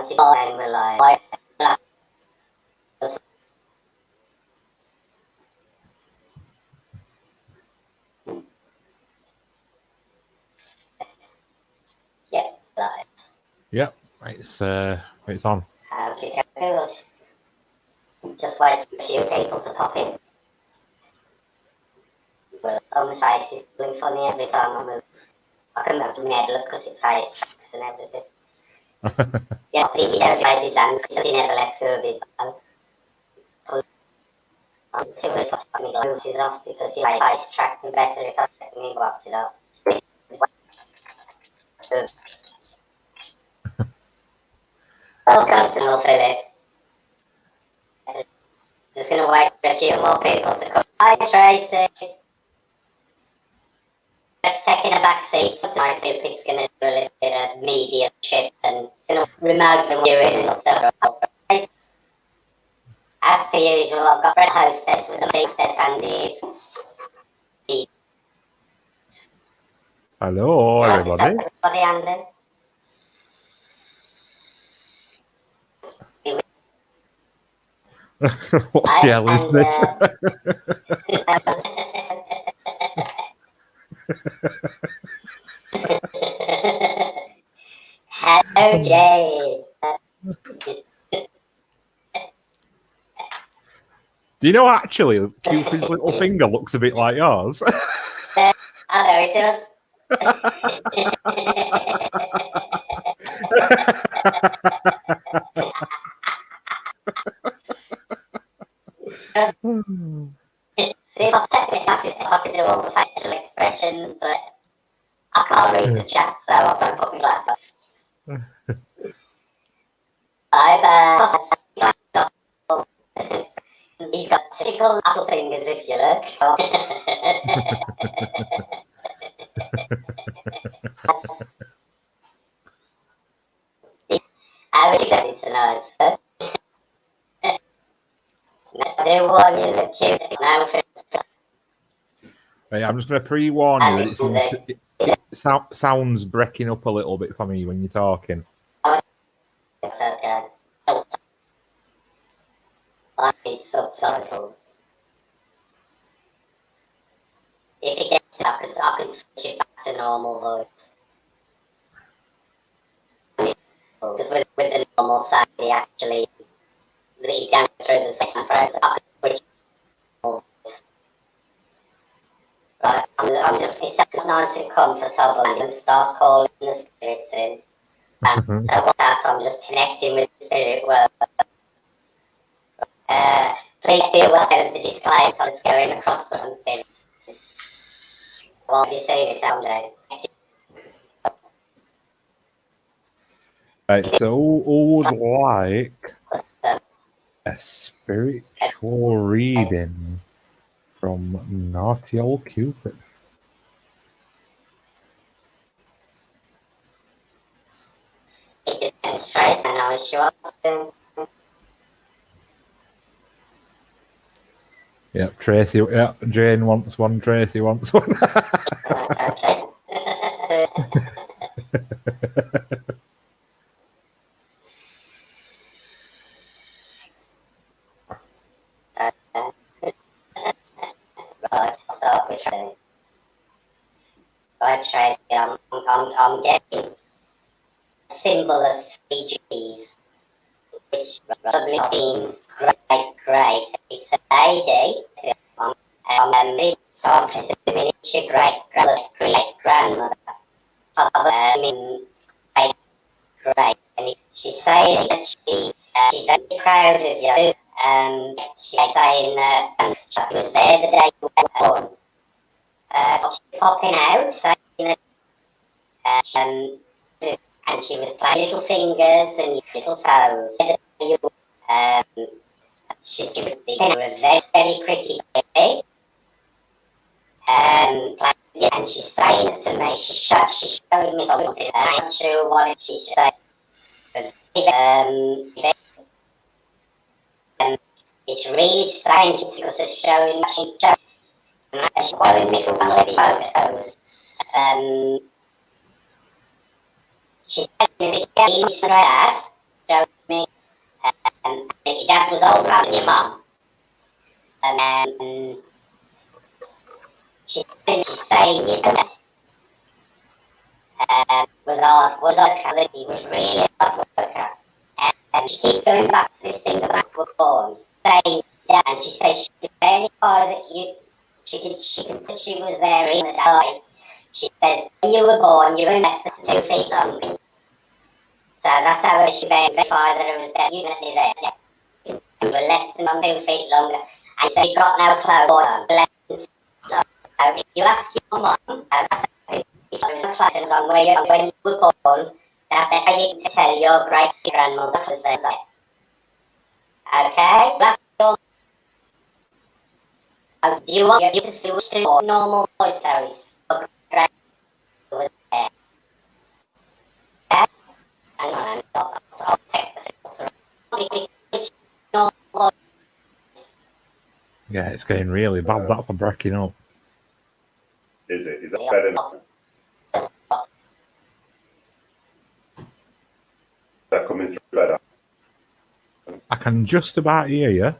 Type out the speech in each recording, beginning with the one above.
wanted more and were like, yeah, like. Yep, it's on. Okay, good. Just wait for a few people to pop in. Well, on the face is doing funny every time I move. I can move my head, look, because it face tracks and everything. Yeah, I think he never played his hands because he never lets go of his hand. Until he stops putting his glasses off because he like face tracked and better if I take my glasses off. Welcome to North Philip. Just going to wait for a few more people to come. Hi, Tracy. Let's take in a back seat. Tonight, Cupid's going to do a little bit of mediumship and going to remote the viewing and stuff. As per usual, I've got a hostess with a hostess and the. Hello, everybody. Everybody, Andy. What the hell is this? Hello, Jay. Do you know actually Cupid's little finger looks a bit like yours? I know it does. See, if I can do all the facial expressions, but I can't read the chat, so I've got to put my glass off. Bye bye. He's got typical apple fingers if you look. How are you going tonight, sir? I do warn you that Cupid now Right, I'm just going to pre-warn you that it sounds breaking up a little bit for me when you're talking. it's okay. I need subtitles. If it gets I can switch it back to normal voice. Because with the normal sound, he actually lead down through the second phrase. I can switch voice. Right, I'm just set nice and comfortable and start calling the spirits in. And so with that, I'm just connecting with the spirit world. Please be aware of the disclaimer that's going across something. Well, have you seen it, someday? Right, so who would like a spiritual reading from naughty old Cupid? It depends, Trace, I know she wants to. Yep, Tracy. Yeah, Jane wants one. Tracy wants one. Okay. Right, I'll start with Tracy. Right, Tracy, I'm getting a symbol of 3 Gs, which probably means great. It's a lady. So I'm presuming it's your great-grandmother. Great. And she's saying that she's very proud of you. She's saying that she was there the day you were born. She's popping out, saying that and she was playing little fingers and little toes. She's a very pretty baby. And she's saying to me, she's showing me something. I'm not sure what she should say. It's really strange because it's showing she's showing me from one of the photos. She's taking the games from her dad, showing Your dad was older than your mum. And she's saying your dad was hard, he was really hard worker. And she keeps going back to this thing about we're born, saying, yeah, and she says she could verify that she could she was there in the day. She says, when you were born, you were less than 2 feet long. So that's how she verified that it was there. You definitely there. You were less than 2 feet longer. And so you got no clothes on. So if you ask your mum, that's how you got no clothes on when you were born. That's how you can tell your great-grandmother was there. Okay? That's your... Do you want you to switch to normal voice stories? Your great-grandmother was there. Okay? Hang on, I'll take the filter. Normal voice. Yeah, it's getting really bad, that for breaking up. Is it? Is that better now? Is that coming through better? I can just about hear you.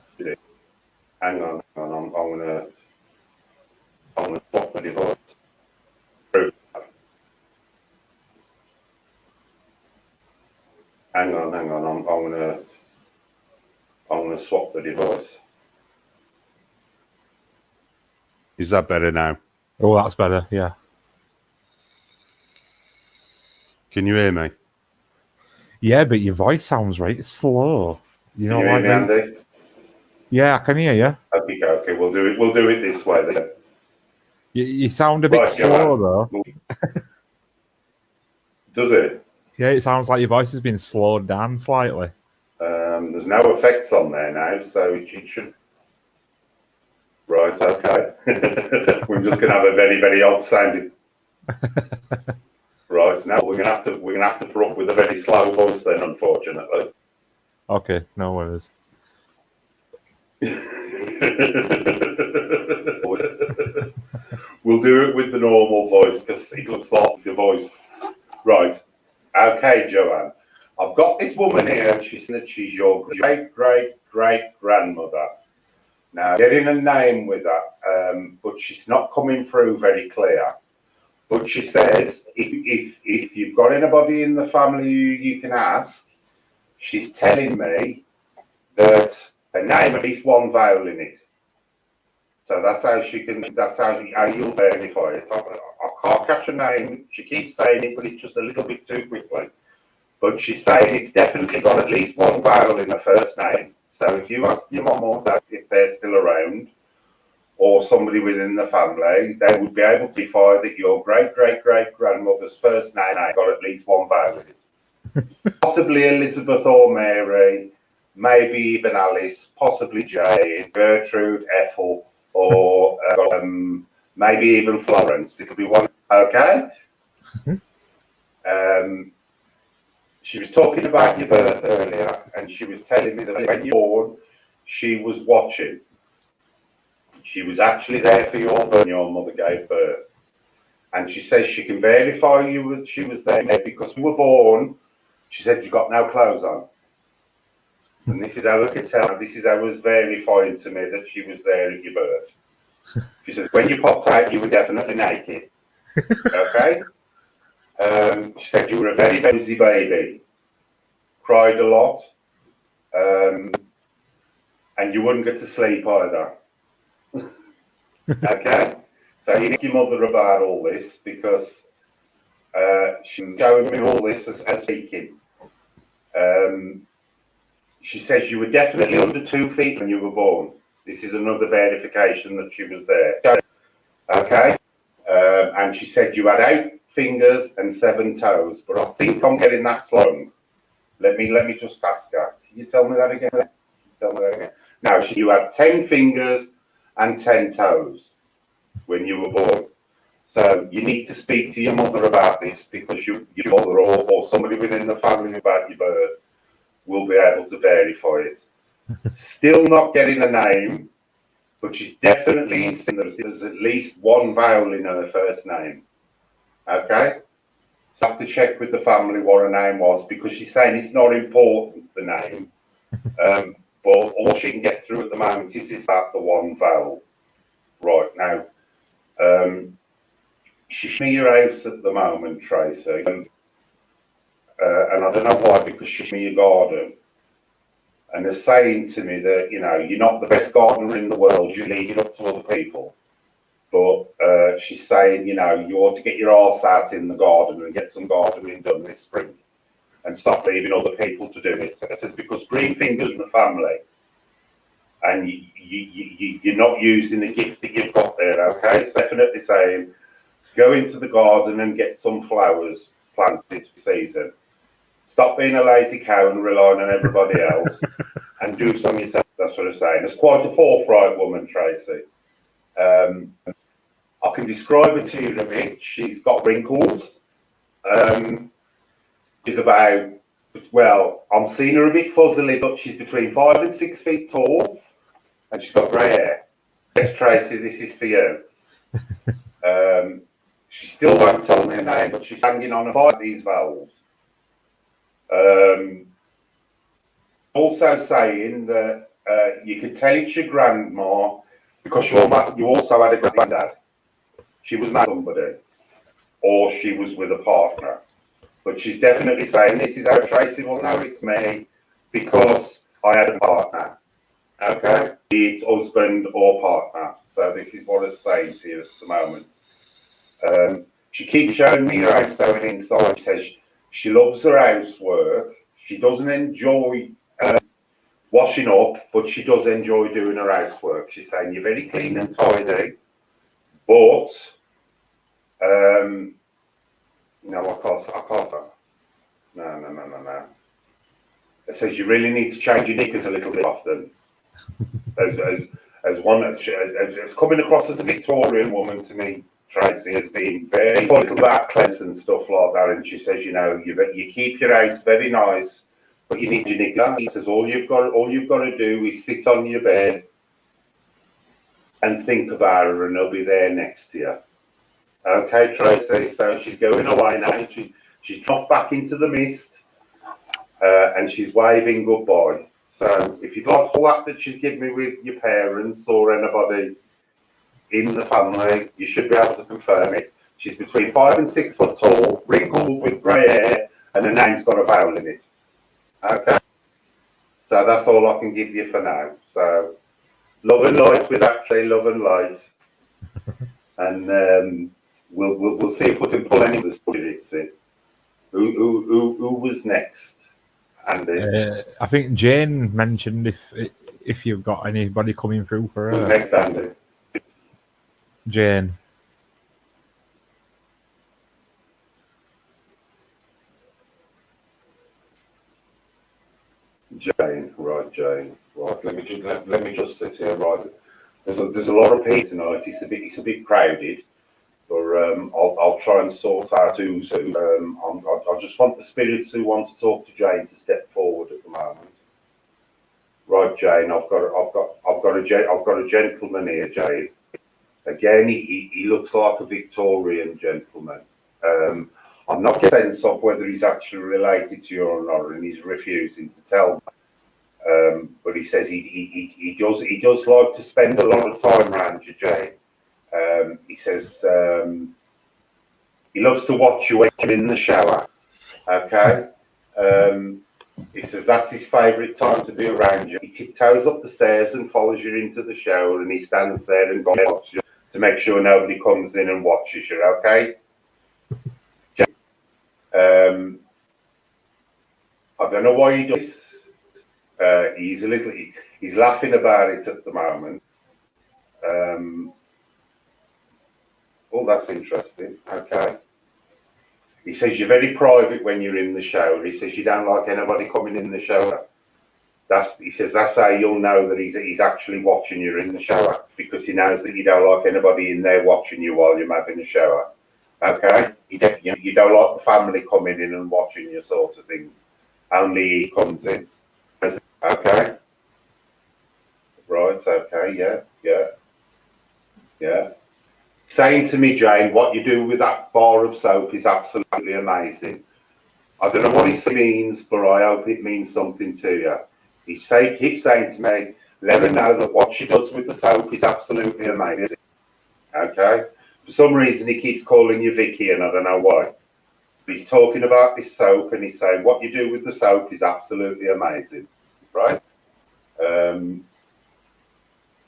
Hang on, I'm gonna swap the device. Hang on, I'm gonna swap the device. Is that better now? Oh, that's better, yeah. Can you hear me? Yeah, but your voice sounds right slow. You know, Can you like hear me, Andy? Yeah, I can hear you. Okay, we'll do it this way then. You sound a bit Right, slow, though. Does it? Yeah, it sounds like your voice has been slowed down slightly. There's no effects on there now, so it should. Right, okay. We're just gonna have a very, very odd sounding. Right, now we're gonna have to put up with a very slow voice then, unfortunately. Okay, no worries. We'll do it with the normal voice because it looks like your voice. Right. Okay, Joanne. I've got this woman here and she said she's your great-great-great-grandmother. Now, getting a name with her, but she's not coming through very clear. But she says if you've got anybody in the family you can ask, she's telling me that her name at least one vowel in it. So that's how you'll verify it. I can't catch her name. She keeps saying it, but it's just a little bit too quickly. But she's saying it's definitely got at least one vowel in her first name. So if you ask your mum or dad if they're still around, or somebody within the family, they would be able to verify that your great-great-great-grandmother's first name got at least one vowel in it. Possibly Elizabeth or Mary, maybe even Alice, possibly Jane, Gertrude, Ethel, or maybe even Florence. It could be one. Okay. She was talking about your birth earlier, and she was telling me that when you were born, she was watching. She was actually there for your birth when your mother gave birth. And she says she can verify she was there because we were born. She said you got no clothes on. And this is how I could tell. This is how it was verifying to me that she was there at your birth. She says when you popped out, you were definitely naked. Okay? She said you were a very busy baby. Cried a lot. And you wouldn't get to sleep either. Okay? So you need your mother about all this because she's showing me all this as speaking. She says you were definitely under 2 feet when you were born. This is another verification that she was there. Okay? And she said you had 8 fingers and 7 toes, but I think I'm getting that slung. Let me just ask her. Can you tell me that again? Now, you had 10 fingers and 10 toes when you were born. So you need to speak to your mother about this because your mother or somebody within the family about your birth will be able to verify it. Still not getting a name, but she's definitely insisting that there's at least one vowel in her first name. Okay? So I have to check with the family what her name was because she's saying it's not important, the name. But all she can get through at the moment is that the one valve. Right now, she's near your house at the moment, Tracy, and I don't know why, because she's near your garden. And they're saying to me that, you know, you're not the best gardener in the world, you leave it up to other people. But she's saying, you know, you ought to get your arse out in the garden and get some gardening done this spring and stop leaving other people to do it. It says, because green fingers in the family, and you're not using the gift that you've got there, okay? It's definitely saying, go into the garden and get some flowers planted this season. Stop being a lazy cow and relying on everybody else and do some yourself. That's what I'm saying. It's quite a forthright woman, Tracy. I can describe her to you a bit. She's got wrinkles. She's about, well, I'm seeing her a bit fuzzily, but she's between 5 and 6 feet tall, and she's got grey hair. Yes, Tracy, this is for you. She still won't tell me her name, but she's hanging on about these valves. Also saying that you can tell it's your grandma because you also had a granddad. She was married to somebody, or she was with a partner. But she's definitely saying this is how Tracy will know it's me because I had a partner. Okay? It's husband or partner. So this is what it's saying to you at the moment. She keeps showing me her house going inside. She says she loves her housework. She doesn't enjoy washing up, but she does enjoy doing her housework. She's saying you're very clean and tidy, but no, I can't. No. It says you really need to change your knickers a little bit often. As one, as coming across as a Victorian woman to me, Tracy, has been very political about clothes and stuff like that. And she says, you know, you keep your house very nice, but you need your knickers. He says all you've got to do is sit on your bed and think about her, and they'll be there next to you. Okay, Tracy. So she's going away now. She's dropped back into the mist, and she's waving goodbye. So if you'd like all that she's given me with your parents or anybody in the family, you should be able to confirm it. She's between 5 and 6 foot tall, wrinkled with grey hair, and her name's got a vowel in it. Okay? So that's all I can give you for now. So love and light with actually love and light. And we'll see if we can pull any of the spirits in. Who was next? Andy? I think Jane mentioned if you've got anybody coming through for her. Who's next, Andy? Jane. Jane. Right. Let me just sit here. Right. There's a lot of people tonight. It's a bit crowded, but I'll try and sort out who's who. I just want the spirits who want to talk to Jane to step forward at the moment. Right, Jane. I've got a gentleman here, Jane. Again, he looks like a Victorian gentleman. I'm not getting sense of whether he's actually related to you or not, and he's refusing to tell me. But he says he does like to spend a lot of time around you, Jane. He says he loves to watch you when you're in the shower. Okay. He says that's his favourite time to be around you. He tiptoes up the stairs and follows you into the shower, and he stands there and watches you to make sure nobody comes in and watches you. Okay. I don't know why he does this. He's laughing about it at the moment. Oh, that's interesting. Okay. He says you're very private when you're in the shower. He says you don't like anybody coming in the shower. He says that's how you'll know that he's actually watching you in the shower, because he knows that you don't like anybody in there watching you while you're having a shower. Okay? You don't like the family coming in and watching you, sort of thing. Only he comes in. Okay? Right, okay, yeah. Saying to me, Jane, what you do with that bar of soap is absolutely amazing. I don't know what it means, but I hope it means something to you. keeps saying to me, let her know that what she does with the soap is absolutely amazing. Okay? For some reason, he keeps calling you Vicky, and I don't know why. But he's talking about this soap, and he's saying what you do with the soap is absolutely amazing. Right?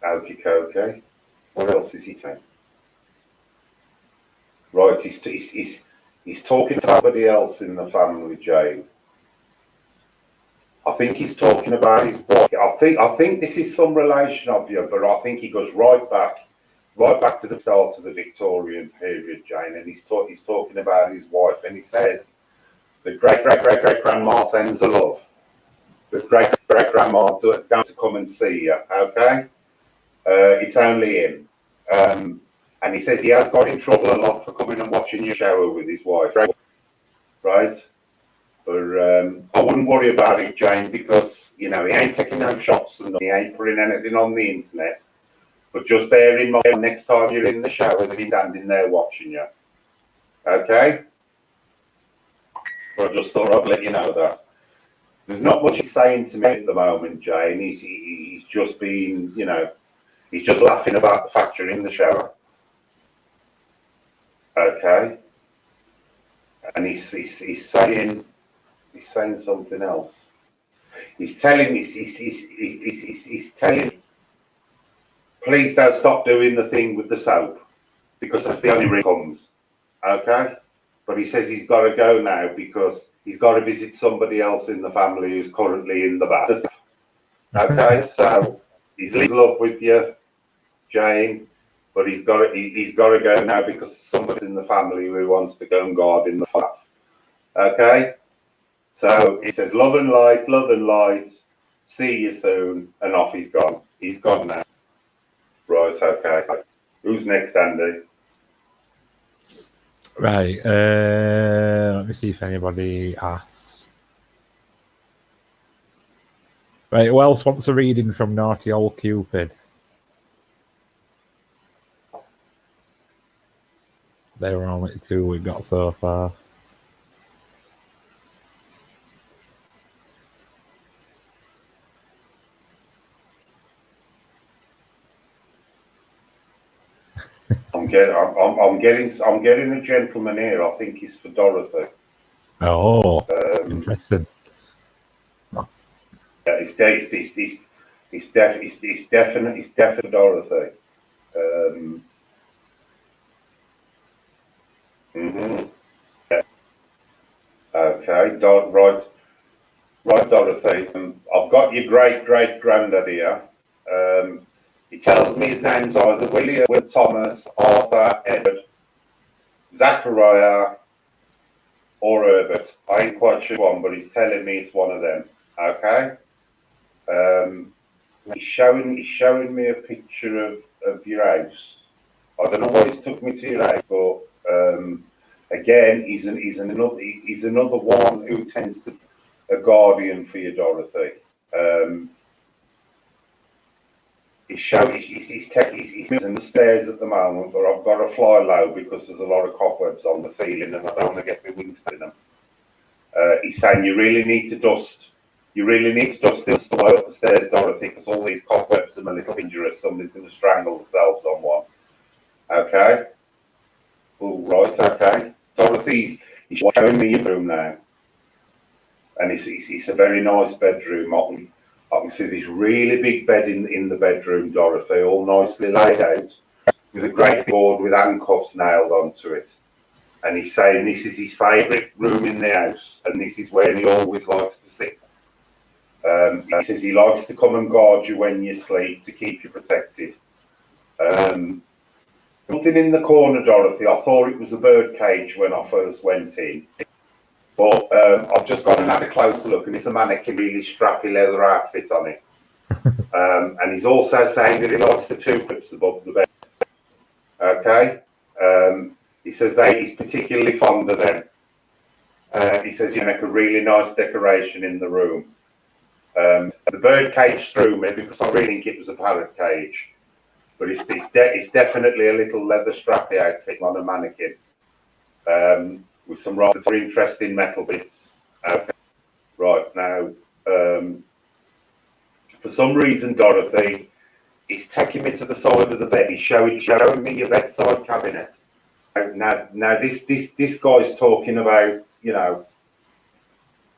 Okay. What else is he saying? Right, he's talking to somebody else in the family, Jane. I think he's talking about his wife. I think this is some relation of you, but I think he goes right back to the start of the Victorian period, Jane, and he's talking about his wife, and he says the great grandma sends her love. The great grandma down to come and see you. Okay, it's only him, and he says he has got in trouble a lot for coming and watching you shower with his wife, right? But I wouldn't worry about it, Jane, because, you know, he ain't taking no shots and he ain't putting anything on the internet. But just bear in mind next time you're in the shower that he's standing there watching you. Okay? But I just thought I'd let you know that. There's not much he's saying to me at the moment, Jane. He's just been, you know, he's just laughing about the fact you're in the shower. Okay? And he's saying something else. He's telling, please don't stop doing the thing with the soap, because that's the only reason it comes. Okay? But he says he's got to go now because he's got to visit somebody else in the family who's currently in the bath. Okay? So he's in love with you, Jane, but he's got to go now because somebody's in the family who wants to go and guard in the bath. Okay? So he says, love and light, see you soon, and off he's gone. He's gone now. Right, okay. Who's next, Andy? Right, let me see if anybody asks. Right, who else wants a reading from naughty old Cupid? They were only two we've got so far. I'm getting a gentleman here. I think he's for Dorothy. Oh, interesting. Yeah, it's definitely Dorothy. Yeah. Okay, right, Dorothy. I've got your great granddad here. He tells me his name's either William, Thomas, Arthur, Edward, Zachariah, or Herbert. I ain't quite sure one, but he's telling me it's one of them. Okay. He's showing me a picture of your house. I don't know why he's took me to your house, but again, he's another one who tends to be a guardian for you, Dorothy. He's in the stairs at the moment, but I've got to fly low because there's a lot of cobwebs on the ceiling, and I don't want to get my wings in them. He's saying you really need to dust this way up the stairs, Dorothy, because all these cobwebs are a little dangerous. Somebody's going to strangle themselves on one. Okay. All right. Okay. Dorothy's showing me your room now, and it's a very nice bedroom. I can see this really big bed in the bedroom, Dorothy, all nicely laid out, with a great board with handcuffs nailed onto it. And he's saying this is his favourite room in the house, and this is where he always likes to sit. He says he likes to come and guard you when you sleep to keep you protected. Something in the corner, Dorothy, I thought it was a bird cage when I first went in. But I've just gone and had a closer look, and it's a mannequin, really strappy leather outfit on it. And he's also saying that he likes the two clips above the bed. Okay? He says that he's particularly fond of them. He says you make a really nice decoration in the room. The bird cage threw me because I really think it was a parrot cage. But it's definitely a little leather strappy outfit on a mannequin. With some rather interesting metal bits. Okay. Right now, For some reason, Dorothy, he's taking me to the side of the bed. He's showing me your bedside cabinet. Now, this guy's talking about, you know,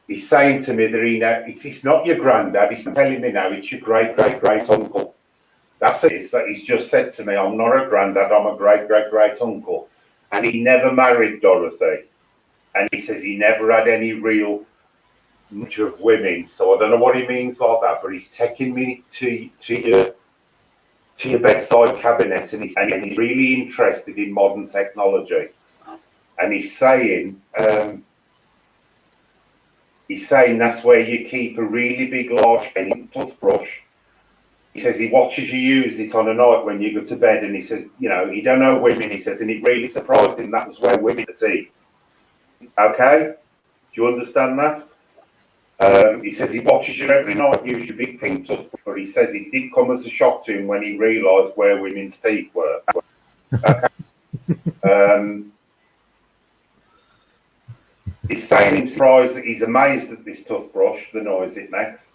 he's saying to me that it's not your granddad. He's telling me now it's your great uncle. That's it. He's just said to me, I'm not a granddad. I'm a great uncle. And he never married Dorothy. And he says he never had any real much of women. So I don't know what he means like that, but he's taking me to your bedside cabinet, and he's really interested in modern technology. And he's saying that's where you keep a really big, large toothbrush. He says he watches you use it on a night when you go to bed, and he says, you know, he don't know women, he says, and it really surprised him that was where women are teeth. Okay? Do you understand that? He says he watches you every night use your big pink toothbrush, but he says it did come as a shock to him when he realised where women's teeth were. Okay? He's saying he's surprised, he's amazed at this toothbrush, the noise it makes.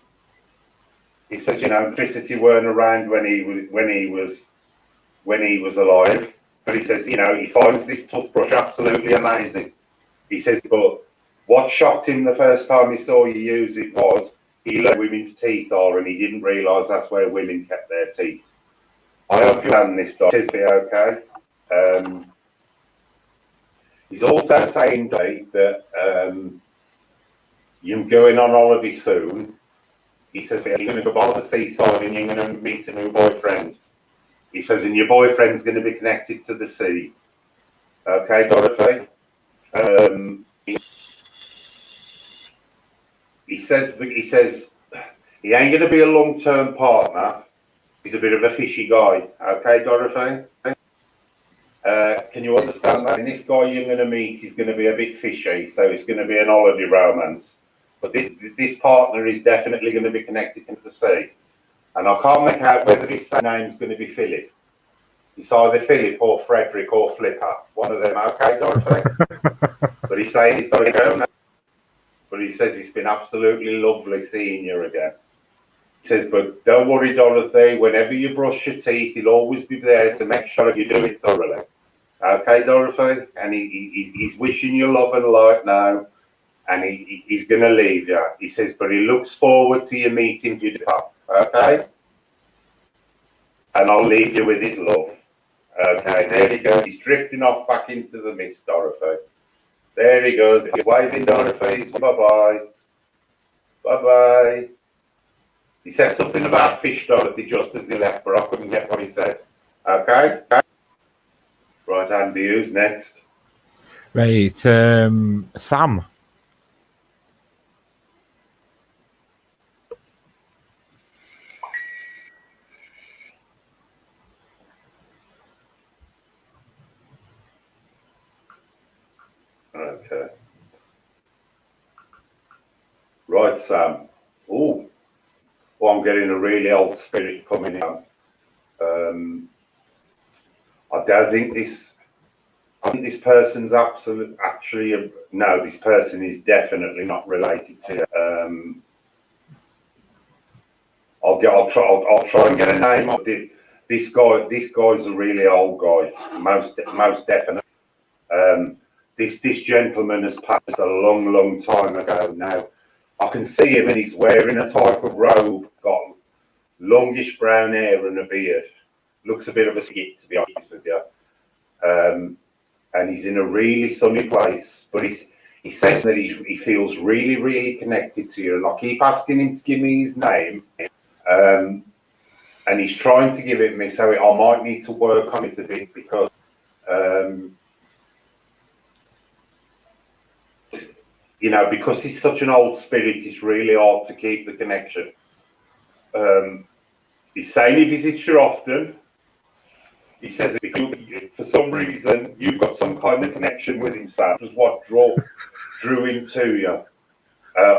He says, you know, electricity weren't around when he was alive, but he says, you know, he finds this toothbrush absolutely amazing. He says, but what shocked him the first time he saw you use it was he learned women's teeth are, and he didn't realise that's where women kept their teeth. I hope you understand this, Doc. Is it okay? He's also saying, Dave, that you're going on holiday soon. He says you're going to go by the seaside and you're going to meet a new boyfriend. He says, and your boyfriend's going to be connected to the sea. Okay, Dorothy? He says he ain't going to be a long-term partner. He's a bit of a fishy guy. Okay, Dorothy? Can you understand that? And this guy you're going to meet is going to be a bit fishy, so it's going to be an holiday romance. But this partner is definitely going to be connected to the sea. And I can't make out whether his name's going to be Philip. It's either Philip or Frederick or Flipper. One of them. Okay, Dorothy? But he's saying he's got to go now. But he says it's been absolutely lovely seeing you again. He says, but don't worry, Dorothy, whenever you brush your teeth, he'll always be there to make sure you do it thoroughly. Okay, Dorothy? And he's wishing you love and light now, and he's going to leave you. He says, but he looks forward to your meeting you up. Okay? And I'll leave you with his love. Okay, there he goes. He's drifting off back into the mist, Dorothy. There he goes. He's waving, Dorothy. Bye-bye. Bye-bye. He said something about fish, Dorothy, just as he left, but I couldn't get what he said. Okay? Right, Andy, who's next? Right, Sam. Okay. Right, Sam. Oh, I'm getting a really old spirit coming in. I don't think this. I think this person's actually no. This person is definitely not related to. I'll try and get a name. This guy's a really old guy. Most definitely. This gentleman has passed a long time ago now. I can see him, and he's wearing a type of robe, got longish brown hair and a beard. Looks a bit of a skit, to be honest with you. And he's in a really sunny place, but he says that he feels really connected to you. And I keep asking him to give me his name, and he's trying to give it me, so I might need to work on it a bit because. You know, because he's such an old spirit, it's really hard to keep the connection. He's saying he visits you often. He says if for some reason you've got some kind of connection with him, Sam, just what drew him to you.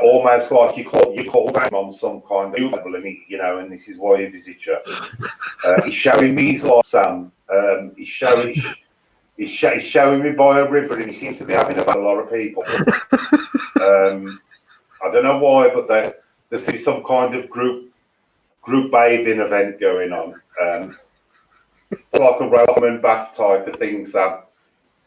Almost like you called him on some kind of level, and and this is why he visits you. He's showing me his life, Sam. He's showing me by a river, and he seems to be having about a lot of people. I don't know why, but there seems some kind of group group bathing event going on. Like a Roman bath type of thing, Sam.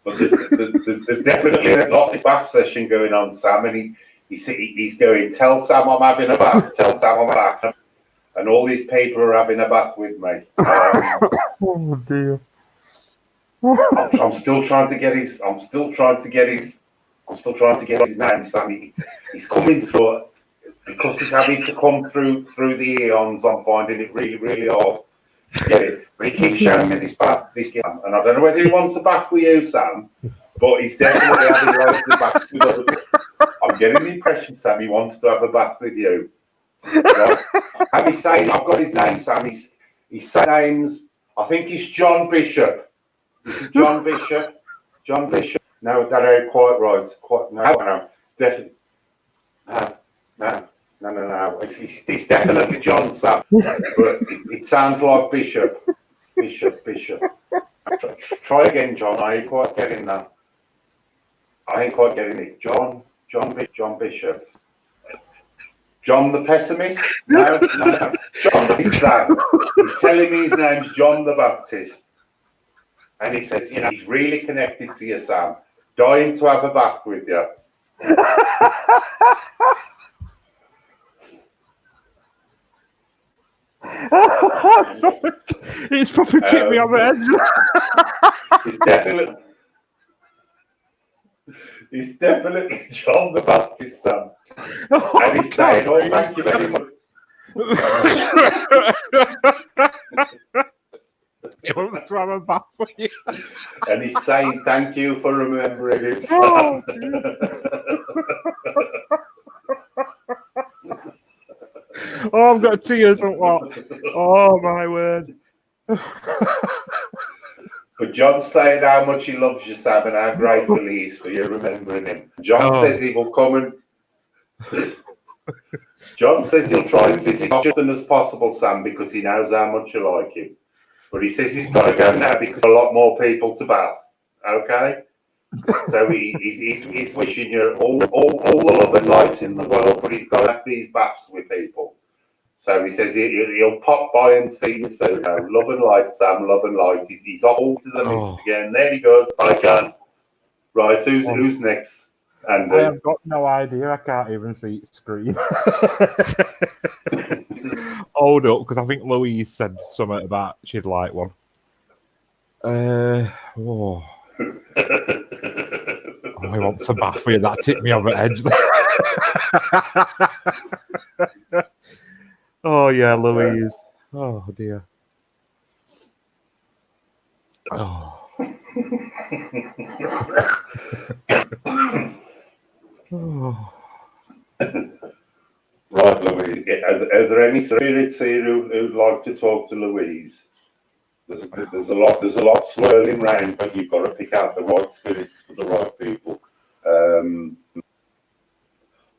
But there's definitely a lot of bath session going on, Sam, and he's going, tell Sam I'm having a bath, tell Sam I'm having a bath. And all these people are having a bath with me. Oh dear. I'm still trying to get his name, Sam. He's coming through because he's having to come through the eons. I'm finding it really, really hard to get it. But he keeps showing me this bath, and I don't know whether he wants a bath with you, Sam, but he's definitely having loads of baths with other people. I'm getting the impression, Sam, he wants to have a bath with you. Right? And he's saying, I've got his name, Sam. His name's, I think he's John Bishop. Is it John Bishop? John Bishop? No, that ain't quite right. No, definitely. No. It's definitely John, Sam. But it sounds like Bishop. Bishop. Try again, John. I ain't quite getting that. I ain't quite getting it. John Bishop. John the Pessimist? No. John is Sam. He's telling me his name's John the Baptist. And he says, he's really connected to you, Sam. Dying to have a bath with you. It's probably tipped me on the edge. He's definitely John the Baptist, Sam. And he's saying, oh, thank you very much. He wants to have a bath for you. And he's saying, thank you for remembering him, Sam. Oh, I've got tears and what? Oh, my word. But John's saying how much he loves you, Sam, and how grateful he is for you remembering him. John says he will come and... John says he'll try and visit as often as possible, Sam, because he knows how much you like him. But he says he's got to go now because a lot more people to bath. Okay? So he's wishing you all the love and light in the world, but he's got to have these baths with people. So he says he'll pop by and see you soon. Love and light, Sam, love and light. He's off to the list again. There he goes. Bye, John. Right, who's next? Andy? I have got no idea. I can't even see the screen. Hold up, because I think Louise said something about she'd like one. Oh, I want some bath for you. That tipped me over the edge. Oh, yeah, Louise. Oh, dear. Oh. Oh. Right, Louise. Are there any spirits here who'd like to talk to Louise? There's a lot swirling round, but you've got to pick out the right spirits for the right people.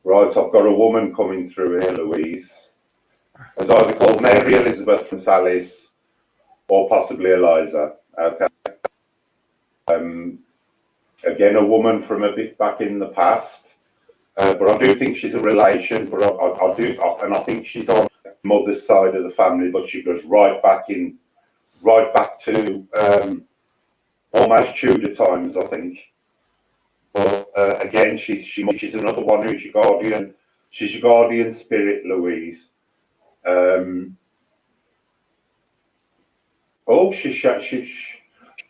Right, I've got a woman coming through here, Louise. It's either called Mary Elizabeth from Sally's or possibly Eliza. Okay. Again, a woman from a bit back in the past. But I do think she's a relation, but I think she's on mother's side of the family, but she goes right back to almost Tudor times, I think. But again, she's another one who's your guardian. She's your guardian spirit, Louise.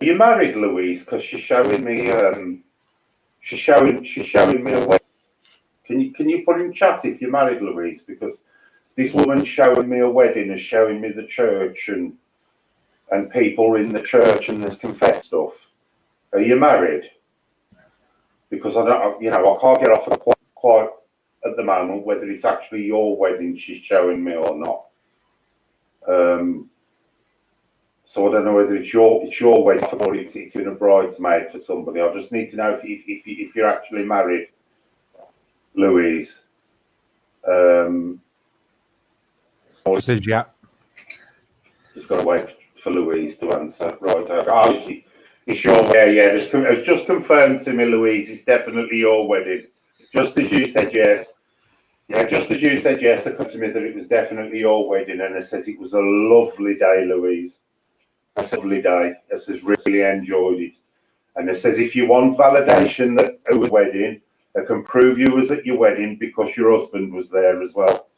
You married, Louise? Because she's showing me a wedding. Can you put in chat if you're married, Louise? Because this woman's showing me a wedding and showing me the church and people in the church and this confess stuff. Are you married? Because I can't get off of quite at the moment whether it's actually your wedding she's showing me or not. So I don't know whether it's your wedding or it's been a bridesmaid for somebody. I just need to know if you're actually married, Louise. She said, yeah. Just got to wait for Louise to answer. Right. It's your wedding. Yeah. It's just confirmed to me, Louise. It's definitely your wedding. Just as you said, yes. Yeah, just as you said, yes, it occurred to me that it was definitely your wedding, and it says it was a lovely day, Louise. A lovely day. It says really enjoyed it. And it says if you want validation that it was a wedding, it can prove you was at your wedding because your husband was there as well.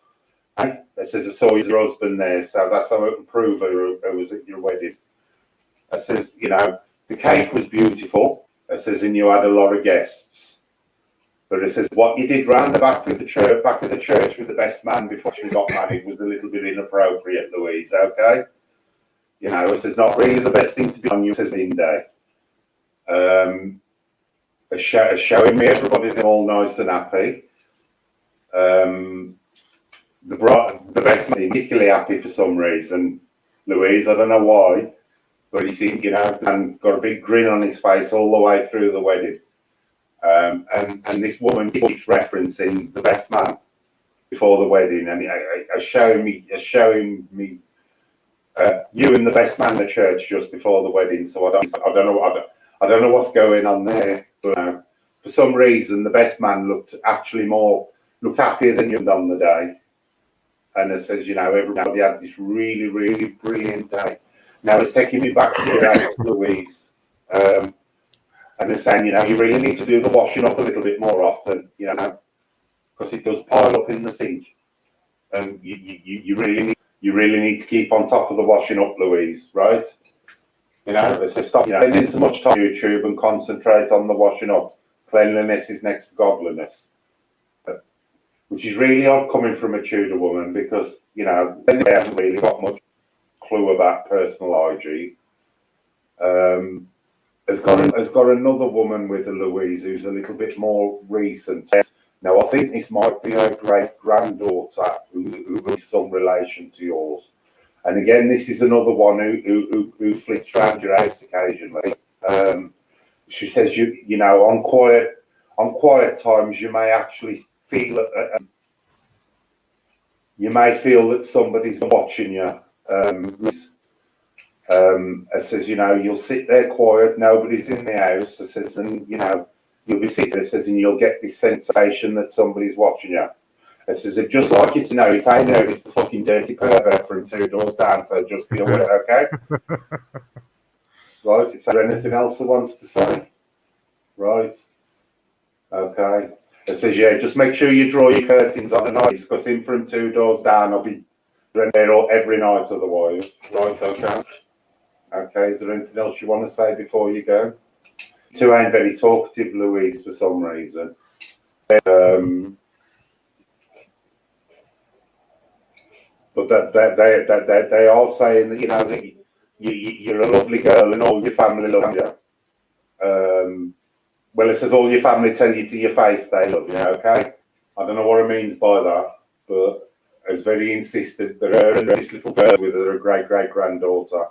And it says I saw your husband there, so that's how it can prove it was at your wedding. It says, you know, the cake was beautiful. It says, and you had a lot of guests. But it says what you did round the back of the church with the best man before she got married was a little bit inappropriate, Louise. Okay, you know, it says not really the best thing to be on your wedding day. Showing me everybody's all nice and happy. The best man, particularly happy for some reason, Louise. I don't know why, but he seemed, you know, and got a big grin on his face all the way through the wedding. And this woman keeps referencing the best man before the wedding, and showing me you and the best man at church just before the wedding. So I don't know what's going on there, but for some reason the best man looked happier than you on the day. And it says, you know, everybody had this really, really brilliant day. Now it's taking me back to your house, Louise. And they're saying, you know, you really need to do the washing up a little bit more often, you know, because it does pile up in the sink. And you really need to keep on top of the washing up, Louise, right? You know, they say stop spending so much time on YouTube and concentrate on the washing up. Cleanliness is next to godliness. Which is really odd coming from a Tudor woman because, you know, they haven't really got much clue about personal hygiene. Has got another woman with a Louise who's a little bit more recent. Now, I think this might be her great-granddaughter who is some relation to yours. And again, this is another one who flits around your house occasionally. She says, you know, on quiet times, you may actually feel that somebody's watching you. It says, you know, you'll sit there quiet, nobody's in the house. It says, and you know, you'll be sitting there, it says, and you'll get this sensation that somebody's watching you. It says, I'd just like you to know, it ain't there, it's the fucking dirty pervert from 2 doors down, so just be aware, okay? Right, is there anything else it wants to say? Right, okay. It says, yeah, just make sure you draw your curtains on the night, because in from 2 doors down, I'll be there every night otherwise. Right, okay. Okay, is there anything else you want to say before you go? You two ain't very talkative, Louise, for some reason. But they are saying that, you know, that you're a lovely girl and all your family love you. Well, it says all your family tell you to your face they love you, okay? I don't know what it means by that, but it's very insistent that her and this little girl with her great-great-granddaughter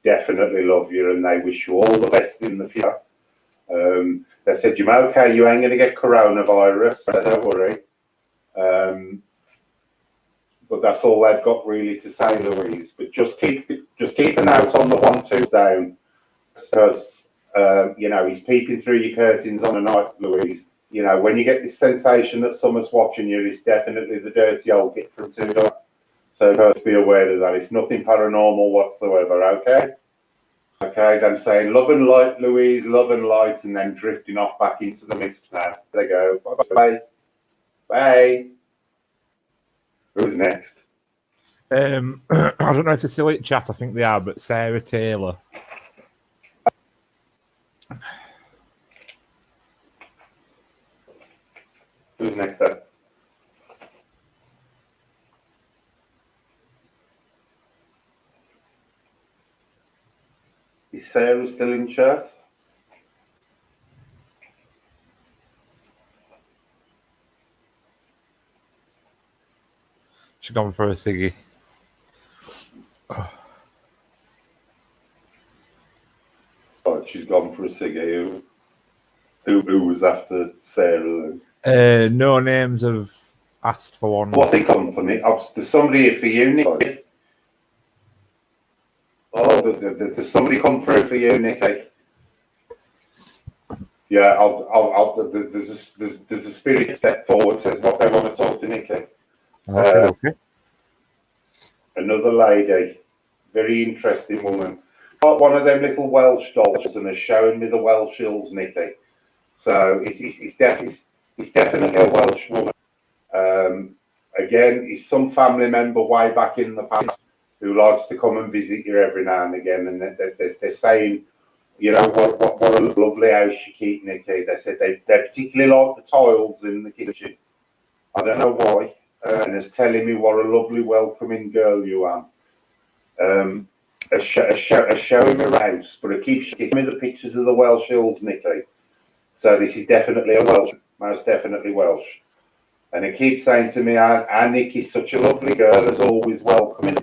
definitely love you and they wish you all the best in the future. They said, you're okay, you ain't going to get coronavirus, so don't worry. But that's all they've got really to say, Louise. But just keep an out on the 1-2 down, because you know, he's peeping through your curtains on a night, Louise. You know, when you get this sensation that someone's watching you, it's definitely the dirty old git from Tudor. So just be aware of that. It's nothing paranormal whatsoever, okay? Okay, I'm saying love and light, Louise, love and light, and then drifting off back into the mist now. There they go. Bye-bye. Bye. Who's next? I don't know if they're still in chat. I think they are, but Sarah Taylor. Who's next then? Is Sarah still in chat? She's gone for a ciggy. Oh, she's gone for a ciggy. Who was after Sarah then? No names have asked for one. What the company? There's somebody here for you, Nikki. Oh, there's somebody come through for you, Nikki. Yeah, there's a spirit step forward, says what they want to talk to Nikki. Okay. Another lady, very interesting woman. Got one of them little Welsh dolls and has shown me the Welsh hills, Nikki. So it's definitely a Welsh woman. Again, he's some family member way back in the past who likes to come and visit you every now and again, and they're saying, you know, what a lovely house you keep, Nikki. They said they particularly like the tiles in the kitchen. I don't know why. And it's telling me what a lovely, welcoming girl you are. Showing me the house, but it keeps giving me the pictures of the Welsh hills, Nikki. So this is definitely a Welsh, most definitely Welsh. And it keeps saying to me, our Nikki's such a lovely girl, is always welcoming,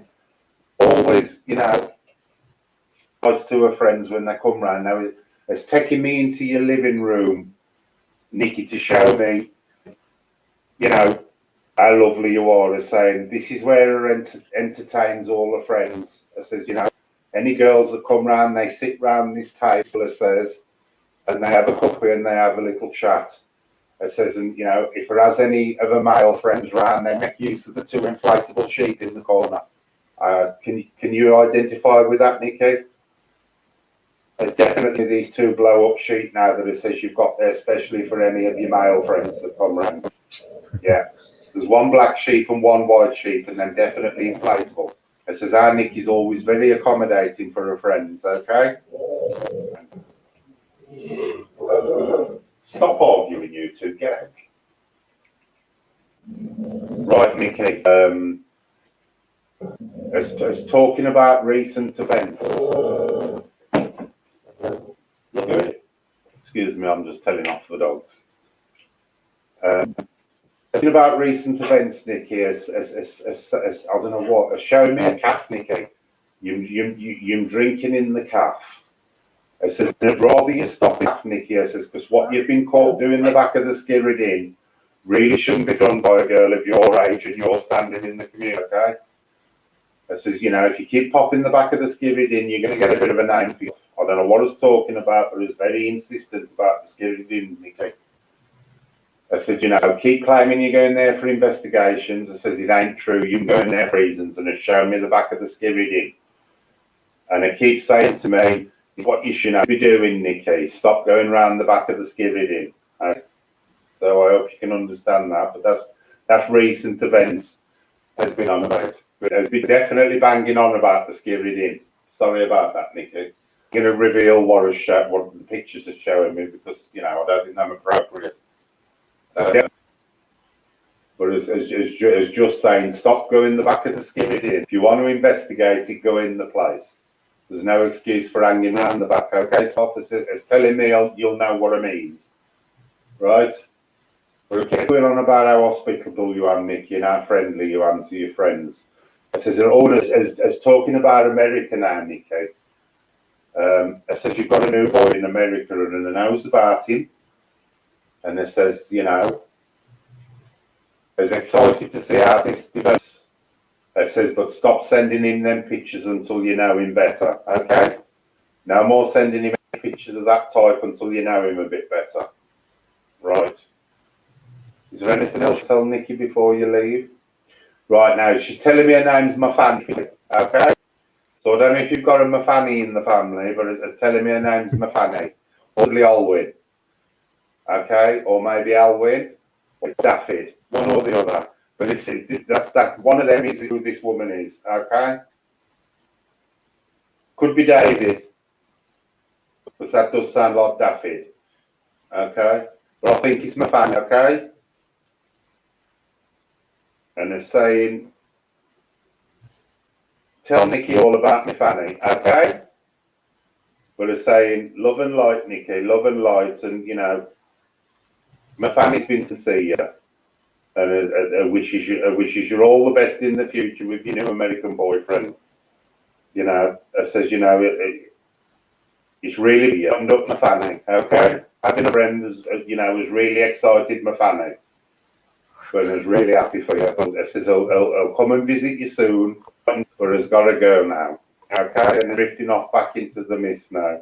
always, you know, nice to her friends when they come round. Now, it's taking me into your living room, Nikki, to show me, you know, how lovely you are, as saying, this is where her entertains all her friends. It says, you know, any girls that come round, they sit round this table, it says, and they have a coffee and they have a little chat. It says, and you know, if there has any of her male friends round, they make use of the two inflatable sheep in the corner. Can you identify with that, Nikki? There's definitely these two blow-up sheep now that it says you've got there, especially for any of your male friends that come round. Yeah, there's one black sheep and one white sheep, and then definitely inflatable. It says our Nikki's always very accommodating for her friends. Okay. Stop arguing, you two. Get out. Right, Nikki. As talking about recent events. Good. Excuse me, I'm just telling off the dogs. Talking about recent events, Nikki, as I don't know what, showing me a calf, Nikki. You're drinking in the calf. I says, I'd rather you stop it, Nikki. I says, because what you've been caught doing the back of the skirrid in really shouldn't be done by a girl of your age and you're standing in the community, okay? I says, you know, if you keep popping the back of the skirrid in, you're going to get a bit of a name for you. I don't know what he's talking about, but he's very insistent about the skirrid in, Nikki. I said, you know, keep claiming you're going there for investigations. I says, it ain't true. You're going there for reasons, and it's showing me the back of the skirrid in. And it keeps saying to me, what you should be doing, Nikki. Stop going round the back of the skirrid in. Okay? So I hope you can understand that. But that's recent events has been on about. But has been definitely banging on about the skirrid in. Sorry about that, Nikki. I'm going to reveal what the pictures are showing me because, you know, I don't think I'm appropriate. But as just saying, stop going the back of the skirrid in. If you want to investigate it, go in the place. There's no excuse for hanging around the back, okay? So it's telling me you'll know what it means, right? We're going on about how hospitable you are, Nikki, and how friendly you are to your friends. It says, as talking about America now, Nikki, it says you've got a new boy in America and knows about him. And it says, you know, is excited to see how this develops. It says, but stop sending him them pictures until you know him better, okay? No more sending him pictures of that type until you know him a bit better. Right. Is there anything else to tell Nikki before you leave? Right, now, she's telling me her name's Mafani, okay? So I don't know if you've got a Mafani in the family, but it's telling me her name's Mafani. Probably Alwyn, okay? Or maybe Alwyn or Daffyd, one or the other. But listen, that's one of them is who this woman is, okay? Could be David, because that does sound like Daffyd, okay? But I think it's Mafani, okay? And they're saying, tell Nikki all about Mafani, okay? But they're saying, love and light, Nikki, love and light, and, you know, Mafani's been to see you. And wishes you all the best in the future with your new American boyfriend. You know, says, you know, it's really buttoned up Mafani, okay? Having a friend, you know, was really excited Mafani. But I was really happy for you. But it says, I'll come and visit you soon, but has got to go now, okay? And drifting off back into the mist now.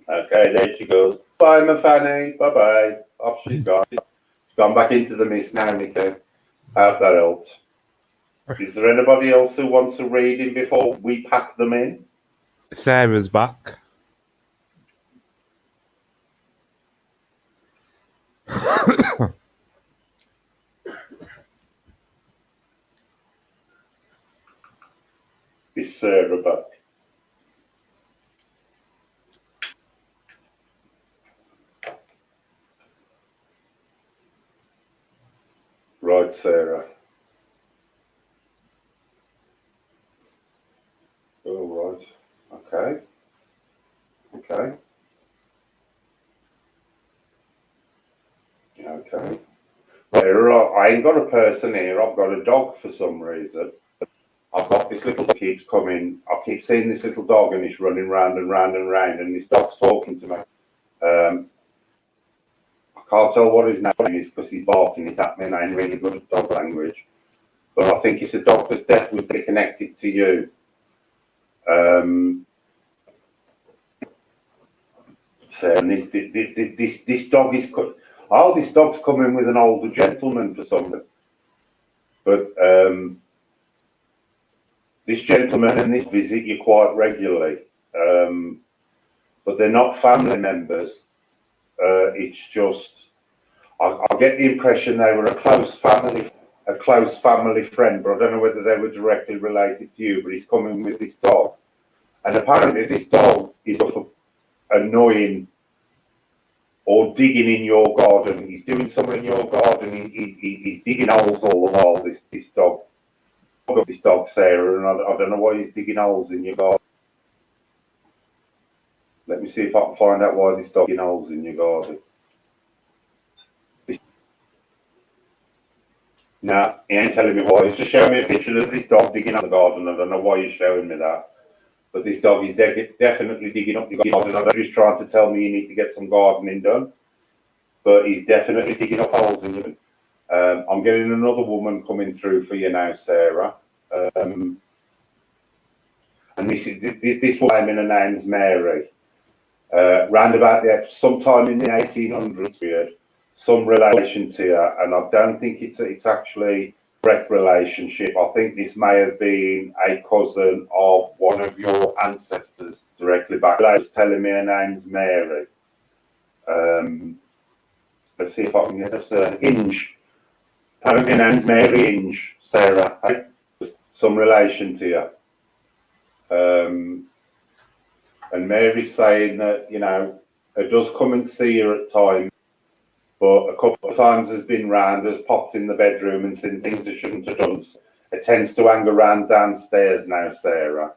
Okay, there she goes. Bye, my Fanny. Bye-bye. Off she's gone. She's gone back into the mist now, Nikki. Hope that helped. Is there anybody else who wants a reading before we pack them in? Sarah's back. Is Sarah back? Right, Sarah. Oh, right. Okay. Okay. Okay. I ain't got a person here. I've got a dog for some reason. I've got this little dog keeps coming. I keep seeing this little dog and it's running round and round and round, and this dog's talking to me. I can't tell what his name is because he's barking it at me and I ain't really good at dog language. But I think it's a dog that's definitely connected to you. So, and this dog is... Oh, this dog's coming with an older gentleman for something. But this gentleman and this visit you quite regularly. But they're not family members. It's just... I get the impression they were a close family friend, but I don't know whether they were directly related to you, but he's coming with this dog. And apparently this dog is annoying or digging in your garden. He's doing something in your garden. He's digging holes all the while, this dog. I've got this dog, Sarah, and I don't know why he's digging holes in your garden. Let me see if I can find out why this dog digging holes in your garden. No, he ain't telling me why. He's just showing me a picture of this dog digging up the garden. I don't know why he's showing me that. But this dog is definitely digging up the garden. I know he's trying to tell me you need to get some gardening done. But he's definitely digging up holes in you. I'm getting another woman coming through for you now, Sarah. And this woman, her name's Mary. Round about there, sometime in the 1800s, we had some relation to her, and I don't think it's actually a direct relationship. I think this may have been a cousin of one of your ancestors directly back. She was telling me her name's Mary. Let's see if I can get us Inge. Apparently her name's Mary Inge, Sarah. Some relation to you. And Mary's saying that, you know, it does come and see her at times, but a couple of times has been round, has popped in the bedroom and seen things it shouldn't have done. It tends to hang around downstairs now, Sarah.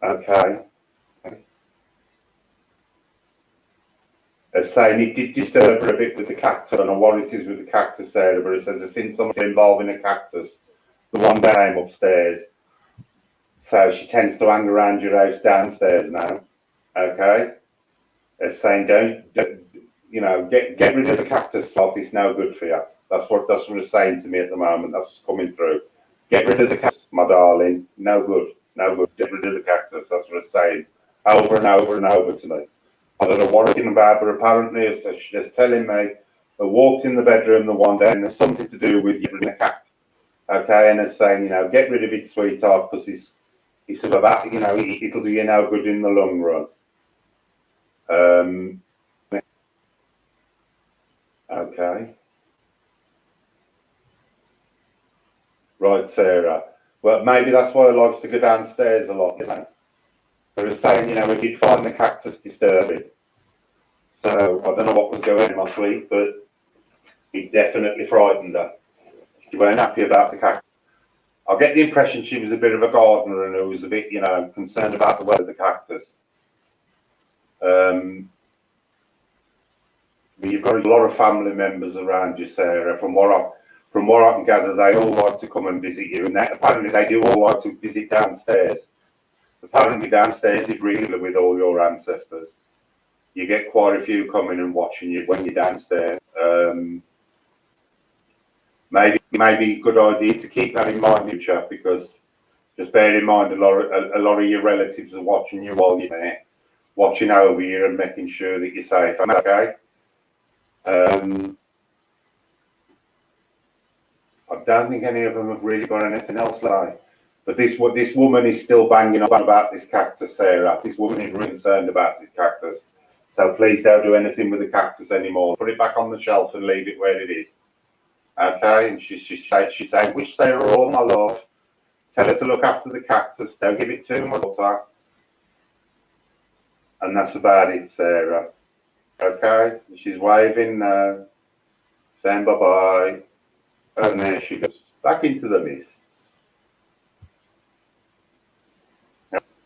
Okay. It's saying it did disturb her a bit with the cactus. I don't know what it is with the cactus, Sarah, but it says it's since something involving a cactus. The one that came upstairs. So she tends to hang around your house downstairs now. Okay? It's saying don't you know, get rid of the cactus stuff, it's no good for you. That's what it's saying to me at the moment. That's what's coming through. Get rid of the cactus, my darling. No good. No good. Get rid of the cactus. That's what it's saying. Over and over and over to me. I don't know what it's about, but apparently it's telling me I walked in the bedroom the one day and there's something to do with getting rid of the cactus. Okay, and it's saying, you know, get rid of it, sweetheart, because it's sort of that, you know, it'll do you no good in the long run. Okay. Right, Sarah. Well, maybe that's why he likes to go downstairs a lot, isn't it? They were saying, you know, we did find the cactus disturbing. So, I don't know what was going on last week, but it definitely frightened her. She weren't happy about the cactus. I get the impression she was a bit of a gardener and who was a bit, you know, concerned about the weather of the cactus. You've got a lot of family members around you, Sarah. From what I can gather, they all like to come and visit you, and apparently they do all like to visit downstairs. Apparently downstairs is regular with all your ancestors. You get quite a few coming and watching you when you're downstairs. Maybe a good idea to keep that in mind, future, because Just bear in mind, a lot of your relatives are watching you while you're there, watching over you and making sure that you're safe. Okay. I don't think any of them have really got anything else like. But this woman is still banging on about this cactus, Sarah. This woman is really concerned about this cactus. So please don't do anything with the cactus anymore. Put it back on the shelf and leave it where it is. Okay? And she's saying, wish Sarah all my love. Tell her to look after the cactus. Don't give it too much water. And that's about it, Sarah. Okay? She's waving now, saying bye-bye. And there she goes, back into the mists.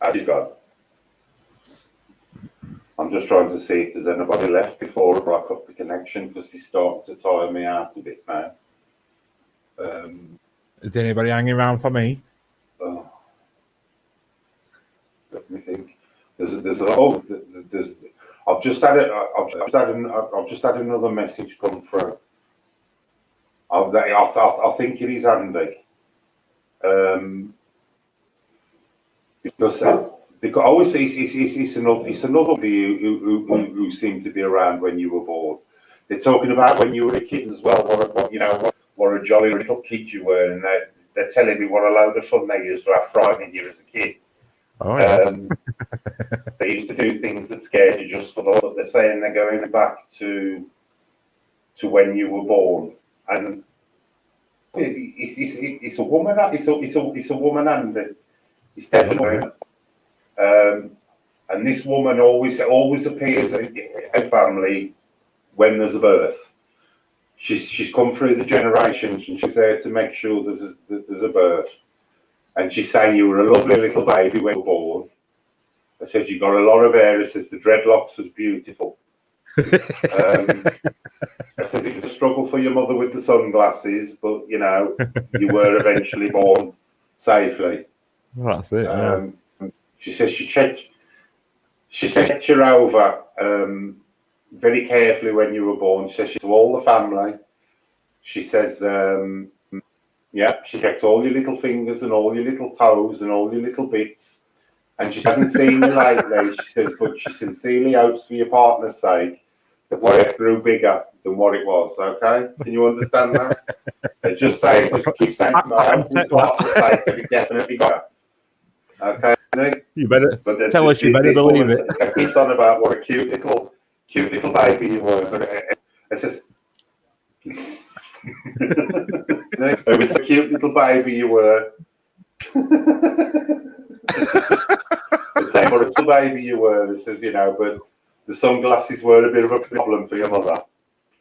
As she's gone. I'm just trying to see if there's anybody left before I break up the connection, because he's starting to tire me out a bit now. Is anybody hanging around for me? Oh, let me think. I've just had another message come through. I think it is Andy. Because obviously it's another who seemed to be around when you were born. They're talking about when you were a kid as well. What a jolly little kid you were, and they're telling me what a load of fun they used to have frightening you as a kid. Oh yeah. They used to do things that scared you just for the. But they're saying they're going back to when you were born, and it's a woman. It's a woman, and it's definitely. And this woman always appears in a family when there's a birth. She's come through the generations, and she's there to make sure there's a birth. And she's saying you were a lovely little baby when you were born. I said you got a lot of hair. I says the dreadlocks was beautiful. I said it was a struggle for your mother with the sunglasses, but you you were eventually born safely. Well, that's it. Yeah. She says she checked you over very carefully when you were born. She says to all the family. She says, she checked all your little fingers and all your little toes and all your little bits. And she hasn't seen you lately. She says, but she sincerely hopes for your partner's sake that whatever grew bigger than what it was. Okay? Can you understand that? They just keep saying, I hope for your partner's sake that it definitely got. Okay? You better tell us. You better believe it. It keeps on about what a cute little baby you were, but it says, it was a cute little baby you were. It's saying what a little baby you were. It says, but the sunglasses were a bit of a problem for your mother.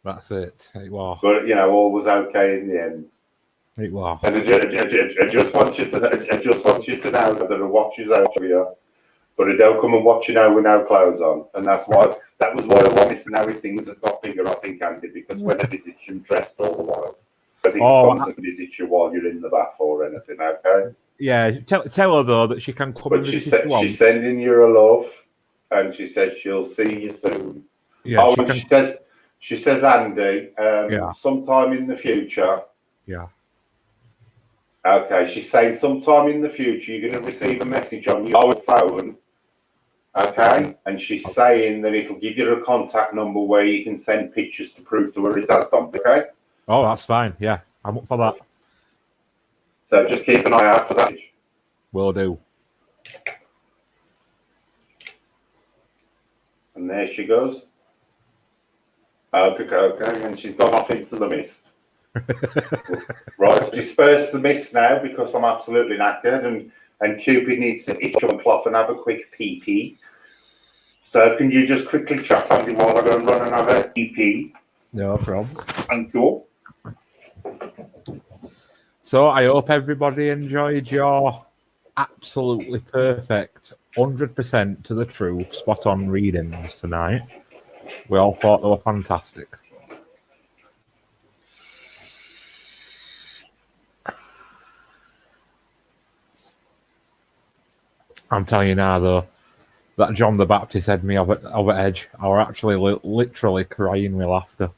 That's it. It was. But all was okay in the end. It was. And I just want you to know that I watch you out for you, but I don't come and watch you now with no clothes on. And that was why I wanted to know if things have got bigger, I think, Andy, because when I visit you dressed all the while, I think I visit you while you're in the bath or anything, okay? Yeah, tell her though that she can come and visit you. She's sending you a love, and she says she'll see you soon. Yeah, she says, Andy, sometime in the future. Yeah. Okay, she's saying sometime in the future you're going to receive a message on your phone, okay? And she's saying that it'll give you a contact number where you can send pictures to prove to her it has done, okay? Oh, that's fine. Yeah, I'm up for that. So just keep an eye out for that. Will do. And there she goes. Okay, and she's gone off into the mist. Right, disperse the mist now because I'm absolutely knackered, and Cupid needs to itch and cloth and have a quick pee. So can you just quickly chat on me while I go and run and have a pee? No problem. Thank you. So I hope everybody enjoyed your absolutely perfect, 100% to the truth, spot on readings tonight. We all thought they were fantastic. I'm telling you now, though, that John the Baptist had me over edge. I were actually literally crying with laughter.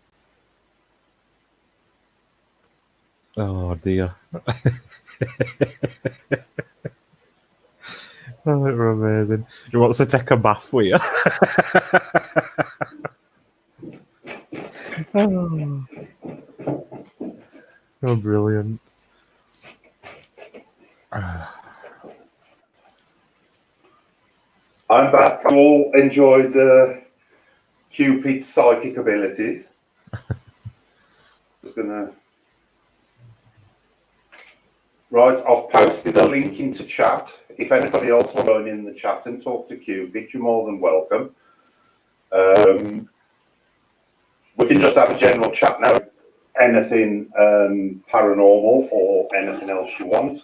Oh, dear. Oh, they were amazing. He wants to take a bath with you. Oh, brilliant. I'm back. You all enjoyed Cupid's psychic abilities. Just gonna. Right, I've posted a link into chat. If anybody else wants to join in the chat and talk to Cupid, you're more than welcome. We can just have a general chat now. Anything paranormal or anything else you want.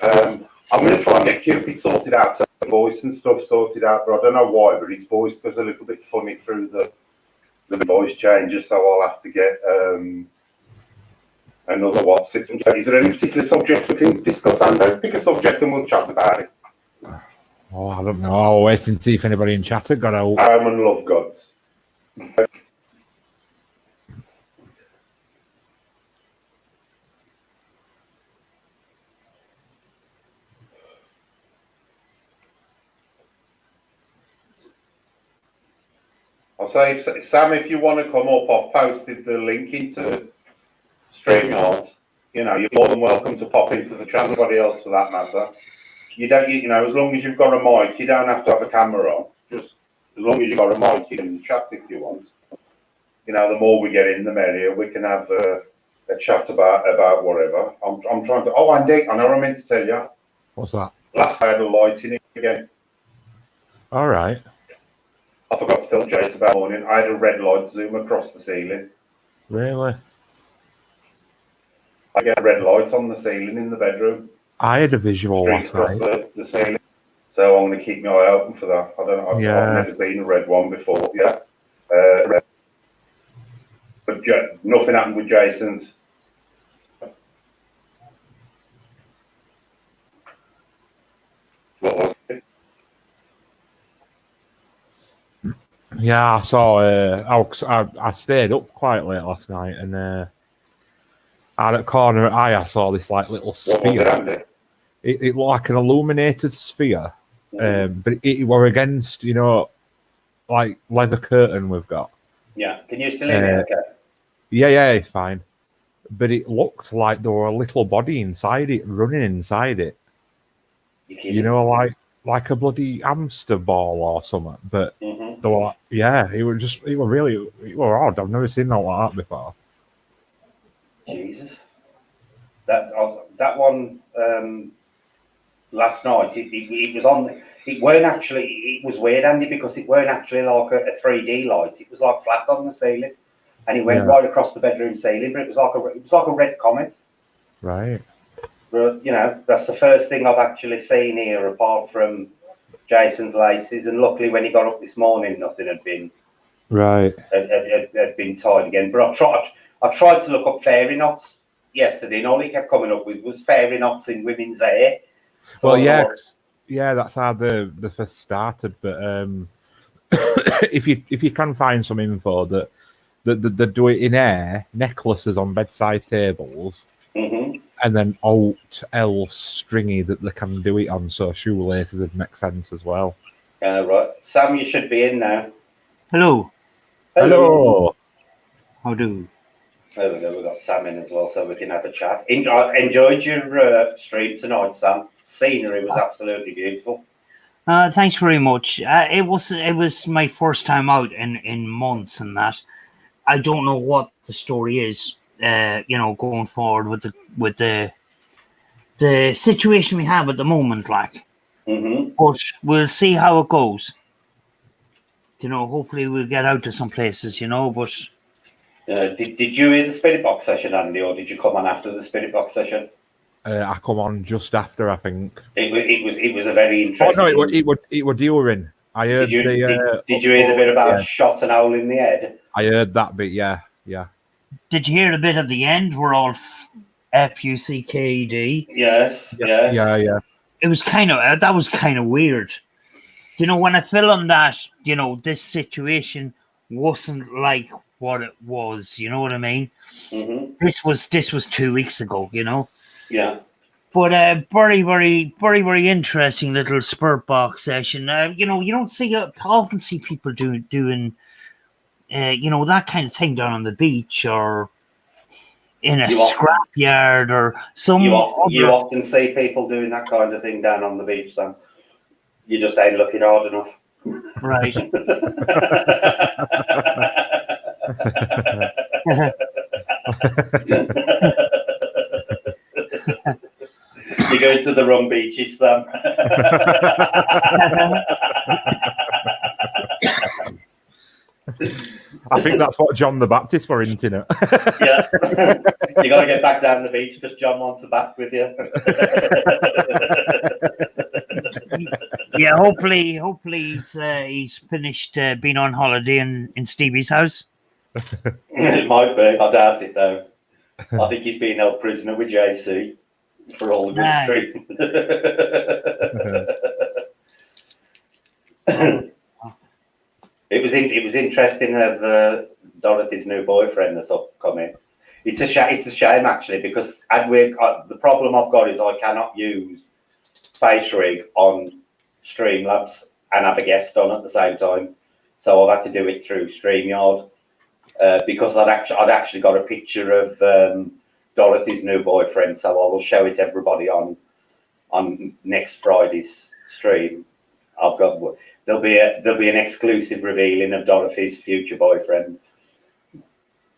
I'm going to try and get Cupid sorted out, so the voice and stuff sorted out, but I don't know why, but his voice goes a little bit funny through the voice changes, so I'll have to get another WhatsApp. Is there any particular subject we can discuss, Andrew? Pick a subject and we'll chat about it. Oh, I don't know. I'll wait and see if anybody in chat had got out. And love gods. I'll say, Sam, if you want to come up, I've posted the link into StreamYard. You know, you're more than welcome to pop into the chat. Anybody else for that matter. You don't, you know, as long as you've got a mic, you don't have to have a camera on. Just as long as you've got a mic, you can chat if you want. You know, the more we get in, the merrier. We can have a chat about whatever. I'm trying to. Oh, Andy, I know what I meant to tell you. What's that? Last I had a light in it again. All right. I forgot to tell Jace about the morning. I had a red light zoom across the ceiling. Really? I get a red light on the ceiling in the bedroom. I had a visual last Across night. the ceiling. So I'm going to keep my eye open for that. I don't know. I've never seen a red one before. Yeah. But nothing happened with Jason's. What was it? Yeah, I saw. I stayed up quite late last night, and out at the corner of the eye, I saw this like little sphere. It looked like an illuminated sphere, but it were against, you know, like leather curtain we've got. Yeah, can you still hear me? Okay. Yeah, fine. But it looked like there were a little body inside it, running inside it. You know, like a bloody hamster ball or something. But they were like, yeah, it were odd. I've never seen that like that before. Jesus, that one last night. It was on. It weren't actually. It was weird, Andy, because it weren't actually like a 3D light. It was like flat on the ceiling, and it went right across the bedroom ceiling. But it was like a red comet. Right. But, you know, that's the first thing I've actually seen here, apart from Jason's laces. And luckily, when he got up this morning, nothing had been had been tied again. But I tried to look up fairy knots yesterday, and all he kept coming up with was fairy knots in women's hair. So well, yeah, that's how the first started. But if you can find some info that do it in air, necklaces on bedside tables, and then alt else stringy that they can do it on, so shoelaces would make sense as well. Right, Sam, you should be in now. Hello. How do? There we go. We've got Sam in as well, so we can have a chat. Enjoyed your stream tonight, Sam. Scenery was absolutely beautiful. Thanks very much. It was my first time out in months, and that I don't know what the story is. You know, going forward with the situation we have at the moment, like. But we'll see how it goes. You know, hopefully we'll get out to some places. You know, but. Did you hear the spirit box session, Andy, or did you come on after the spirit box session? I come on just after, I think. It was a very interesting. Oh no, it were during. I heard. Did you hear the bit about shot and hole in the head? I heard that bit. Yeah. Did you hear the bit at the end? We're all FUCKED. Yes. Yeah. It was that was kind of weird. You know, when I filmed that, you know, this situation wasn't like what it was. You know what I mean? This was 2 weeks ago. You know. Yeah. But very, very, very, very interesting little spirit box session. You know, you don't see often see people doing you know, that kind of thing down on the beach or in a scrapyard or some. You often see people doing that kind of thing down on the beach, Sam. You just ain't looking hard enough. Right. You're going to the wrong beaches, Sam. I think that's what John the Baptist were hinting at. Yeah. You got to get back down the beach because John wants a bath with you. Yeah, hopefully he's finished being on holiday in Stevie's house. It might be. I doubt it, though. I think he's being held prisoner with JC for all the good treatment. It was interesting of Dorothy's new boyfriend that's upcoming. It's a shame actually, because the problem I've got is I cannot use Face Rig on Streamlabs and have a guest on at the same time, so I've had to do it through StreamYard because I'd actually got a picture of Dorothy's new boyfriend, so I will show it to everybody on next Friday's stream. There'll be an exclusive revealing of Dorothy's future boyfriend.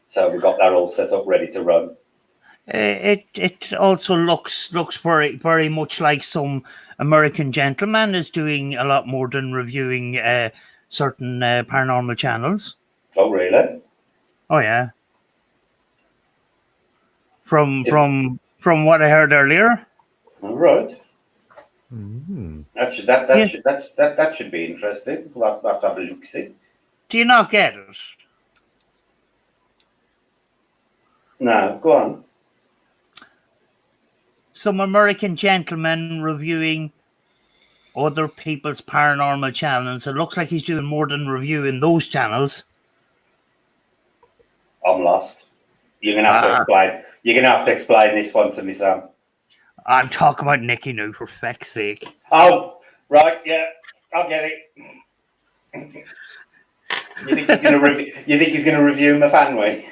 So we've got that all set up, ready to run. It also looks very, very much like some American gentleman is doing a lot more than reviewing certain paranormal channels. Oh, really? Oh, yeah. From what I heard earlier. All right. Mm-hmm. That should be interesting. We'll have to have a look. See. Do you not get it? No, go on. Some American gentleman reviewing other people's paranormal channels. It looks like he's doing more than reviewing those channels. I'm lost. You're gonna have to explain. You're gonna have to explain this one to me, Sam. I'm talking about Nikki now, for feck's sake. Oh, right, yeah, I'll get it. You think he's gonna review my fanway?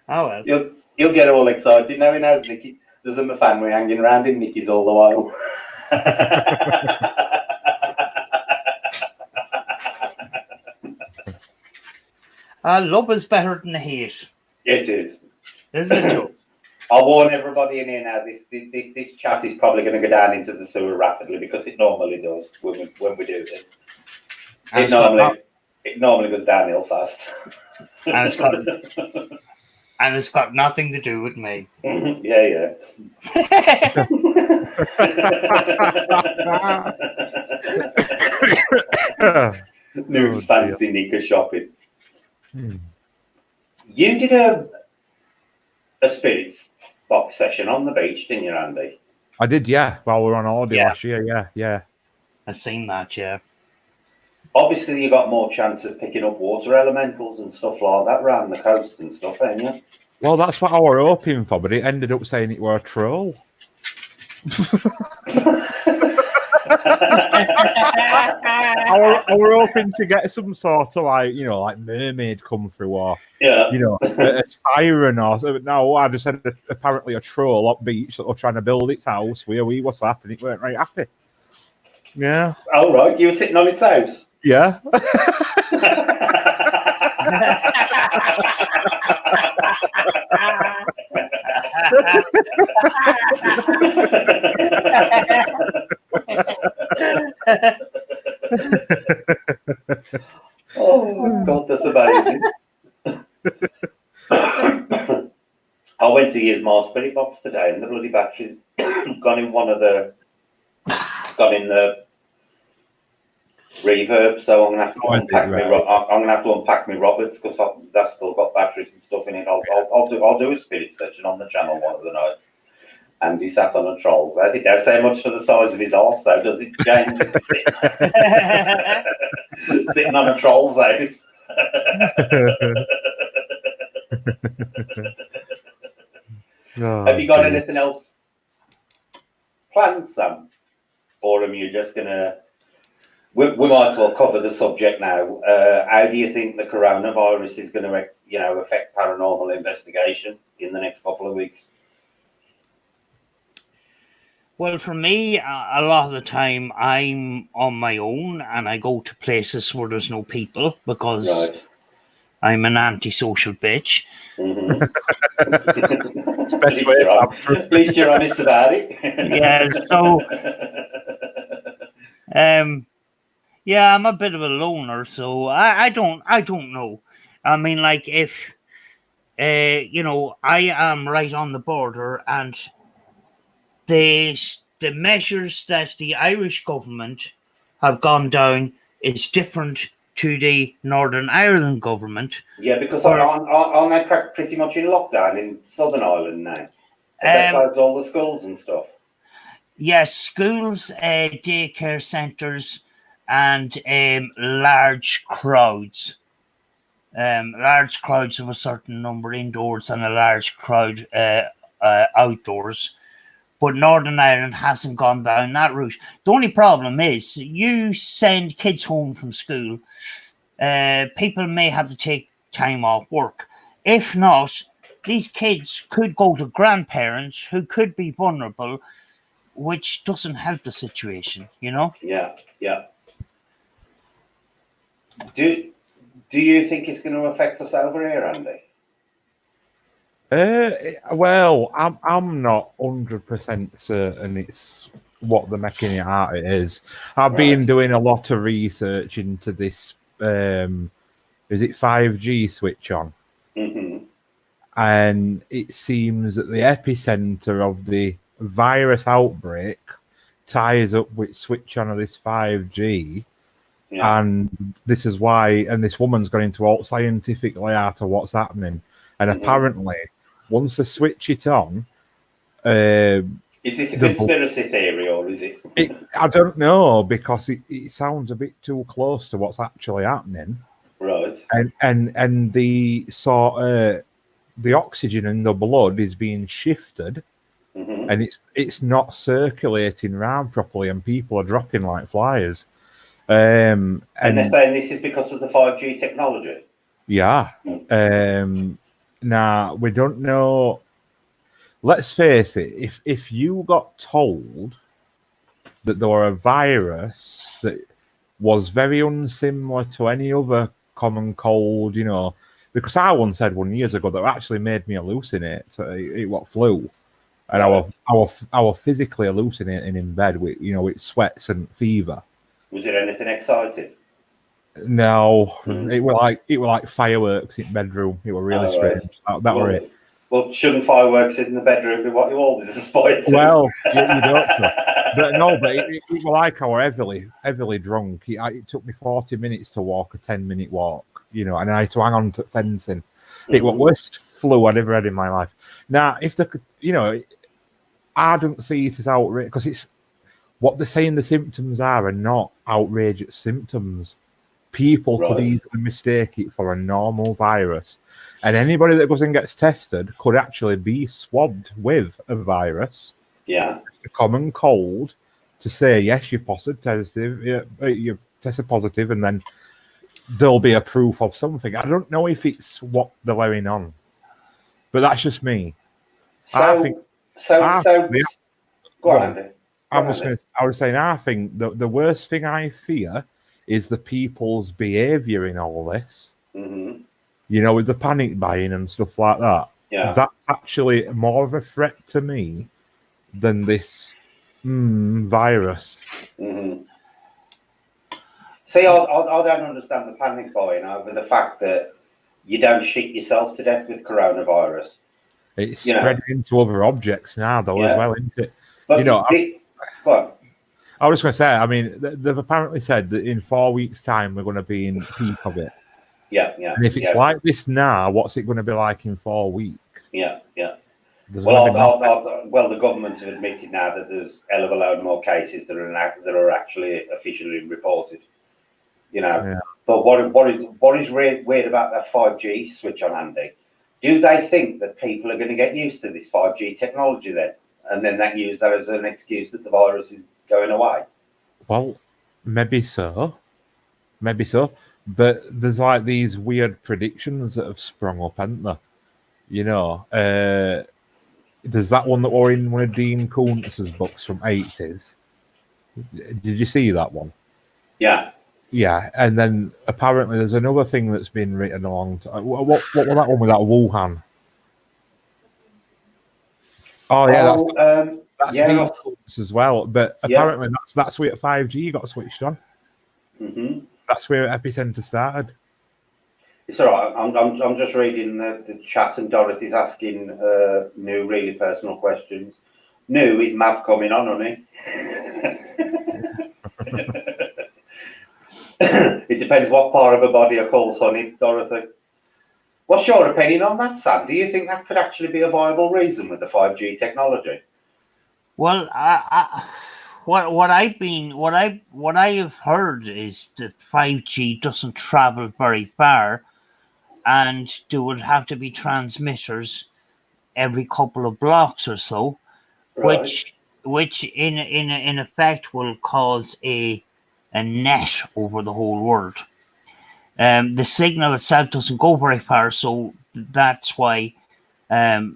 Oh well. You'll get all excited now he knows Nikki. There's a fanway hanging around in Nikki's all the while. Love is better than hate. It is. Isn't it, Joe? I'll warn everybody in here now. This chat is probably going to go down into the sewer rapidly because it normally does when we do this. It normally goes downhill fast. And it's got nothing to do with me. Yeah. News fancy Nika shopping. You did a spirits box session on the beach, didn't you, Andy? I did, yeah. While we were on holiday last year, yeah. I've seen that, yeah. Obviously, you got more chance of picking up water elementals and stuff like that around the coast and stuff, ain't you? Well, that's what I were hoping for, but it ended up saying it were a troll. I were hoping to get some sort of like mermaid come through or a siren or something. No, I just had apparently a troll up beach that was trying to build its house where we was at, and it weren't very happy. Yeah. Oh right, you were sitting on its house. Yeah. Oh God, that's amazing. I went to use my spirit box today, and the bloody batteries gone in the reverb, so I'm gonna have to unpack my Roberts because that's still got batteries and stuff in it. I'll do a spirit session on the channel one of the nights, and he sat on a troll. I think that's so much for the size of his arse, though, does it, James? Sitting on a troll's house. Have you got anything else planned, Sam? Or are you just going to... We might as well cover the subject now. How do you think the coronavirus is going to, affect paranormal investigation in the next couple of weeks? Well, for me, a lot of the time I'm on my own and I go to places where there's no people because I'm an antisocial bitch. Mm-hmm. At least you're honest about it. Yeah, so yeah, I'm a bit of a loner, so I don't know. I mean, like, if I am right on the border, and the measures that the Irish government have gone down is different to the Northern Ireland government. Yeah, because aren't they pretty much in lockdown in Southern Ireland now? They closed all the schools and stuff. Yes, schools, daycare centres, and large crowds. Large crowds of a certain number indoors and a large crowd outdoors. But Northern Ireland hasn't gone down that route. The only problem is you send kids home from school, people may have to take time off work. If not, these kids could go to grandparents who could be vulnerable, which doesn't help the situation, Yeah. Do you think it's going to affect us over here, Andy? Well, I'm not 100% certain it's what they're making it out it is. I've been doing a lot of research into this. Is it 5G switch on? Mm-hmm. And it seems that the epicenter of the virus outbreak ties up with switch on of this 5G. Yeah. And this is why, and this woman's gone into all scientifically out of what's happening. And apparently, once they switch it on, is this a conspiracy theory or is it? I don't know, because it sounds a bit too close to what's actually happening. Right. And the sort the oxygen in the blood is being shifted, and it's not circulating around properly, and people are dropping like flies. And they're saying this is because of the 5G technology. Yeah. Now we don't know. Let's face it. If you got told that there were a virus that was very unsimilar to any other common cold, because I once had one years ago that actually made me hallucinate. So it what flu, and I was physically hallucinating in bed with with sweats and fever. Was it anything exciting? No, it was like fireworks in bedroom. It was really strange. That were it. Well, shouldn't fireworks in the bedroom be what you always aspire to? Well, you don't know. But no, but it was like I was heavily drunk. It took me 40 minutes to walk a 10-minute walk, and I had to hang on to fencing. It was the worst flu I'd ever had in my life. Now, if they could, I don't see it as outrageous, because it's what they're saying the symptoms are not outrageous symptoms. People could easily mistake it for a normal virus. And anybody that goes and gets tested could actually be swabbed with a virus. Yeah. A common cold, to say, yes, you've you've tested positive, and then there'll be a proof of something. I don't know if it's what they're laying on, but that's just me. I was saying, I think the worst thing I fear is the people's behaviour in all this. With the panic buying and stuff like that. Yeah. That's actually more of a threat to me than this virus. See, I don't understand the panic buying over the fact that you don't shit yourself to death with coronavirus. It's spreading into other objects now, though, as well, isn't it? But I was going to say, I mean, they've apparently said that in 4 weeks' time we're going to be in peak of it. Yeah. And if it's like this now, what's it going to be like in 4 weeks? Yeah. There's Well, gonna be well, the government have admitted now that there's a hell of a load more cases that are actually officially reported. You know, Yeah. but what is weird about that 5G switch on, Andy? Do they think that people are going to get used to this 5G technology then, and then that use that as an excuse that the virus is going away? Well, maybe so. Maybe so. But there's like these weird predictions that have sprung up, haven't there? You know, there's that one that were in one of Dean Koontz's books from 80s. Did you see that one? Yeah. Yeah, and then apparently there's another thing that's been written along. What was that one with that Wuhan? Oh yeah, that's yeah, Dean Koontz as well. But apparently that's where 5G got switched on. Mm-hmm. That's where Epicenter started. It's all right. I'm just reading the chat, and Dorothy's asking new really personal questions. New, is Mav coming on, honey? It depends what part of her body I calls honey, Dorothy. What's your opinion on that, Sam? Do you think that could actually be a viable reason with the 5G technology? Well, what I have heard is that 5G doesn't travel very far, and there would have to be transmitters every couple of blocks or so, Right. which in effect will cause a net over the whole world. The signal itself doesn't go very far, so that's why they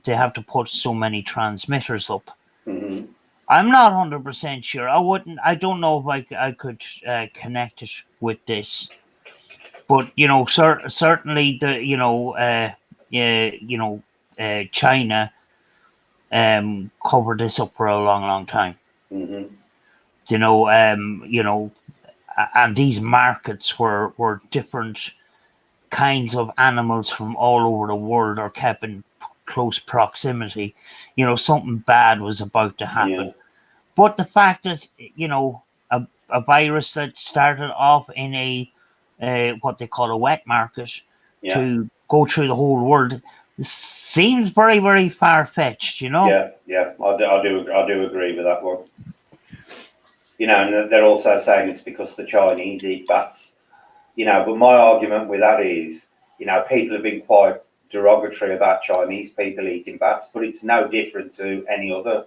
have to put so many transmitters up. Mm-hmm. I'm not 100% sure. I don't know if I could connect it with this, but certainly China covered this up for a long time. Mm-hmm. And these markets were different kinds of animals from all over the world are kept in close proximity. Something bad was about to happen. Yeah. But the fact that a virus that started off in a what they call a wet market to go through the whole world seems very, very far-fetched. Yeah, I do agree with that one. And they're also saying it's because the Chinese eat bats. But my argument with that is, people have been quite derogatory about Chinese people eating bats, but it's no different to any other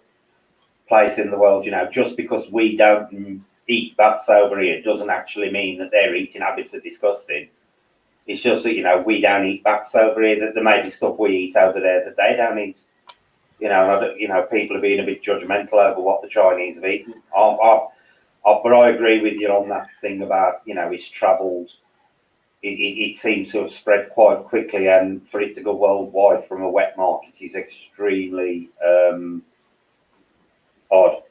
place in the world. Just because we don't eat bats over here doesn't actually mean that their eating habits are disgusting. It's just that, we don't eat bats over here, that there may be stuff we eat over there that they don't eat. People are being a bit judgmental over what the Chinese have eaten. But I agree with you on that thing about, it's travelled. It seems to have spread quite quickly, and for it to go worldwide from a wet market is extremely odd.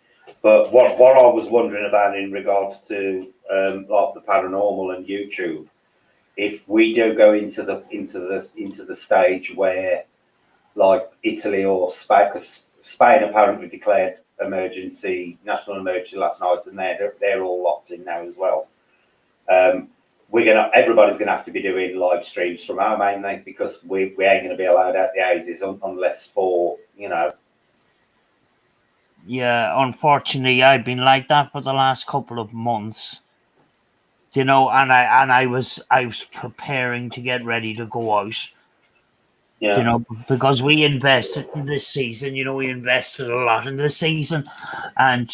But what I was wondering about in regards to like the paranormal and YouTube, if we do go into the stage where, like Italy or Spain, because Spain apparently declared national emergency last night, and they're all locked in now as well. Everybody's gonna have to be doing live streams from our mainland, because we ain't gonna be allowed out the houses unless for Yeah, unfortunately, I've been like that for the last couple of months. And I was preparing to get ready to go out. Because we invested in this season. We invested a lot in this season, and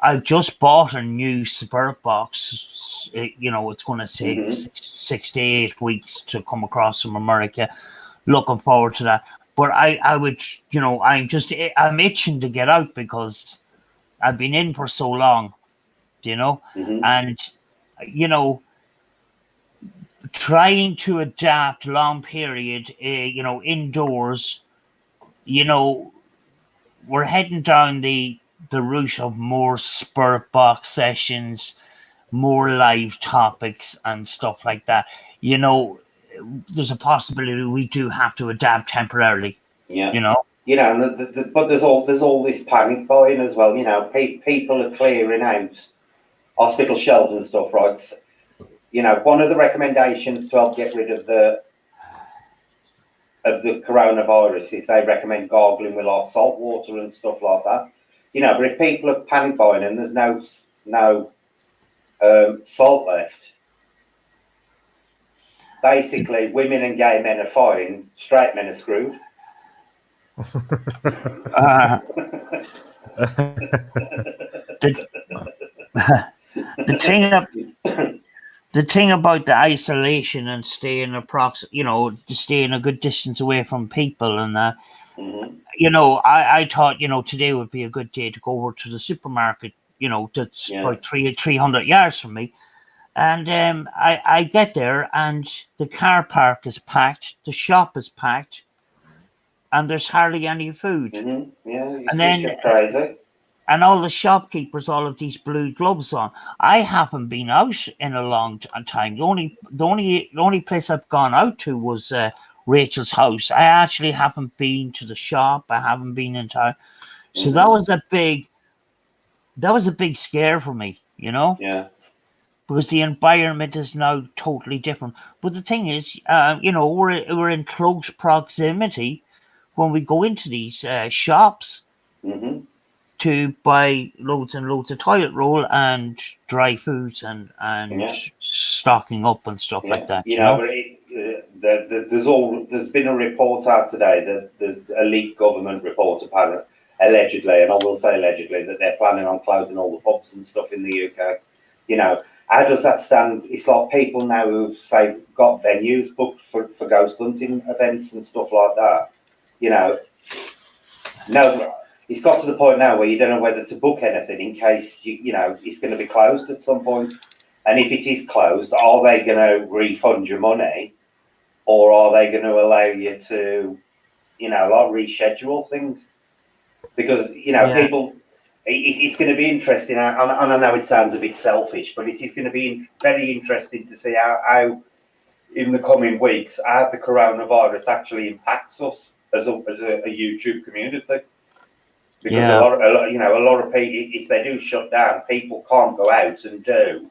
I've just bought a new spirit box. It's going to take 6 to 8 weeks to come across from America. Looking forward to that. But I would, I'm itching to get out because I've been in for so long, and trying to adapt long period, indoors, we're heading down the route of more spirit box sessions, more live topics and stuff like that. There's a possibility we do have to adapt temporarily. But there's all this panic buying as well. People are clearing out hospital shelves and stuff, right? One of the recommendations to help get rid of the of the coronavirus is they recommend gargling with like salt water and stuff like that. You know, but if people are panic buying and there's no salt left, basically women and gay men are fine, straight men are screwed. The thing about the isolation and staying staying a good distance away from people and that, I thought, today would be a good day to go over to the supermarket, that's about 300 yards from me. And I get there and the car park is packed, the shop is packed, and there's hardly any food. Yeah, and then crazy. And all the shopkeepers, all of these blue gloves on. I haven't been out in a long time. The only place I've gone out to was Rachel's house. I actually haven't been to the shop. I haven't been in town. So that was a big scare for me, Yeah. Because the environment is now totally different. But the thing is, we're in close proximity when we go into these shops. To buy loads and loads of toilet roll and dry foods and stocking up and stuff like that. But there's been a report out today that there's a leaked government report apparently, allegedly, and I will say allegedly, that they're planning on closing all the pubs and stuff in the UK. How does that stand? It's like people now who've say got venues booked for ghost hunting events and stuff like that. No. It's got to the point now where you don't know whether to book anything in case it's going to be closed at some point. And if it is closed, are they going to refund your money, or are they going to allow you to, reschedule things? Because people, it's going to be interesting. And I know it sounds a bit selfish, but it is going to be very interesting to see how in the coming weeks how the coronavirus actually impacts us as a YouTube community. Because a lot of people, if they do shut down, people can't go out and do,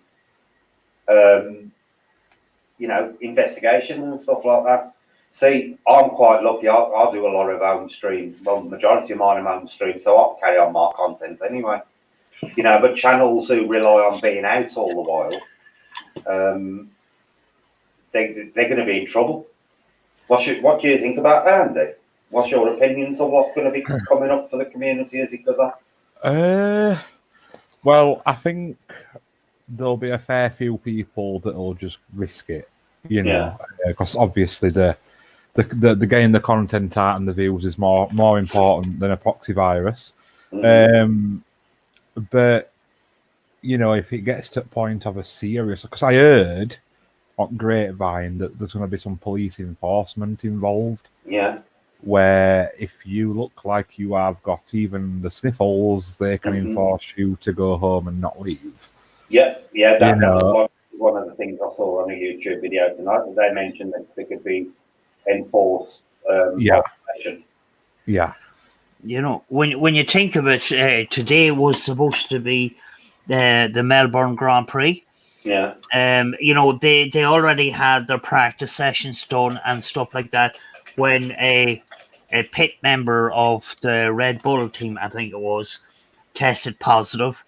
investigations and stuff like that. See, I'm quite lucky. I do a lot of own streams. Well, the majority of mine are own streams, so I'll carry on my content anyway. But channels who rely on being out all the while, they're going to be in trouble. What do you think about that, Andy? What's your opinions on what's going to be coming up for the community as it goes on? Well, I think there'll be a fair few people that'll just risk it, because obviously the getting the content out and the views is more important than a proxy virus. But if it gets to the point of a serious, because I heard on Grapevine that there's going to be some police enforcement involved. Yeah. Where if you look like you have got even the sniffles, they can enforce you to go home and not leave. Yeah, that was one of the things I saw on a YouTube video tonight. They mentioned that they could be enforced. Yeah. When you think of it, today was supposed to be the Melbourne Grand Prix. Yeah. They already had their practice sessions done and stuff like that when a pit member of the Red Bull team, I think it was, tested positive,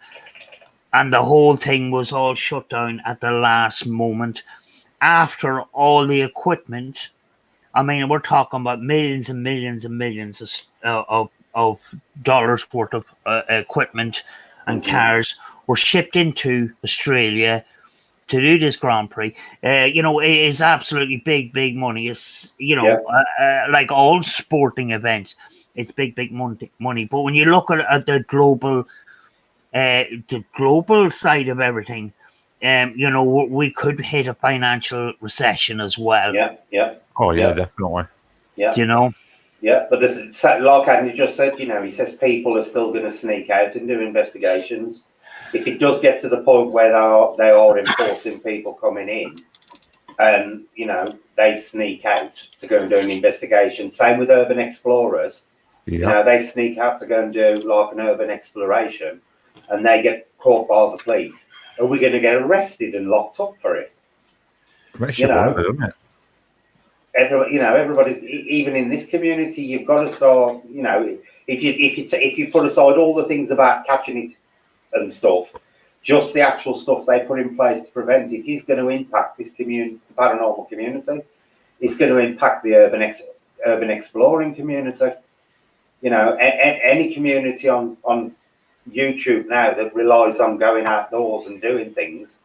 and the whole thing was all shut down at the last moment after all the equipment. I mean, we're talking about millions and millions and millions of dollars worth of equipment and cars were shipped into Australia to do this Grand Prix. It is absolutely big money. It's like all sporting events, it's big money. But when you look at the global side of everything, we could hit a financial recession as well. Yeah. Oh yeah, definitely. Yeah. Yeah, but like Andy just said, he says people are still going to sneak out and do investigations. If it does get to the point where they are enforcing people coming in, and they sneak out to go and do an investigation. Same with urban explorers. They sneak out to go and do like an urban exploration, and they get caught by the police. Are we going to get arrested and locked up for it? Makes you wonder, doesn't it? everybody's even in this community. You've got to start. If you put aside all the things about catching it and stuff, just the actual stuff they put in place to prevent it is going to impact this community, the paranormal community. It's going to impact the urban exploring community. Any community on YouTube now that relies on going outdoors and doing things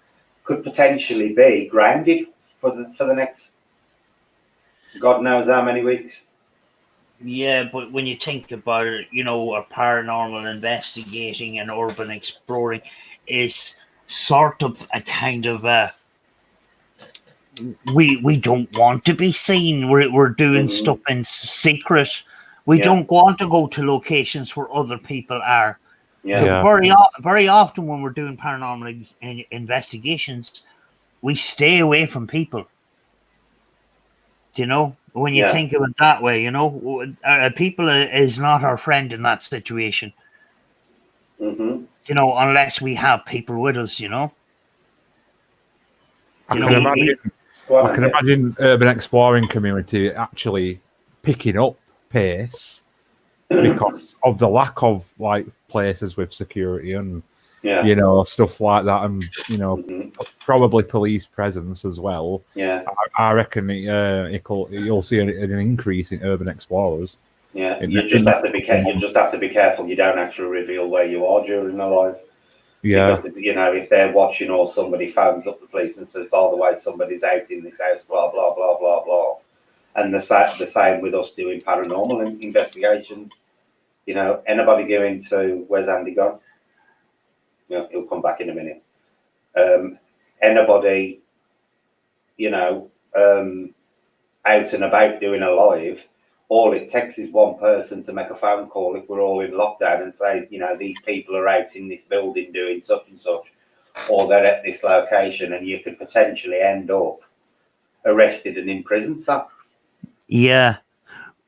could potentially be grounded for the next God knows how many weeks. Yeah, but when you think about it, a paranormal investigating and urban exploring is sort of a kind of we don't want to be seen. We're doing stuff in secret. We don't want to go to locations where other people are. Yeah. So very often when we're doing paranormal investigations, we stay away from people. When you think of it that way, people is not our friend in that situation. Unless we have people with us. I can imagine urban exploring community actually picking up pace because of the lack of places with security and stuff like that, and probably police presence as well. Yeah, I reckon you'll see an increase in urban explorers. Yeah, you just have to be careful. You don't actually reveal where you are during the live. Yeah, because, if they're watching or somebody phones up the police and says, by the way, somebody's out in this house, blah blah blah blah blah, and the same with us doing paranormal investigations. Anybody going to where's Andy gone? He'll come back in a minute. Anybody, out and about doing a live, all it takes is one person to make a phone call if we're all in lockdown and say, these people are out in this building doing such and such, or they're at this location, and you could potentially end up arrested and in prison. So. Yeah.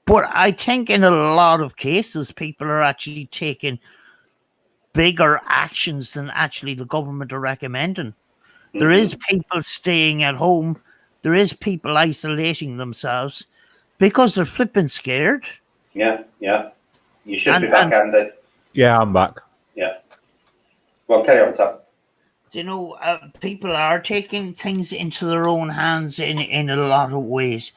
But I think in a lot of cases, people are actually taking bigger actions than actually the government are recommending. There is people staying at home. There is people isolating themselves because they're flipping scared. Yeah. You should be back, Andy. Yeah, I'm back. Yeah. Well, carry on, Sam. People are taking things into their own hands in a lot of ways.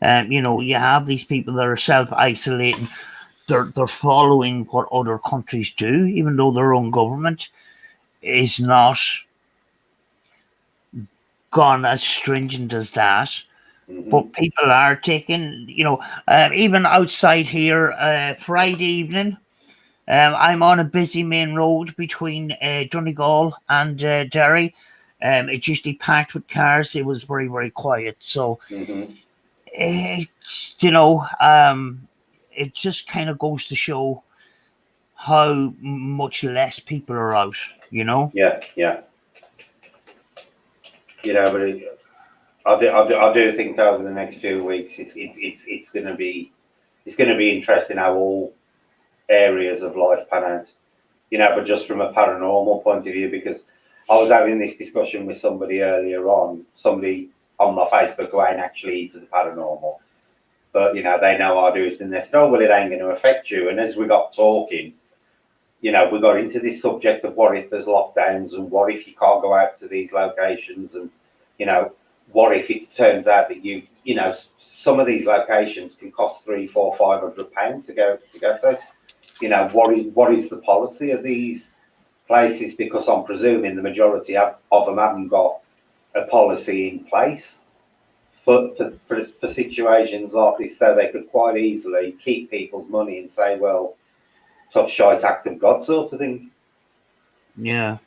You have these people that are self-isolating. They're following what other countries do, even though their own government is not gone as stringent as that. But people are taking, even outside here, Friday evening, I'm on a busy main road between Donegal and Derry. It's usually packed with cars. It was very, very quiet. So, it just kind of goes to show how much less people are out, Yeah. But I do think over the next few weeks it's going to be interesting how all areas of life pan out. But just from a paranormal point of view, because I was having this discussion with somebody earlier on, somebody on my Facebook who ain't actually into the paranormal, but they know I do it, and they said, "Oh, well, it ain't going to affect you." And as we got talking, we got into this subject of what if there's lockdowns, and what if you can't go out to these locations, and what if it turns out that some of these locations can cost £300, £400, £500 to go to. What is the policy of these places? Because I'm presuming the majority of them haven't got a policy in place for situations like this, so they could quite easily keep people's money and say, well, tough shite act of God sort of thing. Yeah.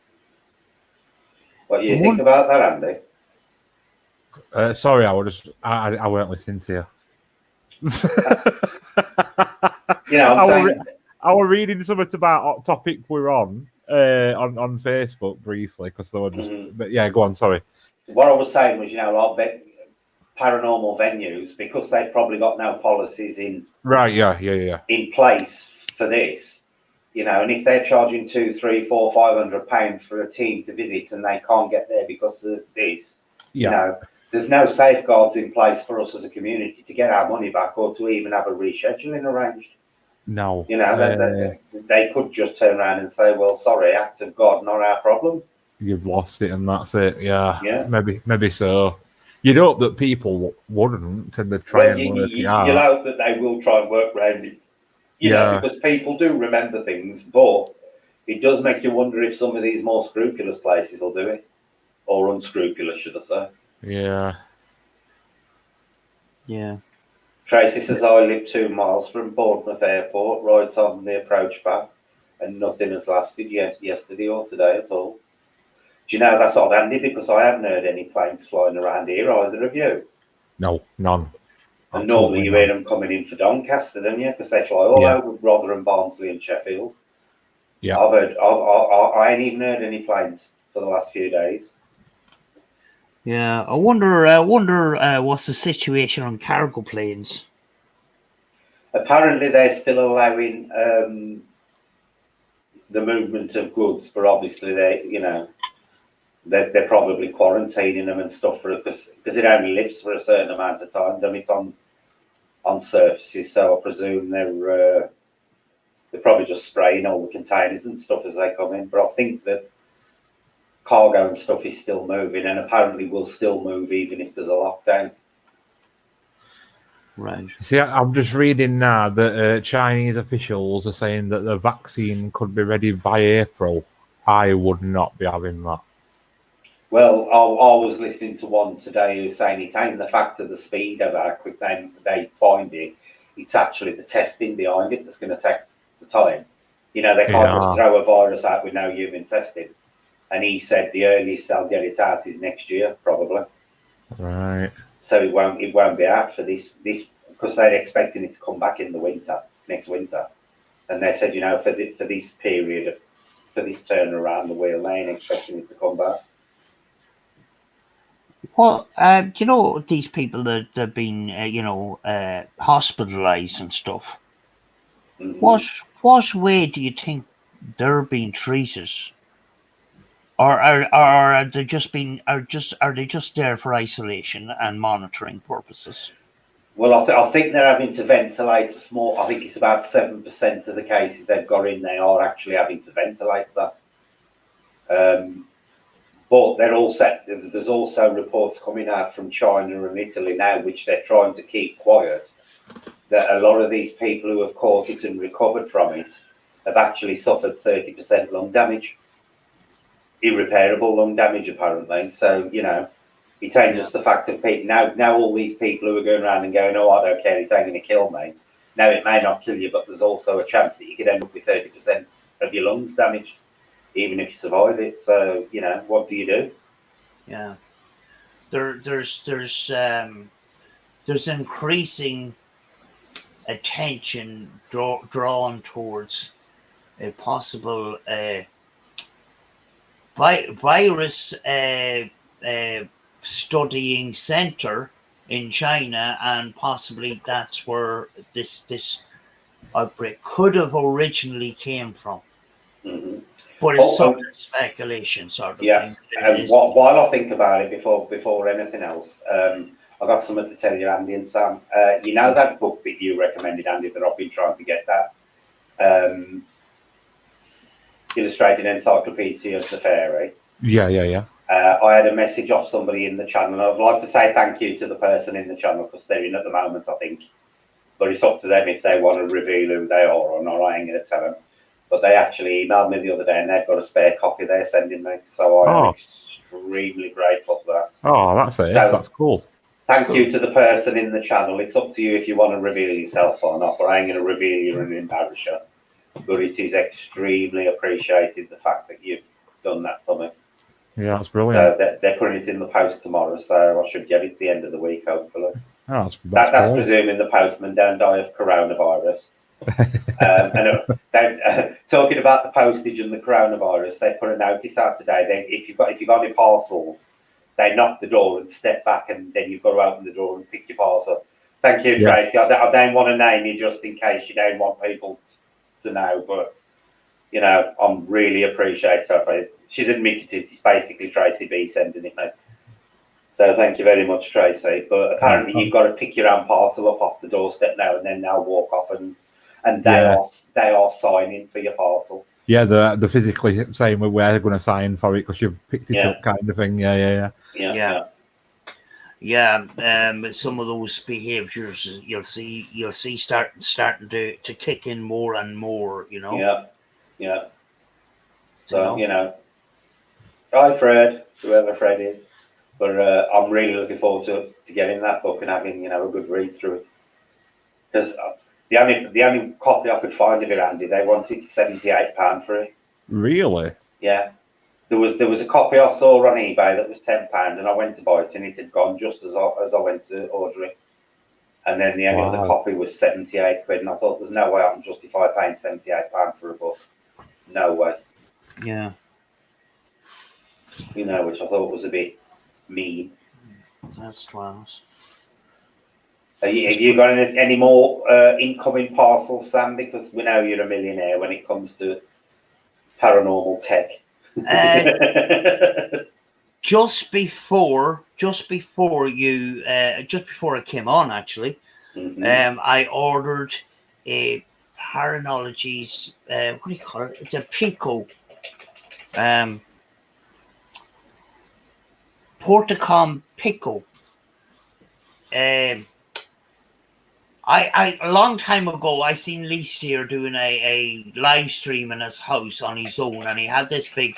What do you think about that, Andy? Sorry, I weren't listening to you. I was reading something about what topic we're on Facebook briefly because they were just. But yeah, go on. Sorry. What I was saying was, like paranormal venues, because they've probably got no policies in in place for this. And if they're charging £200, £300, £400, £500 for a team to visit, and they can't get there because of this, there's no safeguards in place for us as a community to get our money back or to even have a rescheduling arranged. No. You know, they could just turn around and say, well, sorry, act of God, not our problem. You've lost it and that's it. Yeah. Yeah. Maybe so. You'd hope that people wouldn't and they'd try and work it out. You'll hope that they will try and work around it. You know, because people do remember things, but it does make you wonder if some of these more scrupulous places will do it. Or unscrupulous, should I say. Yeah. Yeah. Tracy says, I live 2 miles from Bournemouth Airport, right on the approach path, and nothing has lasted yet yesterday or today at all. Do you know, that's odd, Andy, because I haven't heard any planes flying around here, either of you. No, none. And normally you hear them coming in for Doncaster, don't you? Because they fly all over Rotherham, Barnsley and Sheffield. Yeah. I ain't even heard any planes for the last few days. Yeah, I wonder what's the situation on cargo planes. Apparently, they're still allowing the movement of goods, but obviously they're probably quarantining them and stuff for it because it only lives for a certain amount of time. Then it's on surfaces, so I presume they're probably just spraying all the containers and stuff as they come in. But I think that cargo and stuff is still moving, and apparently will still move even if there's a lockdown. Right. See, I'm just reading now that Chinese officials are saying that the vaccine could be ready by April. I would not be having that. Well, I was listening to one today who's saying it ain't the fact of the speed of how quick they find it. It's actually the testing behind it that's going to take the time. You know, they can't just throw a virus out with no human testing. And he said the earliest they'll get it out is next year, probably. Right. So it won't be out for this because they're expecting it to come back in the next winter. And they said, you know, for this period, for this turn around the wheel, they ain't expecting it to come back. Well, you know, these people that have been, hospitalized and stuff. Mm-hmm. What way do you think they're being treated? Or are they just there for isolation and monitoring purposes? Well, I think they're having to ventilate a small. I think it's about 7% of the cases they've got in. They are actually having to ventilate that. But there's also reports coming out from China and Italy now, which they're trying to keep quiet, that a lot of these people who have caught it and recovered from it have actually suffered 30% lung damage. Irreparable lung damage, apparently. So, you know, it ain't just the fact of people. Now all these people who are going around and going, oh, I don't care, it ain't going to kill me. Now, it may not kill you, but there's also a chance that you could end up with 30% of your lungs damaged, even if you survive it. So, you know, what do you do? Yeah. There's increasing attention drawn towards a possible virus studying center in China, and possibly that's where this outbreak could have originally came from. Mm-hmm. But it's sort of speculation, sort of thing. And while I think about it before anything else, I got something to tell you, Andy and Sam. You know that book that you recommended, Andy, that I've been trying to get that illustrated encyclopedia of the fairy. Yeah. I had a message off somebody in the channel. I'd like to say thank you to the person in the channel because they're in at the moment, I think. But it's up to them if they want to reveal who they are or not. I ain't going to tell them. But they actually emailed me the other day and they've got a spare copy they're sending me. So I'm extremely grateful for that. Oh, that's cool. Thank you to the person in the channel. It's up to you if you want to reveal yourself or not, but I ain't going to reveal you and embarrass you. But it is extremely appreciated, the fact that you've done that for me. Yeah, that's brilliant. So they're putting it in the post tomorrow, so I should get it at the end of the week, hopefully. Oh, that's presuming the postman don't die of coronavirus. Talking about the postage and the coronavirus, they put a notice out today. If you've got any parcels, they knock the door and step back, and then you've got to open the door and pick your parcel. Thank you, Tracy. I don't want to name you just in case you don't want people to know, but you know, I'm really appreciative of it. She's admitted it. It's basically Tracy B sending it, mate. So thank you very much, Tracy. But apparently you've got to pick your own parcel up off the doorstep now and then they'll walk off and they are signing for your parcel. Yeah, they're physically saying we're going to sign for it because you've picked it up, kind of thing. Yeah. Some of those behaviours you'll see starting to kick in more and more. You know. Yeah. So hi Fred, whoever Fred is. But I'm really looking forward to getting that book and having a good read through it. Because the only copy I could find of it, Andy, they wanted £78 for it. Really? Yeah. There was a copy I saw on eBay that was £10, and I went to buy it, and it had gone just as I went to order it. And then the only other copy was £78, and I thought there's no way I can justify paying £78 for a book. No way. Yeah. Which I thought was a bit mean. That's class. Have you got any more incoming parcels, Sam? Because we know you're a millionaire when it comes to paranormal tech. Just before I came on, actually, I ordered a Paranology's what do you call it? It's a Pico. Portacom Pico. I a long time ago I seen Lee here doing a live stream in his house on his own, and he had this big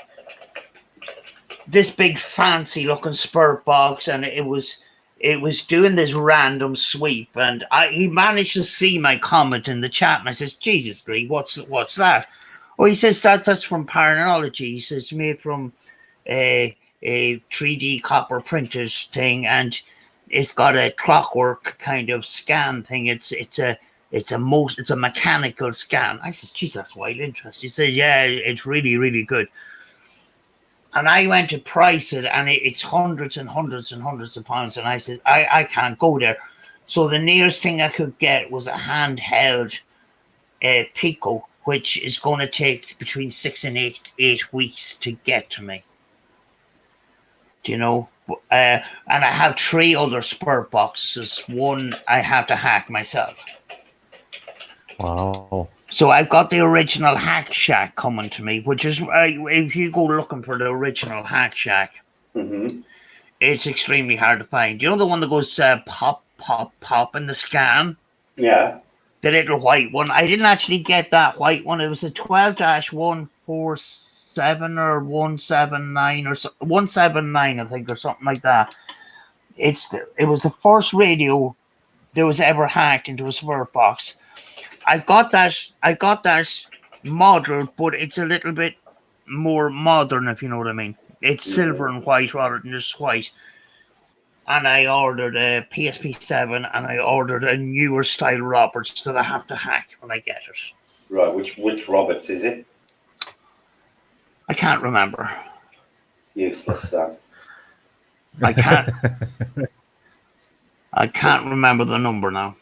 fancy looking spurt box, and it was doing this random sweep, and he managed to see my comment in the chat, and I says, Jesus Lee, what's that? Oh, he says that's from Paranology. He says it's made from a 3D copper printers thing, and it's got a clockwork kind of scan thing. It's a mechanical scan. I says, geez, that's wild interest. He says, yeah, it's really, really good. And I went to price it, and it's hundreds and hundreds and hundreds of pounds. And I said, I can't go there. So the nearest thing I could get was a handheld Pico, which is going to take between 6 and 8 weeks to get to me. Do you know? And I have 3 other spurt boxes. One I have to hack myself. Wow. So I've got the original Hack Shack coming to me, which is, if you go looking for the original Hack Shack, it's extremely hard to find. You know the one that goes pop, pop, pop in the scan? Yeah. The little white one. I didn't actually get that white one. It was a 12-147 or 179 or 179, I think, or something like that. It was the first radio that was ever hacked into a spurt box. I got that model, but it's a little bit more modern, if you know what I mean. It's silver and white rather than just white. And I ordered a PSP7, and I ordered a newer style Roberts that I have to hack when I get it. Right, which Roberts is it? I can't remember. Useless, Sam. I can't remember the number now.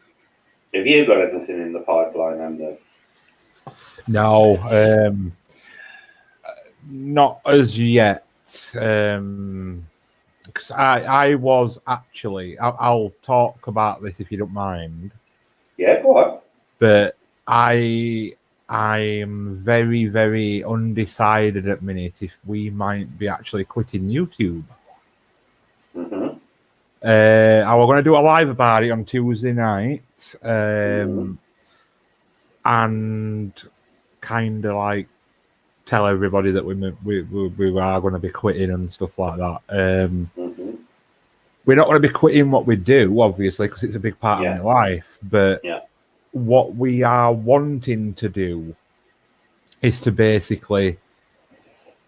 Have you got anything in the pipeline, Andy? No, not as yet. Because I was actually, I'll talk about this if you don't mind. Yeah, go on. But I am very, very undecided at the minute if we might be actually quitting YouTube. I was going to do a live about it on Tuesday night, and kind of like tell everybody that we are going to be quitting and stuff like that. We're not going to be quitting what we do, obviously, because it's a big part of my life. But what we are wanting to do is to basically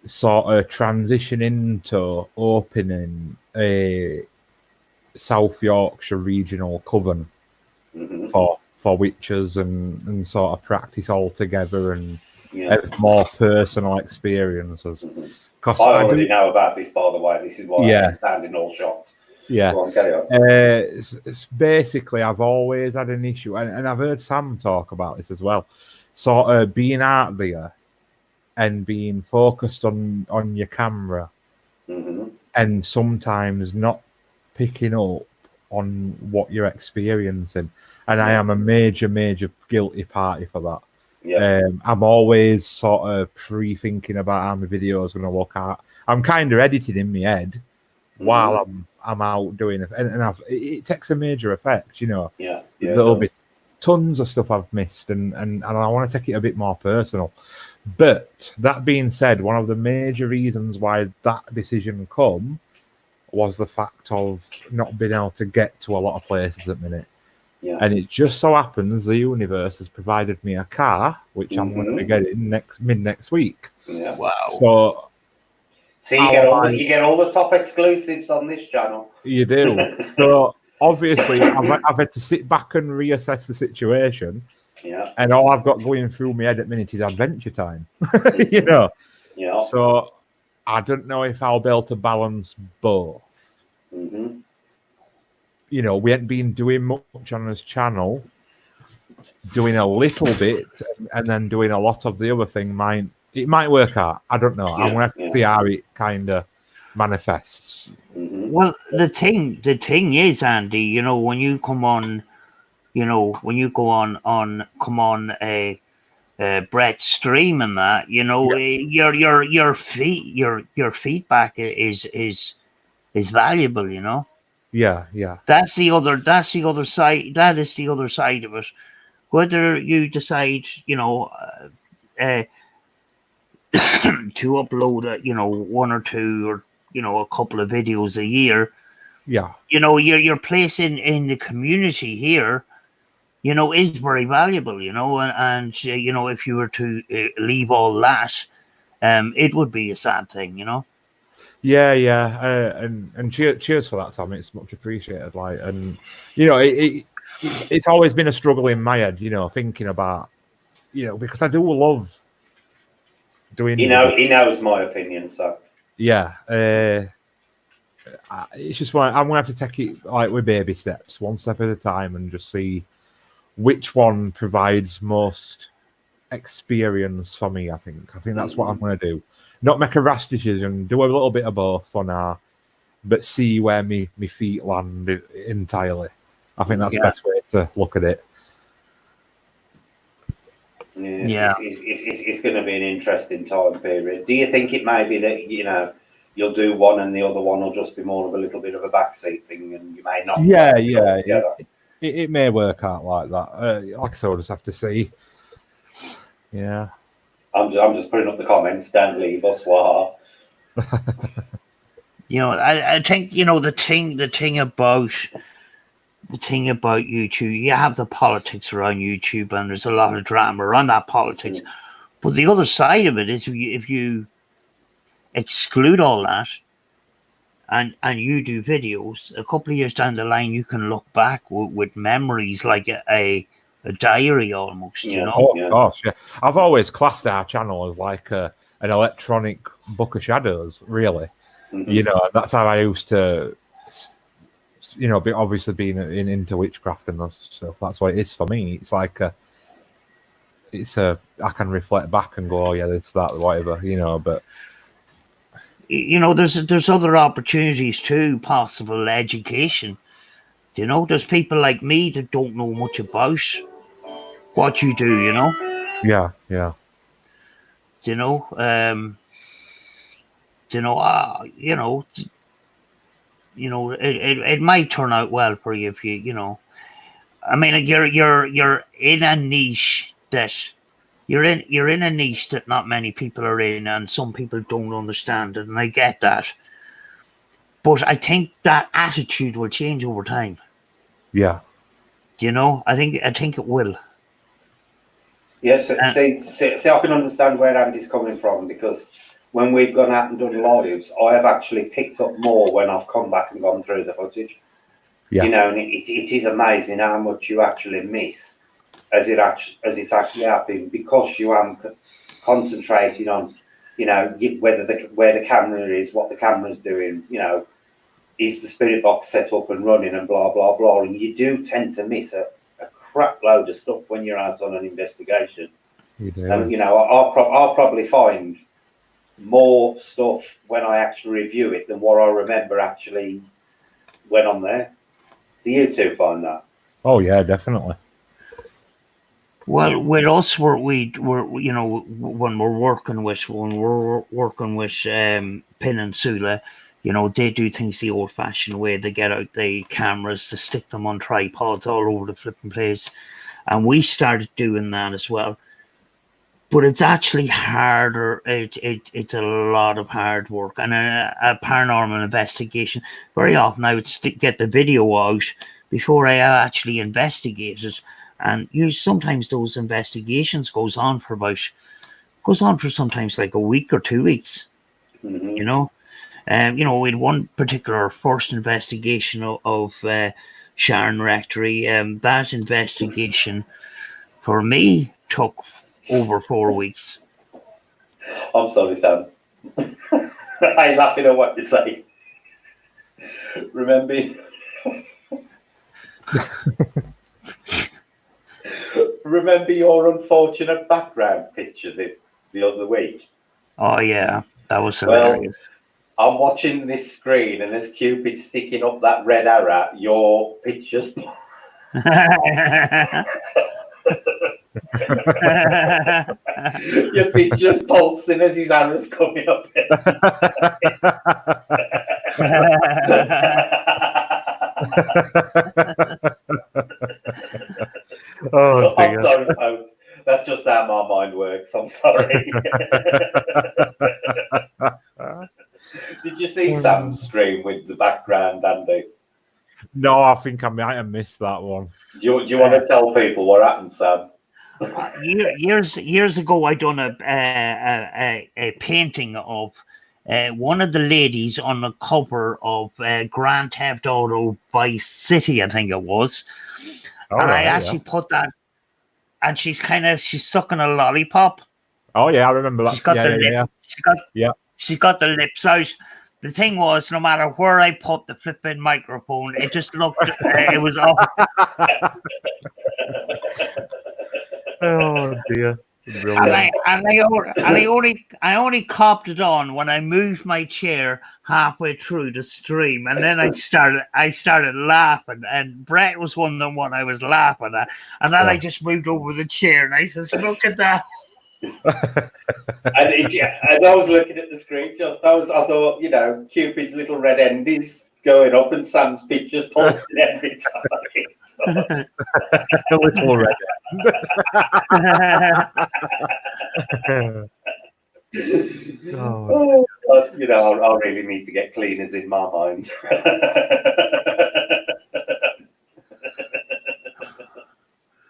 sort of transition into opening a South Yorkshire regional coven for witches and sort of practice all together and have more personal experiences. I already know about this, by the way. This is why I'm standing all shocked. Yeah. Go on, carry on. It's basically, I've always had an issue, and I've heard Sam talk about this as well, sort of being out there and being focused on your camera and sometimes not picking up on what you're experiencing, and I am a major guilty party for that. Yeah. I'm always sort of pre-thinking about how my video is going to look at. I'm kind of editing in my head while I'm out doing it, and it takes a major effect, you know. Yeah. There'll be tons of stuff I've missed, and I want to take it a bit more personal. But that being said, one of the major reasons why that decision come was the fact of not being able to get to a lot of places at the minute. Yeah. And it just so happens the universe has provided me a car, which I'm going to be getting mid next week. Yeah. Wow. So you get all the top exclusives on this channel. You do. So obviously I've had to sit back and reassess the situation. Yeah. And all I've got going through my head at the minute is Adventure Time. You know. Yeah. So I don't know if I'll be able to balance both. You know, we ain't been doing much on this channel, doing a little bit and then doing a lot of the other thing. It might work out. I don't know. I'm gonna have to see how it kind of manifests. Well, the thing is, Andy, you know, when you come on, you know, when you go on Brett's stream and that, you know, your feedback is valuable, you know. Yeah. That's the other side. That is the other side of it. Whether you decide, you know, to upload, you know, one or two or, you know, a couple of videos a year. Yeah. You know, your place in the community here, you know, is very valuable, you know, and you know, if you were to leave all that, it would be a sad thing, you know. Yeah, and cheers for that, Sam. It's much appreciated. Like, and you know, it's always been a struggle in my head, you know, thinking about, you know, because I do love doing. He knows my opinion, so yeah. It's just why I'm gonna have to take it like with baby steps, one step at a time, and just see which one provides most experience for me. I think that's what I'm gonna do. Not make a rash decision, do a little bit of both for now, but see where me feet land entirely. I think that's the best way to look at it. Yeah. It's going to be an interesting time period. Do you think it may be that, you know, you'll do one and the other one will just be more of a little bit of a backseat thing, and you may not? Yeah. It may work out like that. Like I said, we'll just have to see. Yeah. I'm just putting up the comments. Don't leave us. What? You know, I think, you know, the thing about YouTube, you have the politics around YouTube, and there's a lot of drama around that politics. But the other side of it is, if you exclude all that and you do videos, a couple of years down the line, you can look back with memories like a diary almost, you know. Oh gosh, yeah. I've always classed our channel as like an electronic book of shadows, really. You know, that's how I used to, you know, obviously being into witchcraft and stuff. That's what it is for me. It's like I can reflect back and go, oh yeah, this, that, whatever, you know. But you know, there's other opportunities too, possible education. You know, there's people like me that don't know much about what you do, you know. Yeah. You know, it might turn out well for you if you know. I mean, you're in a niche that you're in a niche that not many people are in, and some people don't understand it, and I get that. But I think that attitude will change over time. Yeah. You know, I think it will. Yes, see, I can understand where Andy's coming from, because when we've gone out and done lives, I have actually picked up more when I've come back and gone through the footage. Yeah. You know, and it is amazing how much you actually miss as it's actually happening, because you are concentrating on, you know, where the camera is, what the camera's doing, you know, is the spirit box set up and running and blah blah blah, and you do tend to miss a crap load of stuff when you're out on an investigation. You do. And you know, I'll probably find more stuff when I actually review it than what I remember actually went on there. Do you two find that? Oh yeah, definitely. Well, with us, we're you know, when we're working with Peninsula, you know, they do things the old-fashioned way. They get out the cameras, to stick them on tripods all over the flipping place, and we started doing that as well. But it's actually harder. It's a lot of hard work, and a paranormal investigation. Very often, I would get the video out before I actually investigated. And sometimes those investigations goes on for sometimes like a week or 2 weeks. Mm-hmm. You know, we had one particular first investigation of Sharon Rectory. That investigation for me took over 4 weeks. I'm sorry, Sam. I'm laughing at what you say. Remember your unfortunate background picture the other week? Oh yeah, that was hilarious. Well, I'm watching this screen, and as Cupid sticking up that red arrow, your picture's your picture's pulsing as his arrow's coming up. Oh, I'm sorry, folks. That's just how my mind works. I'm sorry. Did you see Sam's stream with the background, Andy? No, I think I might have missed that one. Do you want to tell people what happened, Sam? Years ago, I done a painting of one of the ladies on the cover of Grand Theft Auto Vice City, I think it was. And I actually put that, and she's sucking a lollipop. Oh yeah, I remember that. She's got She's got the lips out. The thing was, no matter where I put the flipping microphone, it just looked. It was off. Oh dear. And I only copped it on when I moved my chair halfway through the stream, and then I started laughing, and Brett was wondering what I was laughing at, and then I just moved over the chair, and I says, "Look at that." And I was looking at the screen, I thought, Cupid's little red end is going up, and Sam's picture's pulsing every time. A little red Oh, I really need to get cleaners in my mind.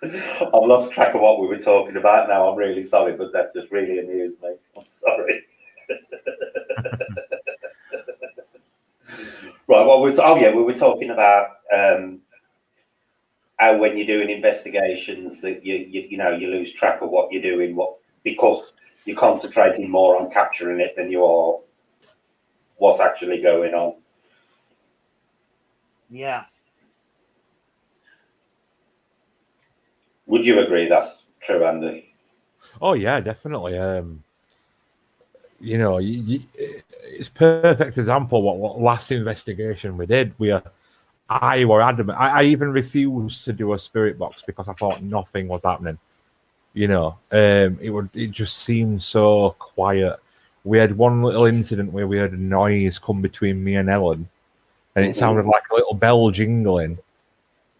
I've lost track of what we were talking about now. I'm really sorry, but that just really amused me. I'm sorry. Right, we were talking about how when you're doing investigations that you lose track of what you're doing, because you're concentrating more on capturing it than you are what's actually going on. Yeah. Would you agree that's true, Andy? Oh yeah, definitely. It's perfect example what last investigation we did. I were adamant. I even refused to do a spirit box because I thought nothing was happening. It just seemed so quiet. We had one little incident where we heard a noise come between me and Ellen, and it sounded like a little bell jingling,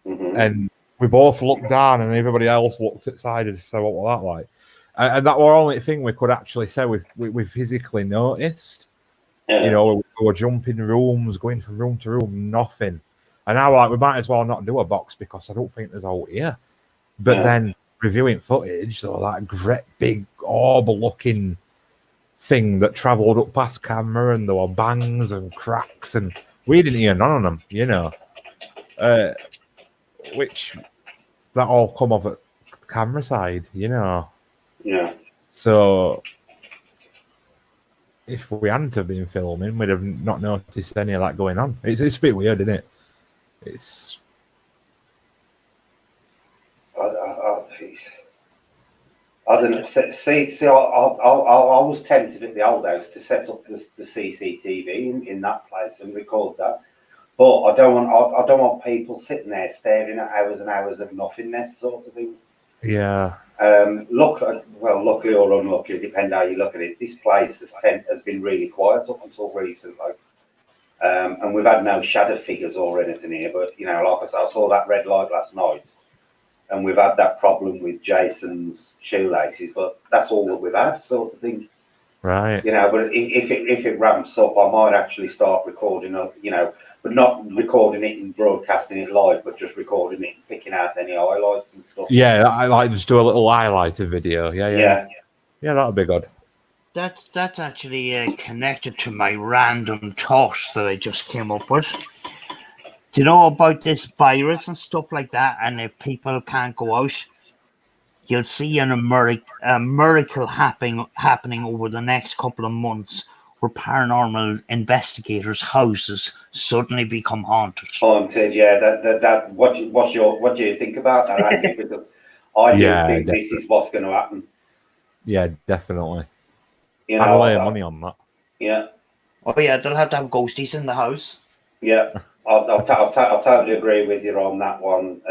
and we both looked down, and everybody else looked at side as if, so what was that like? And that was the only thing we could actually say we physically noticed. Yeah. We were jumping rooms, going from room to room, nothing. And now we might as well not do a box because I don't think there's out here. But then reviewing footage, there was that great big orb-looking thing that travelled up past camera, and there were bangs and cracks, and we didn't hear none of them, which that all come off at camera side, Yeah. So if we hadn't have been filming, we'd have not noticed any of that going on. It's a bit weird, isn't it? I don't know. See, I was tempted at the old house to set up the CCTV in that place and record that. But I don't want people sitting there staring at hours and hours of nothingness, sort of thing. Yeah. Luckily or unluckily, depending how you look at it, this place has been really quiet up until recently. And we've had no shadow figures or anything here, but you know, like I said, I saw that red light last night, and we've had that problem with Jason's shoelaces, but that's all that we've had, sort of thing. Right. You know, but if it ramps up, I might actually start recording, you know, but not recording it and broadcasting it live, but just recording it and picking out any highlights and stuff. Yeah, I like just do a little highlighter video. Yeah, that'll be good. That's actually connected to my random thoughts that I just came up with. Do you know about this virus and stuff like that? And if people can't go out, you'll see a miracle happening over the next couple of months, where paranormal investigators' houses suddenly become haunted. Haunted, yeah. That. What do you think about that, Andy? Because I do think this is what's going to happen. Yeah, definitely. You know, I'd lay money on that. Yeah. Oh yeah, they'll have to have ghosties in the house. Yeah, I'll totally agree with you on that one,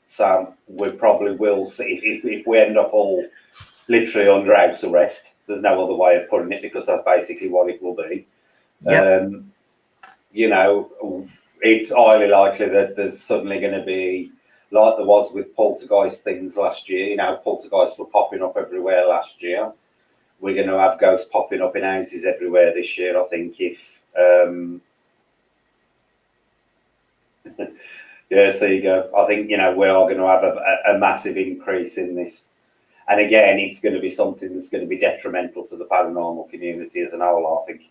Sam. We probably will see if we end up all literally under house arrest. There's no other way of putting it, because that's basically what it will be. Yep. You know, it's highly likely that there's suddenly going to be, like there was with poltergeist things last year. You know, poltergeists were popping up everywhere last year. We're going to have ghosts popping up in houses everywhere this year, I think, if... yeah, so you go. I think, you know, we are going to have a massive increase in this. And again, it's going to be something that's going to be detrimental to the paranormal community as an whole, I think.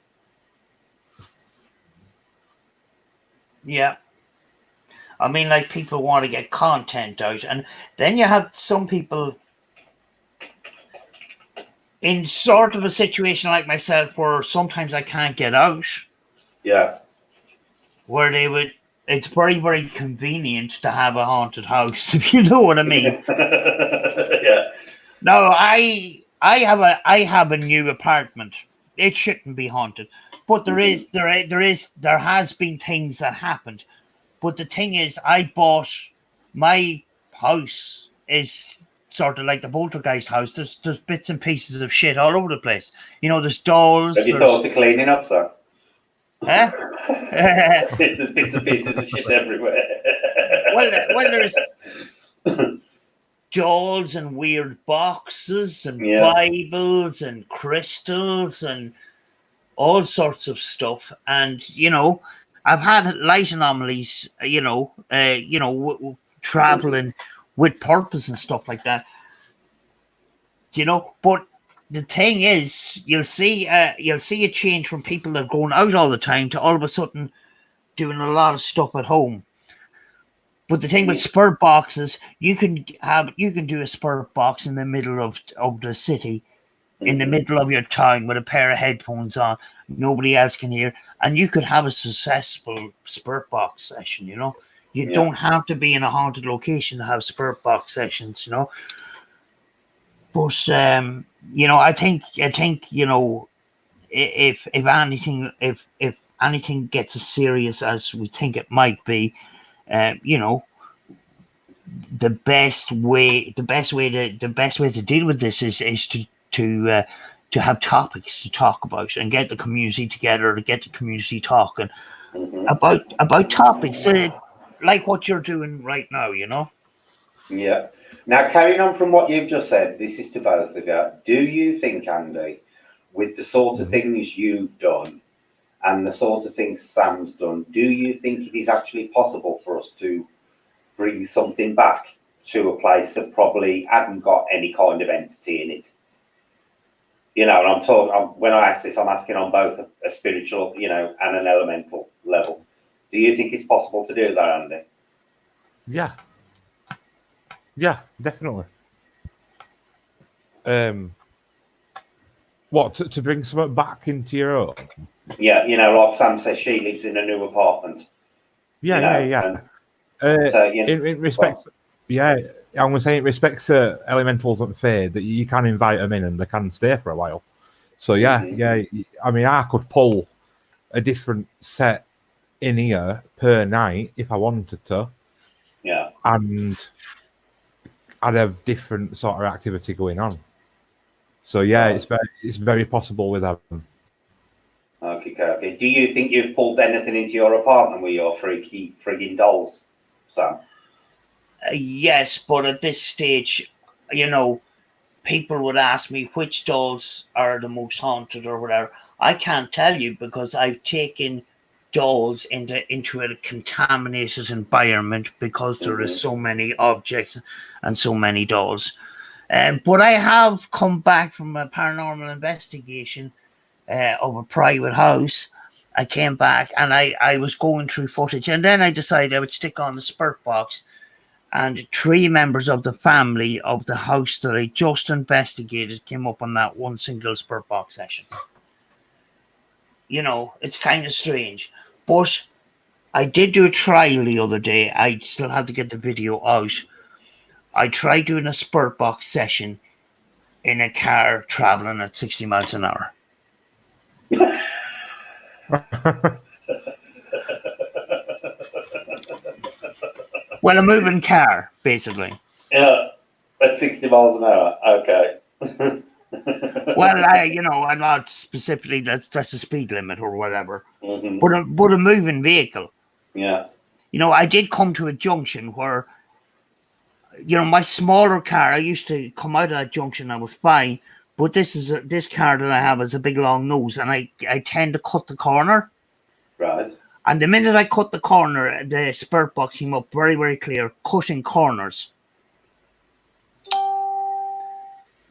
Yeah. I mean, like, people want to get content out. And then you have some people in sort of a situation like myself, where sometimes I can't get out. Yeah. Where they would... It's very, very convenient to have a haunted house, if you know what I mean. Yeah. No, I have a new apartment. It shouldn't be haunted, but there has been things that happened. But the thing is, my house is sort of like the poltergeist house. There's bits and pieces of shit all over the place. You know, there's dolls. Have you thought of cleaning up, sir? Huh? There's bits and pieces of shit everywhere. well, there's dolls and weird boxes and Bibles and crystals and all sorts of stuff. And, you know, I've had light anomalies, traveling with purpose and stuff like that. You know, but the thing is, you'll see a change from people that are going out all the time to all of a sudden doing a lot of stuff at home. But the thing with spirit boxes, you can do a spirit box in the middle of the city, in the middle of your town with a pair of headphones on, nobody else can hear, and you could have a successful spirit box session. You know, you don't have to be in a haunted location to have spirit box sessions. You know, but you know, I think you know, if anything gets as serious as we think it might be, you know, the best way to deal with this is to have topics to talk about and get the community together, to get the community talking about topics like what you're doing right now. You know. Yeah. Now, carrying on from what you've just said, this is to both of you. Do you think, Andy, with the sort of things you've done and the sort of things Sam's done, do you think it is actually possible for us to bring something back to a place that probably hadn't got any kind of entity in it? You know, and I'm talking, when I ask this, I'm asking on both a spiritual, you know, and an elemental level. Do you think it's possible to do that, Andy? Yeah. Yeah, definitely. What, to bring something back into your own? Yeah, you know, like Sam says, she lives in a new apartment. Yeah, you know, so, in respect, I'm going to say it respects elementals and faith that you can invite them in and they can stay for a while. So yeah, I mean, I could pull a different set in here per night if I wanted to. Yeah. And I'd have different sort of activity going on. So yeah, it's very possible with them. Okay. Do you think you've pulled anything into your apartment with your frigging dolls, Sam? Yes, but at this stage, you know, people would ask me which dolls are the most haunted or whatever. I can't tell you because I've taken dolls into a contaminated environment because there is so many objects and so many dolls. But I have come back from a paranormal investigation of a private house. I came back and I was going through footage, and then I decided I would stick on the Spirit Box. And 3 members of the family of the house that I just investigated came up on that one single Spirit Box session. You know, it's kind of strange. But I did do a trial the other day. I still have to get the video out. I tried doing a Spirit Box session in a car traveling at 60 miles an hour. Well, a moving car, basically. Yeah, at 60 miles an hour. Okay. Well, I'm not specifically that's the speed limit or whatever, but a moving vehicle. Yeah. You know, I did come to a junction where, you know, my smaller car, I used to come out of that junction, I was fine, but this car that I have is a big long nose, and I tend to cut the corner. Right. And the minute I cut the corner, the Spirit Box came up very, very clear, cutting corners.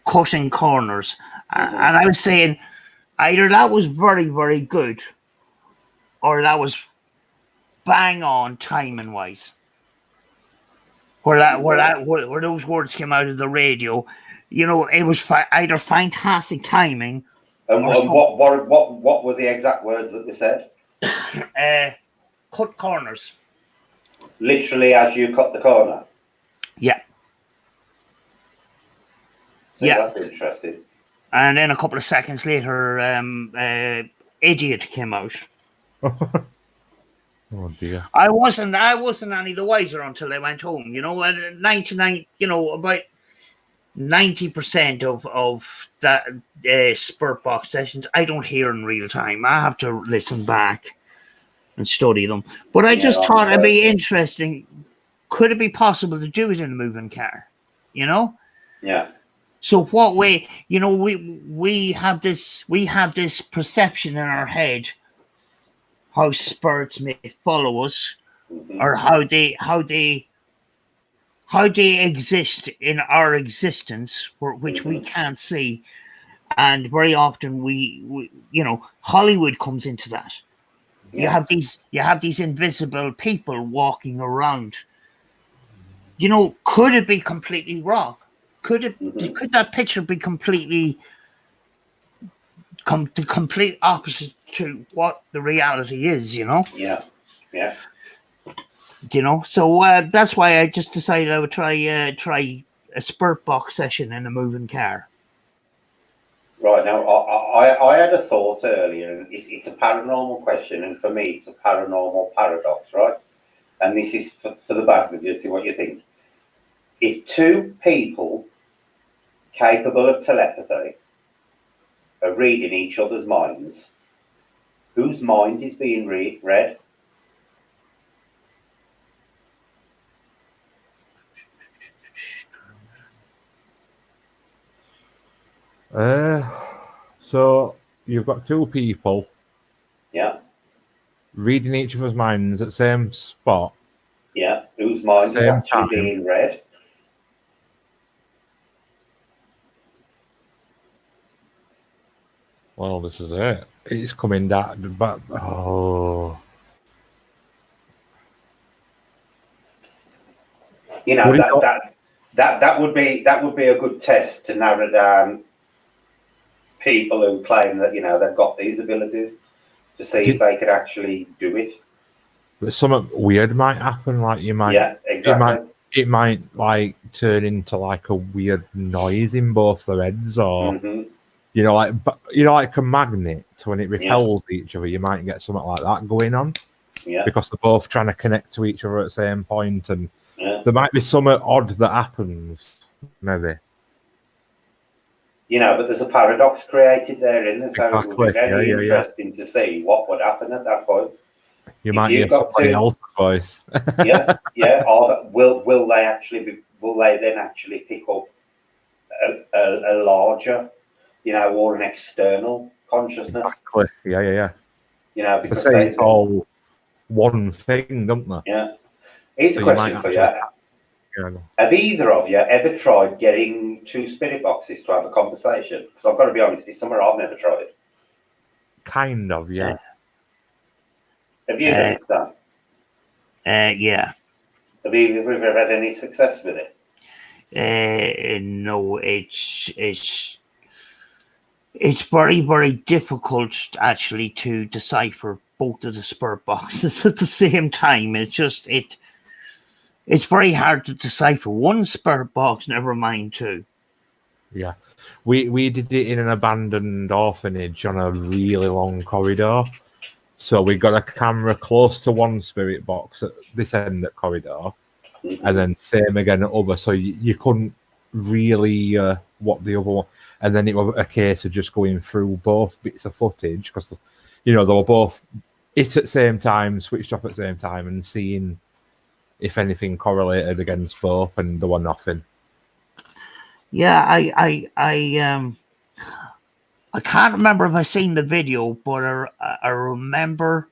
And I was saying either that was very, very good or that was bang on timing wise. Where those words came out of the radio, you know, it was either fantastic timing. And what were the exact words that they said? Cut corners. Literally as you cut the corner? Yeah. So yeah. That's interesting. And then a couple of seconds later, Idiot came out. Oh dear. I wasn't any the wiser until I went home. You know, at 99, you know, about 90% of that Spirit Box sessions I don't hear in real time. I have to listen back and study them. But I just thought it'd be interesting. Could it be possible to do it in a moving car? You know? Yeah. So what way? You know, we have this perception in our head how spirits may follow us, or how they exist in our existence, which we can't see. And very often we you know, Hollywood comes into that. Yeah. You have these invisible people walking around. You know, could it be completely wrong? Could that picture be completely the complete opposite to what the reality is, you know? Yeah. You know, so that's why I just decided I would try a Spirit Box session in a moving car. Right, now I had a thought earlier, and it's a paranormal question, and for me it's a paranormal paradox, right? And this is for the back of you, see what you think. If 2 people capable of telepathy are reading each other's minds, whose mind is being read? So you've got 2 people. Yeah. Reading each other's minds at the same spot. Yeah. Whose mind is actually being read? Well, this is it. It's coming down, but You know, that would be a good test to narrow down people who claim that, you know, they've got these abilities, to see if they could actually do it. But something weird might happen, like you might. Yeah, exactly. It might like turn into like a weird noise in both their heads, or you know, like a magnet when it repels each other. You might get something like that going on. Yeah. Because they're both trying to connect to each other at the same point, and Yeah. there might be something odd that happens, maybe. You know, but there's a paradox created there, isn't there? So it would be Exactly. very Yeah. interesting to see what would happen at that point. You If might you've hear got somebody two- else's voice. Yeah. Will they actually be? Will they then actually pick up a larger, you know, or an external consciousness? Exactly. Yeah. You know, To because say it's all one thing, don't they? Yeah. Here's So a you might question for you. actually- Have either of you ever tried getting two spirit boxes to have a conversation? Because I've got to be honest, it's somewhere I've never tried. Kind of, yeah. Have you done it, Sam? Yeah. Have you ever had any success with it? No, it's very, very difficult actually to decipher both of the spirit boxes at the same time. It's very hard to decipher one spirit box, never mind two. Yeah. We did it in an abandoned orphanage on a really long corridor. So we got a camera close to one spirit box at this end of the corridor, and then same again at other. So you couldn't really what the other one. And then it was a case of just going through both bits of footage because, you know, they were both it at the same time, switched off at the same time, and seeing if anything correlated against both, and there were nothing. Yeah, I can't remember if I seen the video, but I remember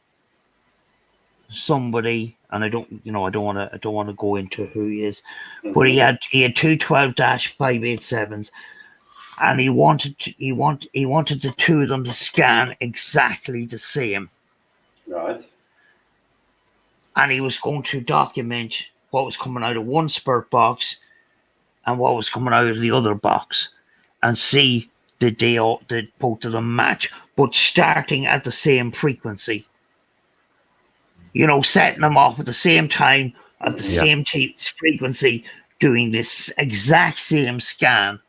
somebody, and I don't want to go into who he is, but he had two 12-587s, and he wanted the two of them to scan exactly the same. Right. And he was going to document what was coming out of one spirit box and what was coming out of the other box, and see did both of them match, but starting at the same frequency. You know, setting them off at the same time, at the same frequency, doing this exact same scan,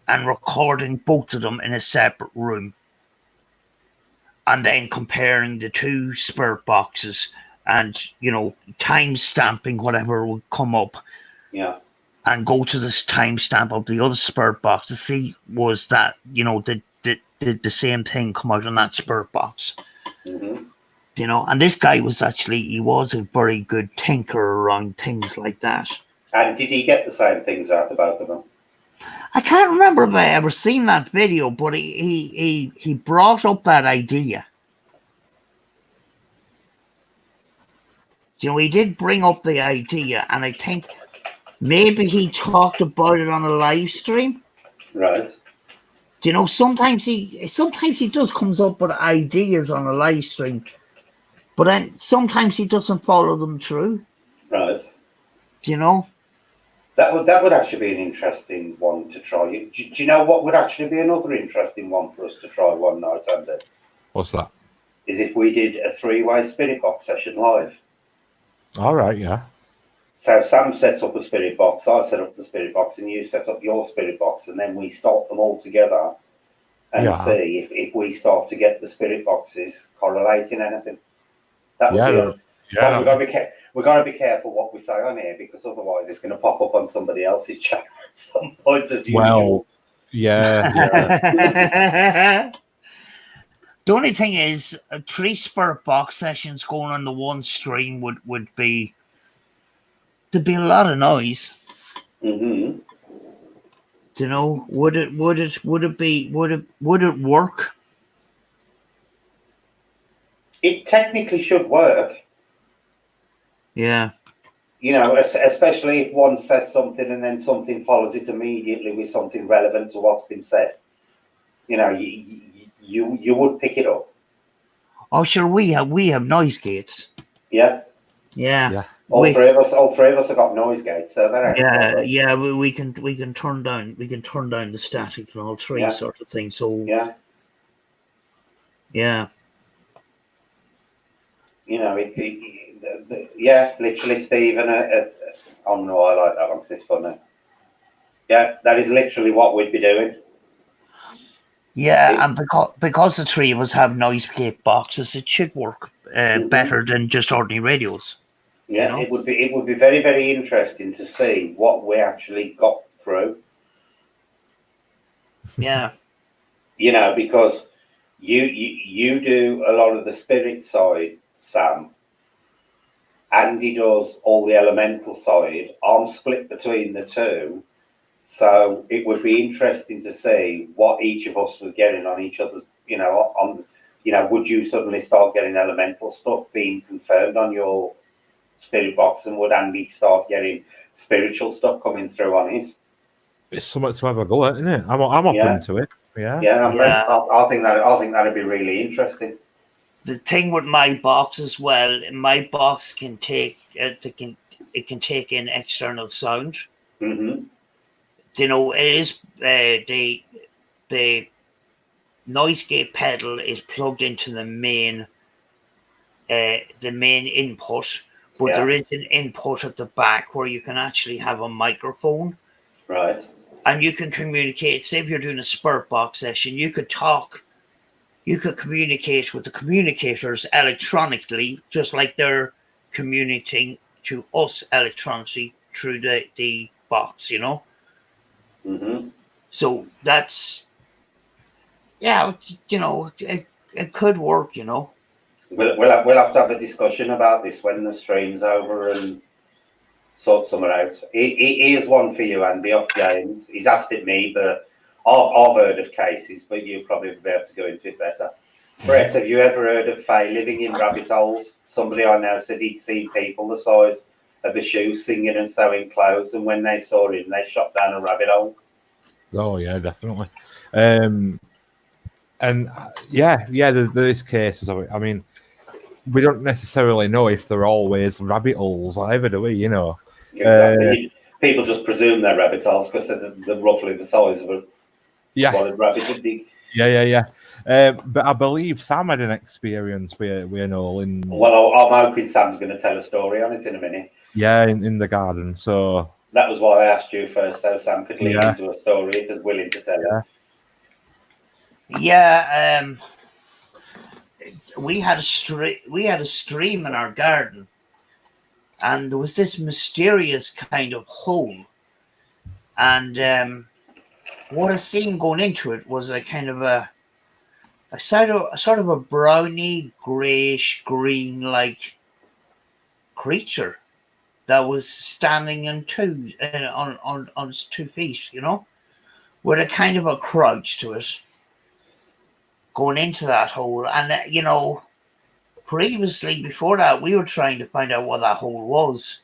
and recording both of them in a separate room, and then comparing the two spirit boxes, and, you know, time stamping whatever would come up. Yeah. And go to this timestamp of the other spirit box to see was that, you know, did the same thing come out on that spirit box. Mm-hmm. You know, and this guy was a very good thinker around things like that. And did he get the same things out of both of them? I can't remember if I ever seen that video, but he brought up that idea. You know, he did bring up the idea, and I think maybe he talked about it on a live stream. Right. You know, sometimes he does comes up with ideas on a live stream, but then sometimes he doesn't follow them through. Right. You know? That would actually be an interesting one to try. Do you know what would actually be another interesting one for us to try one night, Andy? What's that? Is if we did a 3-way spirit box session live. All right, yeah. So Sam sets up a spirit box, I set up the spirit box, and you set up your spirit box, and then we start them all together and see if we start to get the spirit boxes correlating anything. That would we've got to be careful what we say on here, because otherwise it's going to pop up on somebody else's channel at some point as usual. Well, yeah. The only thing is, 3 spirit box sessions going on the one stream would be. There'd be a lot of noise. Mm-hmm. You know, would it work? It technically should work. Yeah. You know, especially if one says something and then something follows it immediately with something relevant to what's been said. You know, you would pick it up. Oh, sure. We have noise gates. Yeah. Yeah. All three of us have got noise gates, so that we can turn down the static and all three sort of things. So yeah. You know, literally, Stephen. Oh no, I like that one because it's funny. Yeah, that is literally what we'd be doing. Yeah, and because the three of us have noise gate boxes, it should work better than just ordinary radios. Yeah, You know? it would be very, very interesting to see what we actually got through. Yeah. You know, because you do a lot of the spirit side, Sam. Andy does all the elemental side. I'm split between the two. So it would be interesting to see what each of us was getting on each other's, would you suddenly start getting elemental stuff being confirmed on your spirit box, and would Andy start getting spiritual stuff coming through on his? It's something to have a go at, isn't it? I'm open to it. Yeah. I think that'd be really interesting. The thing with my box as well, my box can take it can take in external sound. Mm-hmm. You know, it is the noise gate pedal is plugged into the main input, but there is an input at the back where you can actually have a microphone. Right. And you can communicate. Say if you're doing a spirit box session, you could communicate with the communicators electronically, just like they're communicating to us electronically through the box, you know? Mm-hmm. So that's, you know, it could work, you know? We'll have to have a discussion about this when the stream's over and sort something out. Here's one for you, Andy, off James. He's asked it me, but I've heard of cases, but you'll probably be able to go into it better. Brett, have you ever heard of Faye living in rabbit holes? Somebody I know said he'd seen people the size of a shoe singing and sewing clothes, and when they saw him, they shot down a rabbit hole. Oh yeah, definitely. And there is cases of it. I mean, we don't necessarily know if they're always rabbit holes either, do we? You know. Exactly. People just presume they're rabbit holes because they're roughly the size of a rabbit would be. Yeah. But I believe Sam had an experience with an hole in. Well, I'm hoping Sam's going to tell a story on it in a minute. Yeah, in the garden. So that was why I asked you first, so Sam could lead into a story if he's willing to tell it. Yeah, we had a stream in our garden, and there was this mysterious kind of hole, and what I seen going into it was a kind of a sort of a browny, greyish, green like creature that was standing on its 2 feet, you know, with a kind of a crouch to it, going into that hole. And you know, previously before that, we were trying to find out what that hole was,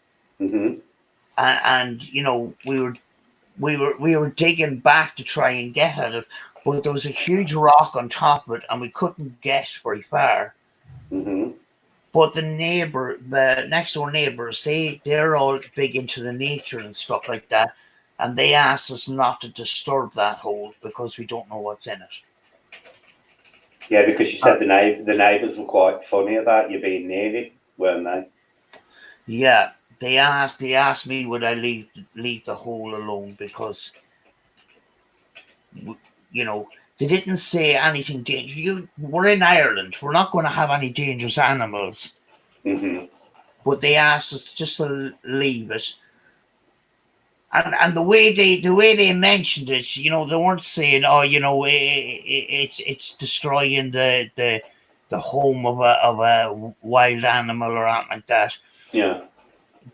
and you know, we were digging back to try and get at it, but there was a huge rock on top of it, and we couldn't get very far. But the next door neighbors, they're all big into the nature and stuff like that, and they asked us not to disturb that hole because we don't know what's in it. Yeah, because you said the neighbours were quite funny about you being near it, weren't they? Yeah, they asked me would I leave the hole alone because, you know, they didn't say anything dangerous. We're in Ireland. We're not going to have any dangerous animals. But they asked us just to leave it. And the way they mentioned it, you know, they weren't saying, oh, you know, it's destroying the home of a wild animal or anything like that. Yeah.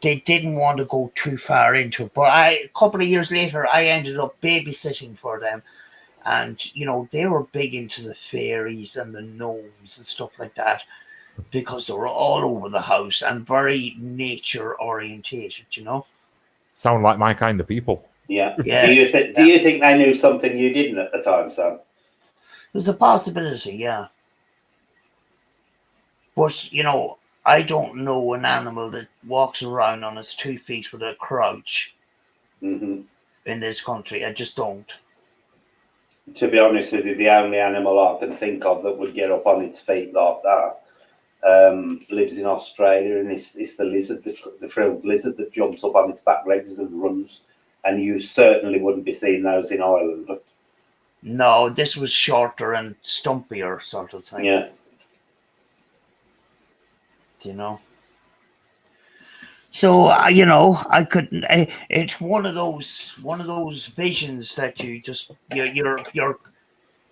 They didn't want to go too far into it. But a couple of years later, I ended up babysitting for them. And, you know, they were big into the fairies and the gnomes and stuff like that because they were all over the house and very nature orientated, you know. Sound like my kind of people. Yeah. Do you think they knew something you didn't at the time, Sam? There's a possibility, yeah. But, you know, I don't know an animal that walks around on its 2 feet with a crouch in this country. I just don't. To be honest with you, the only animal I can think of that would get up on its feet like that lives in Australia, and it's the lizard, the frilled lizard that jumps up on its back legs and runs. And you certainly wouldn't be seeing those in Ireland. No, this was shorter and stumpier sort of thing. Yeah. You know. So I couldn't. It's one of those visions that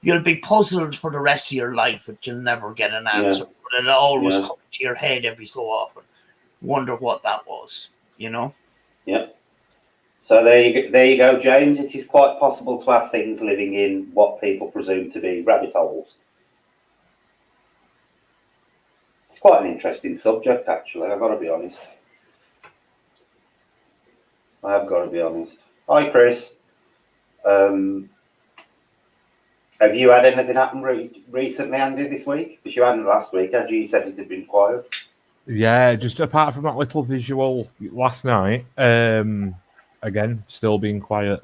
you'll be puzzled for the rest of your life, but you'll never get an answer. But it'll always come to your head every so often. Wonder what that was. Yeah. So there you go, James. It is quite possible to have things living in what people presume to be rabbit holes. It's quite an interesting subject, actually. I've got to be honest. I have got to be honest. Hi, Chris. Have you had anything happen recently, Andy, this week? Because you hadn't last week, had you? You said it had been quiet. Yeah, just apart from that little visual last night, again, still being quiet.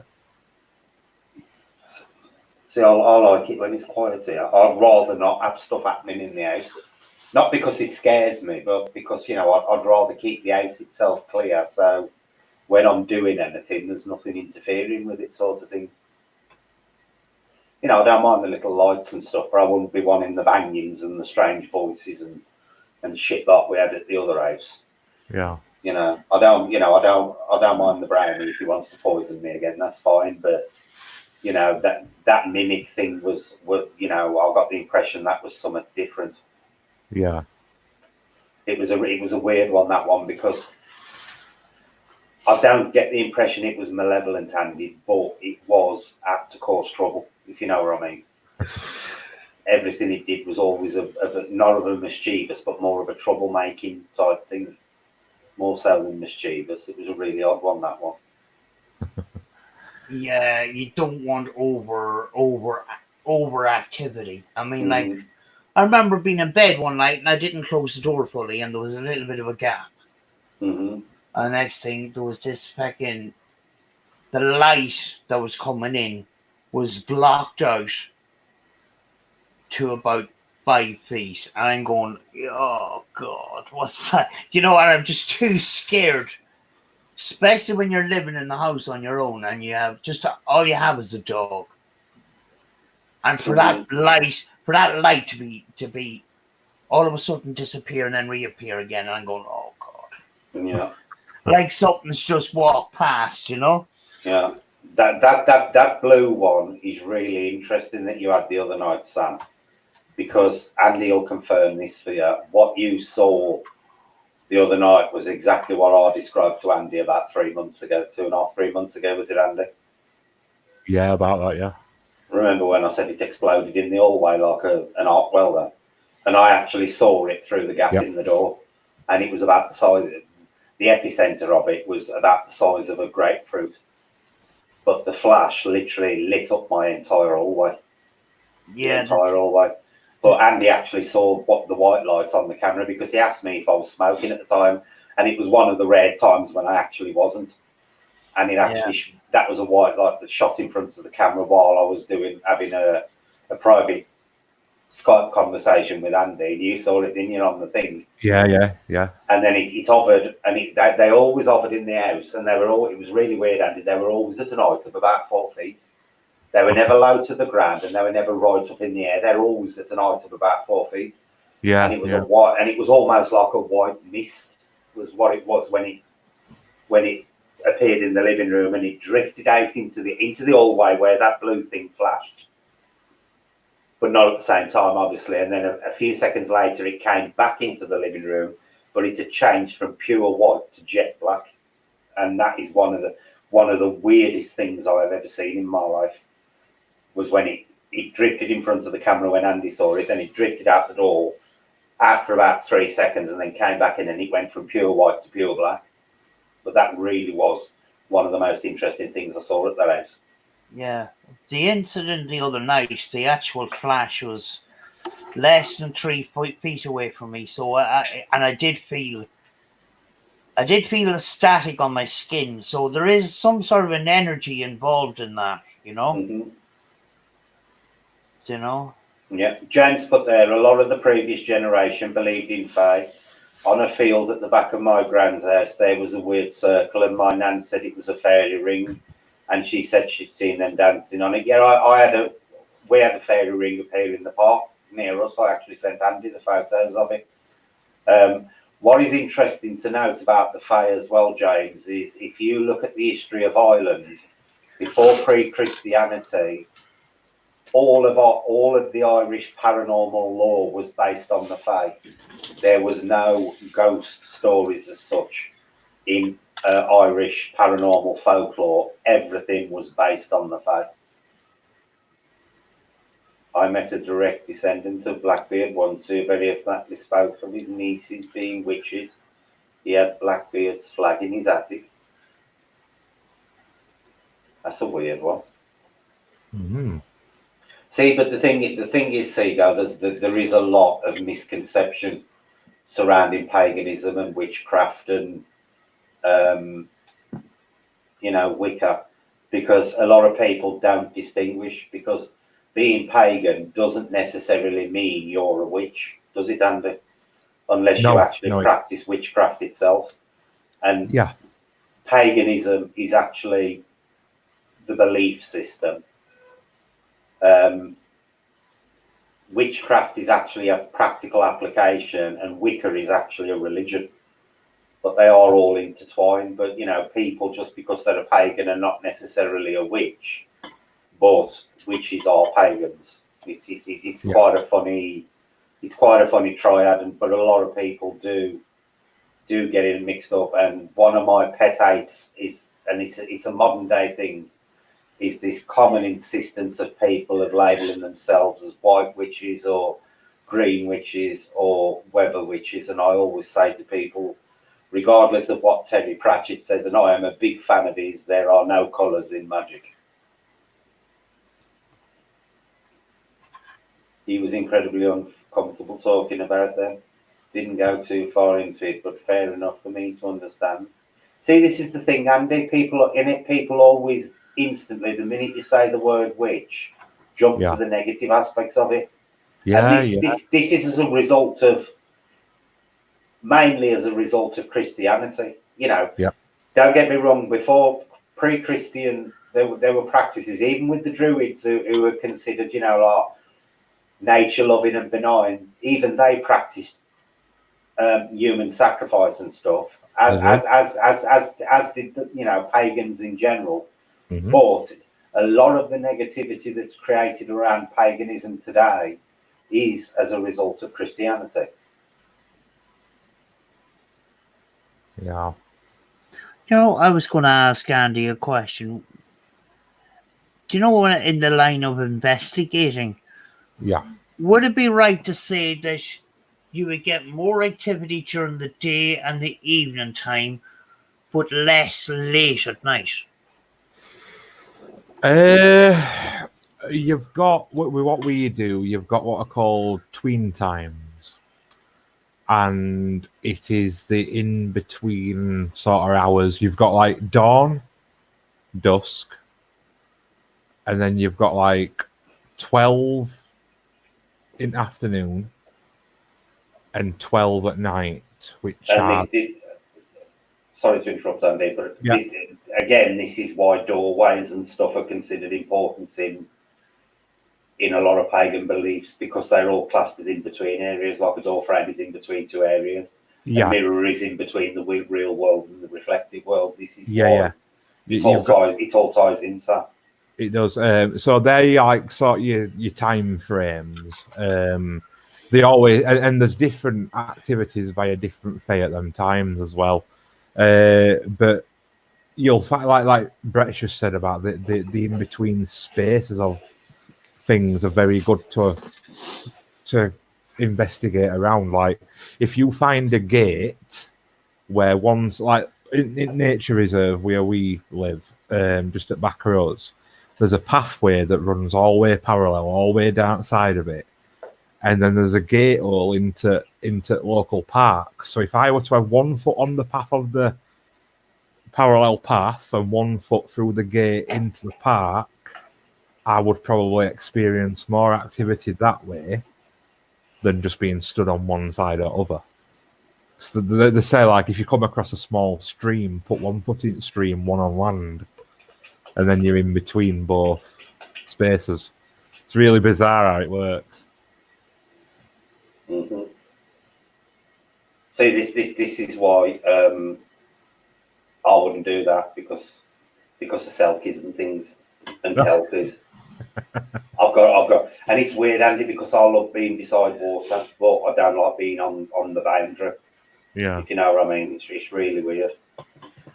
See, I like it when it's quiet here. I'd rather not have stuff happening in the house. Not because it scares me, but because, I'd rather keep the house itself clear. So when I'm doing anything, there's nothing interfering with it, sort of thing. I don't mind the little lights and stuff, but I wouldn't be wanting the bangings and the strange voices and shit like we had at the other house. Yeah. I don't mind the brownie if he wants to poison me again, that's fine. But that mimic thing was I got the impression that was something different. Yeah. It was a weird one, that one, because I don't get the impression it was malevolent, Andy, but it was apt to cause trouble, if you know what I mean. Everything it did was always not of a mischievous, but more of a troublemaking type thing. More so than mischievous. It was a really odd one, that one. Yeah, you don't want over activity. I mean, like, I remember being in bed one night and I didn't close the door fully, and there was a little bit of a gap. Mm-hmm. And the next thing, there was this the light that was coming in was blocked out to about 5 feet. And I'm going, oh God, what's that? You know what? I'm just too scared. Especially when you're living in the house on your own and you have all you have is the dog. And for that light to be all of a sudden disappear and then reappear again, and I'm going, oh God. Yeah. Like something's just walked past, Yeah. That blue one is really interesting that you had the other night, Sam, because Andy will confirm this for you. What you saw the other night was exactly what I described to Andy about 3 months ago, 2.5, 3 months ago, was it, Andy? Yeah, about that, yeah. Remember when I said it exploded in the hallway like an arc welder? And I actually saw it through the gap in the door, and it was about the size. The epicenter of it was about the size of a grapefruit, but the flash literally lit up my entire hallway. Yeah, entire hallway. But Andy actually saw what the white lights on the camera, because he asked me if I was smoking at the time, and it was one of the rare times when I actually wasn't. And it actually that was a white light that shot in front of the camera while I was having a private Skype conversation with Andy. You saw it, didn't you, on the thing? Yeah. And then it hovered, and they always hovered in the house, and it was really weird, Andy. They were always at an height of about 4 feet. They were never low to the ground, and they were never right up in the air. They're always at an height of about 4 feet. Yeah. And it was a white, and it was almost like a white mist, was what it was when it appeared in the living room, and it drifted out into the hallway where that blue thing flashed. But not at the same time, obviously. And then a few seconds later, it came back into the living room, but it had changed from pure white to jet black. And that is one of the weirdest things I have ever seen in my life. Was when it drifted in front of the camera when Andy saw it, then it drifted out the door after about 3 seconds, and then came back in, and it went from pure white to pure black. But that really was one of the most interesting things I saw at that house. Yeah. The incident the other night, the actual flash was less than 3 feet away from me. So I did feel the static on my skin. So there is some sort of an energy involved in that, Mm-hmm. Yeah, James put there, a lot of the previous generation believed in fae. On a field at the back of my grand's house, there was a weird circle, and my nan said it was a fairy ring, and she said she'd seen them dancing on it. Yeah, we had a fairy ring up here in the park near us. I actually sent Andy the photos of it. what is interesting to note about the Fae as well, James, is if you look at the history of Ireland, before pre-Christianity, all of the Irish paranormal lore was based on the Fae. There was no ghost stories as such in Irish paranormal folklore. Everything was based on the Fae. I met a direct descendant of Blackbeard once who very flatly spoke of his nieces being witches. He had Blackbeard's flag in his attic. That's a weird one. Mm-hmm. See, but the thing is, Seago, there is a lot of misconception surrounding paganism and witchcraft and Wicca, because a lot of people don't distinguish, because being pagan doesn't necessarily mean you're a witch, does it, Andy? Unless you actually practice witchcraft itself. And paganism is actually the belief system. Witchcraft is actually a practical application, and Wicca is actually a religion. But they are all intertwined. But people, just because they're a pagan, are not necessarily a witch. But witches are pagans. It's quite a funny. It's quite a funny triad, but a lot of people do get it mixed up. And one of my pet hates is, and it's a modern day thing, is this common insistence of people of labelling themselves as white witches or green witches or weather witches. And I always say to people, regardless of what Terry Pratchett says, and I am a big fan of his, there are no colours in magic. He was incredibly uncomfortable talking about them. Didn't go too far into it, but fair enough for me to understand. See, this is the thing, Andy. People always instantly, the minute you say the word witch, jump to the negative aspects of it. This is as a result of, mainly as a result of Christianity. Don't get me wrong, before pre-Christian, there were practices, even with the Druids who were considered, like nature loving and benign. Even they practiced human sacrifice and stuff, as did pagans in general. Mm-hmm. But a lot of the negativity that's created around paganism today is as a result of Christianity. Yeah. I was going to ask Andy a question. Do you know, in the line of investigating, would it be right to say that you would get more activity during the day and the evening time, but less late at night? You've got what we do. You've got what are called tween times, and it is the in between sort of hours. You've got like dawn, dusk, and then you've got like 12 in afternoon and 12 at night, which are... Sorry to interrupt, Andy, but again, this is why doorways and stuff are considered important in a lot of pagan beliefs, because they're all classed as in between areas. Like a door frame is in between two areas. A mirror is in between the real world and the reflective world. This is why it all ties in, so. It does. So they like sort of your time frames. They always, and there's different activities via different fae at them times as well. But you'll find, like Brett just said about the in between spaces of things are very good to investigate around. Like if you find a gate where one's like in nature reserve where we live, just at back of us, there's a pathway that runs all the way parallel, all the way down side of it. And then there's a gate hole into local park. So if I were to have 1 foot on the path of the parallel path and 1 foot through the gate into the park, I would probably experience more activity that way than just being stood on one side or other. So they say, like, if you come across a small stream, put 1 foot in the stream, 1 on land, and then you're in between both spaces. It's really bizarre how it works. Mm-hmm. See, this is why I wouldn't do that because of selkies and things and telkies. I've got, and it's weird, Andy, because I love being beside water, but I don't like being on the boundary. Yeah. If you know what I mean, it's really weird.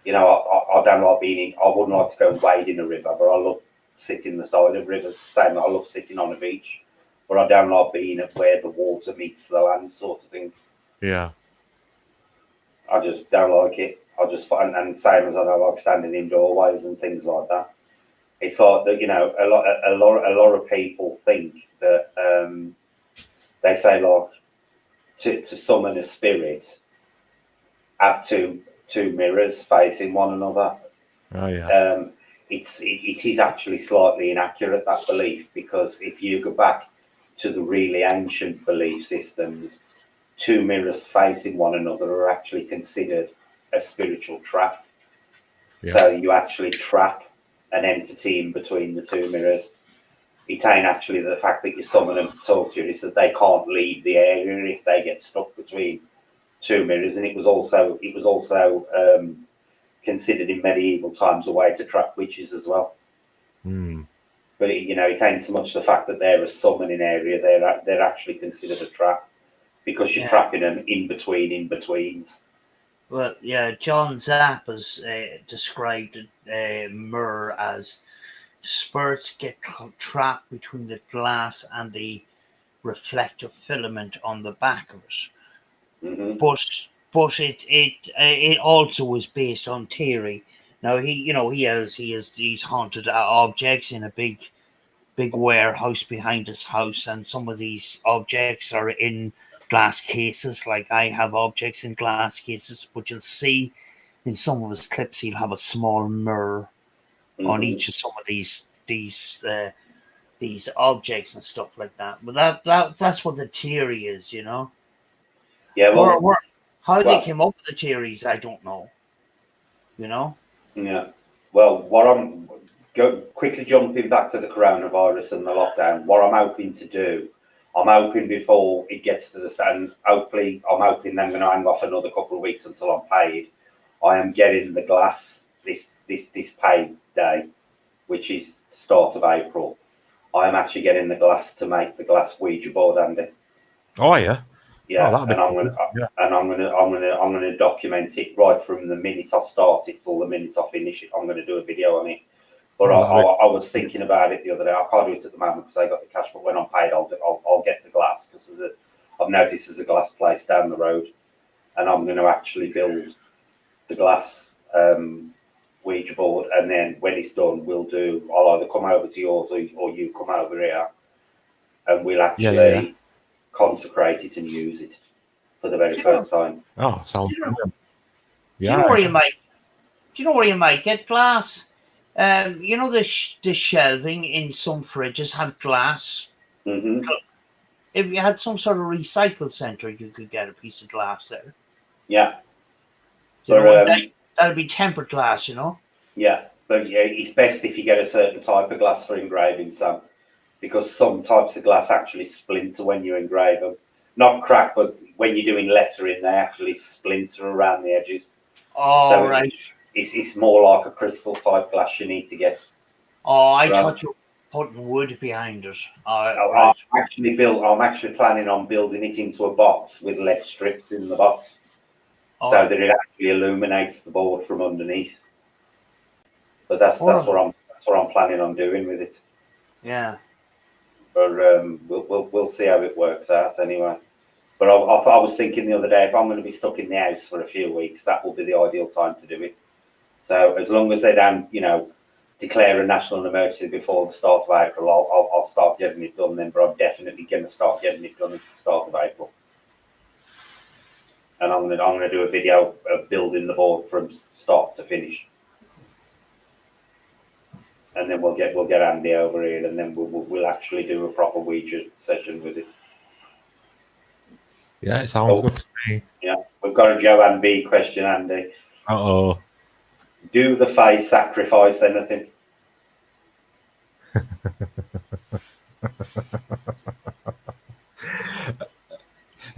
You know, I don't like being in. I wouldn't like to go and wade in a river, but I love sitting the side of rivers. Same, I love sitting on a beach, but I don't like being at where the water meets the land, sort of thing. Yeah. I just don't like it. I just find, and same as I don't like standing in doorways and things like that. It's like that, you know, a lot of people think that they say like to summon a spirit, have two mirrors facing one another. Oh yeah. It is actually slightly inaccurate, that belief, because if you go back to the really ancient belief systems, two mirrors facing one another are actually considered a spiritual trap. Yeah. So you actually trap an entity in between the two mirrors. It ain't actually the fact that you summon them to talk to you, it's that they can't leave the area if they get stuck between two mirrors. And it was also considered in medieval times a way to trap witches as well. Mm. But you know, it ain't so much the fact that they're a summoning area; they're actually considered a trap because you're trapping them in betweens. Well, yeah, John Zapp has described mirror as spirits get trapped between the glass and the reflective filament on the back of it. Mm-hmm. But it also is based on theory. Now he's haunted objects in a big warehouse behind his house, and some of these objects are in glass cases. Like I have objects in glass cases, but you'll see in some of his clips he'll have a small mirror on each of some of these objects and stuff like that. But that's what the theory is, you know. Yeah, well, how they came up with the theories, I don't know. You know. Yeah. Well, what I'm quickly jumping back to the coronavirus and the lockdown. What I'm hoping to do, I'm hoping before it gets to the stand. Hopefully, I'm hoping I'm going to hang off another couple of weeks until I'm paid. I am getting the glass this paid day, which is the start of April. I am actually getting the glass to make the glass Ouija board, Andy. Oh yeah. Yeah, oh, and I'm gonna document it right from the minute I start it till the minute I finish it. I'm gonna do a video on it. But I was thinking about it the other day. I can't do it at the moment because I got the cash. But when I'm paid, I'll get the glass because I've noticed there's a glass place down the road, and I'm going to actually build the glass Ouija board. And then when it's done, I'll either come over to yours or you come over here, and we'll actually consecrate it and use it for the very first time. Oh, sounds good. Do you know where you might get glass? You know the shelving in some fridges have glass. Mm-hmm. If you had some sort of recycle center, you could get a piece of glass there. Yeah. That'd be tempered glass, you know. Yeah, but yeah, it's best if you get a certain type of glass for engraving, Sam, because some types of glass actually splinter when you engrave them. Not crack, but when you're doing lettering, they actually splinter around the edges. Oh, so right. It's more like a crystal type glass you need to get. Oh, I thought you were putting wood behind it. Right. I'm actually planning on building it into a box with LED strips in the box, so that it actually illuminates the board from underneath. But that's what I'm planning on doing with it. Yeah. But we'll see how it works out anyway. But I was thinking the other day, if I'm going to be stuck in the house for a few weeks, that will be the ideal time to do it. So as long as they don't, declare a national emergency before the start of April, I'll start getting it done then. But I'm definitely going to start getting it done at the start of April. And I'm going to do a video of building the board from start to finish. And then we'll get Andy over here, and then we'll actually do a proper Ouija session with it. Yeah, it sounds good to me. Yeah, we've got a Joanne B question, Andy. Uh-oh. Do the face sacrifice anything?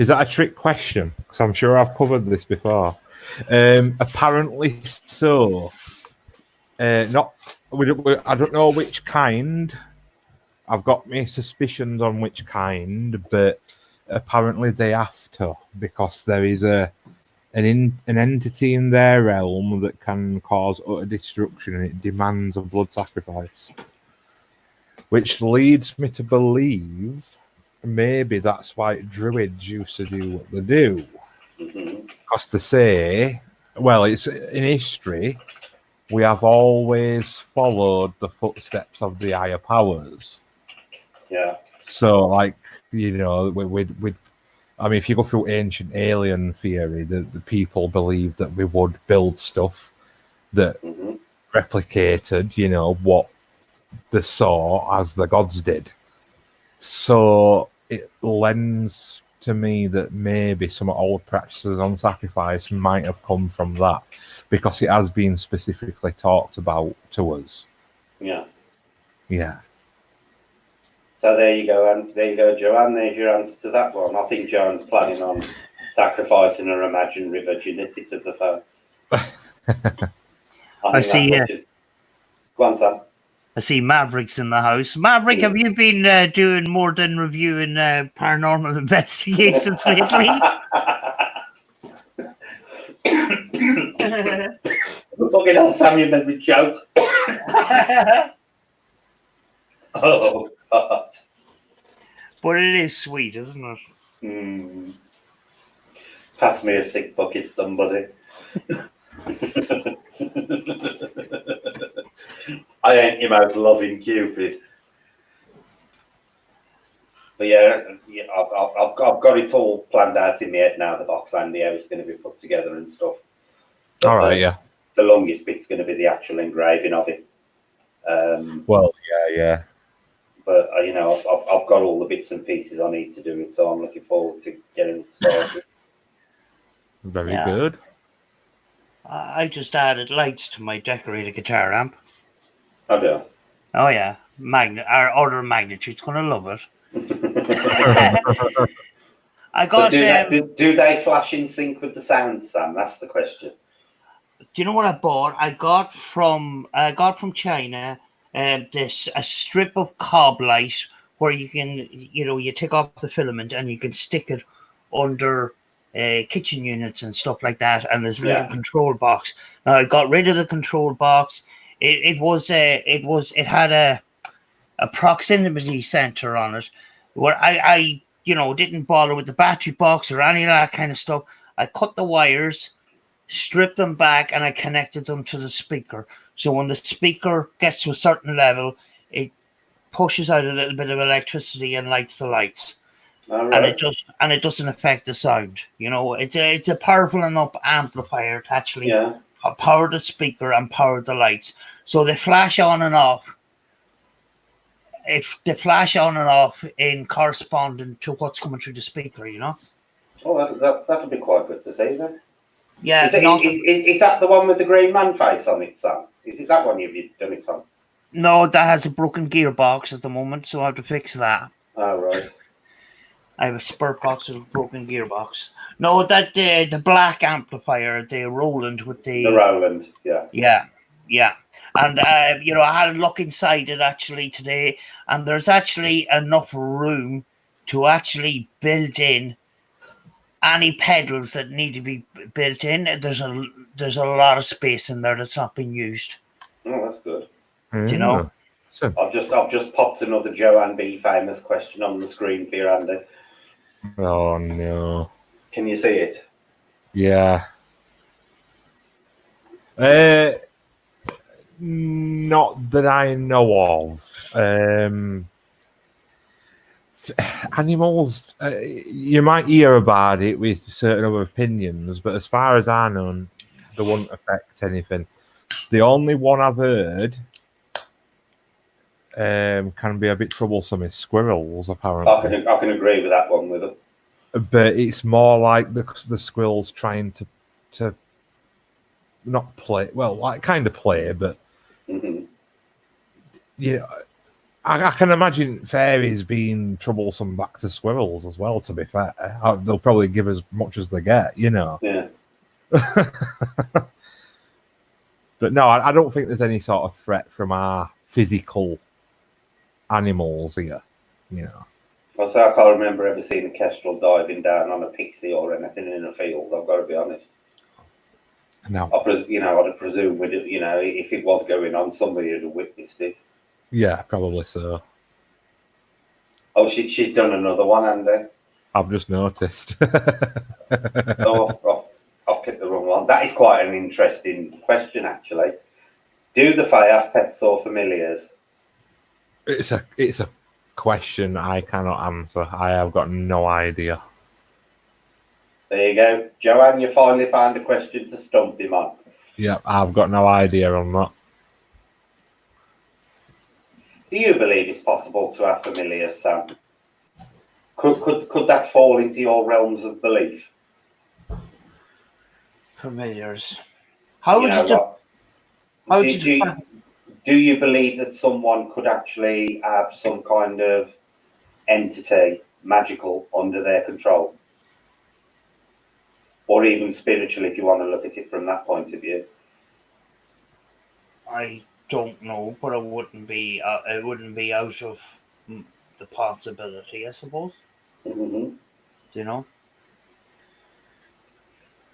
Is that a trick question? Because I'm sure I've covered this before. Apparently so. I don't know which kind. I've got my suspicions on which kind, but apparently they have to, because there is an entity in their realm that can cause utter destruction, and it demands a blood sacrifice. Which leads me to believe maybe that's why druids used to do what they do. Because they say, well, it's in history, we have always followed the footsteps of the higher powers. Yeah. So, like, you know, I mean, if you go through ancient alien theory, the people believed that we would build stuff that replicated, you know, what they saw as the gods did. So it lends to me that maybe some old practices on sacrifice might have come from that, because it has been specifically talked about to us. Yeah. Yeah. So there you go, and there you go, Joanne. There's your answer to that one. I think Joanne's planning on sacrificing her imaginary virginity to the phone. I see. Go on, Sam. I see Maverick's in the house. Maverick, have you been doing more than reviewing paranormal investigations lately? Fucking hell, Sam, you made me joke. Oh, God. But it is sweet, isn't it? Pass me a sick bucket, somebody. I ain't your most loving Cupid. But yeah, I've got it all planned out in my head now, the box and how it's going to be put together and stuff. But all right, yeah. The longest bit's going to be the actual engraving of it. Well, yeah. But, you know, I've got all the bits and pieces I need to do it, so I'm looking forward to getting it started. Very good. I just added lights to my decorated guitar amp. I do. Oh, yeah. Our order of magnitude's going to love it. I got. Do they flash in sync with the sound, Sam? That's the question. Do you know what I bought? I got from China a strip of cob light where you can, you know, you take off the filament and you can stick it under kitchen units and stuff like that. And there's a little control box. Now I got rid of the control box. It had a proximity sensor on it, where I you know, didn't bother with the battery box or any of that kind of stuff. I cut the wires, stripped them back, and I connected them to the speaker. So when the speaker gets to a certain level, it pushes out a little bit of electricity and lights the lights. Right. And it doesn't affect the sound. You know, it's a powerful enough amplifier to actually power the speaker and power the lights. So they flash on and off. If they flash on and off in corresponding to what's coming through the speaker, you know. Oh, that'll be quite good to see, then. Yeah. Is that the one with the green man face on it, Sam? Is it that one you've done it on? No, that has a broken gearbox at the moment, so I have to fix that. Oh, right. I have a spur box with a broken gearbox. No, that the black amplifier, the Roland with the Roland, yeah. Yeah. And, you know, I had a look inside it actually today, and there's actually enough room to actually build in any pedals that need to be built in. There's a lot of space in there that's not being used. Oh, that's good. Do you know? I've just popped another Joanne B. famous question on the screen for you, Andy. Oh, no. Can you see it? Yeah. Not that I know of. Animals, you might hear about it with certain other opinions, but as far as I know, they won't affect anything. The only one I've heard can be a bit troublesome is squirrels, apparently. I can agree with that one with them. But it's more like the squirrels trying to not play, well, like kind of play, but you know, I can imagine fairies being troublesome back to squirrels as well, to be fair. They'll probably give as much as they get, you know. Yeah. But no, I don't think there's any sort of threat from our physical animals here, you know. I say I can't remember ever seeing a kestrel diving down on a pixie or anything in a field. I've got to be honest. No. I'd presume with it, if it was going on, somebody would have witnessed it. Yeah, probably so. Oh, she's done another one, Andy. I've just noticed. I've picked the wrong one. That is quite an interesting question, actually. Do the Fae have pets or familiars? It's a question I cannot answer. I have got no idea. There you go. Joanne, you finally found a question to stump him on. Yeah, I've got no idea on that. Do you believe it's possible to have familiars, Sam? Could that fall into your realms of belief? Familiars. How would do you believe that someone could actually have some kind of entity, magical, under their control? Or even spiritual, if you want to look at it from that point of view? I don't know, but it wouldn't be out of the possibility, I suppose. Mm-hmm. Do you know?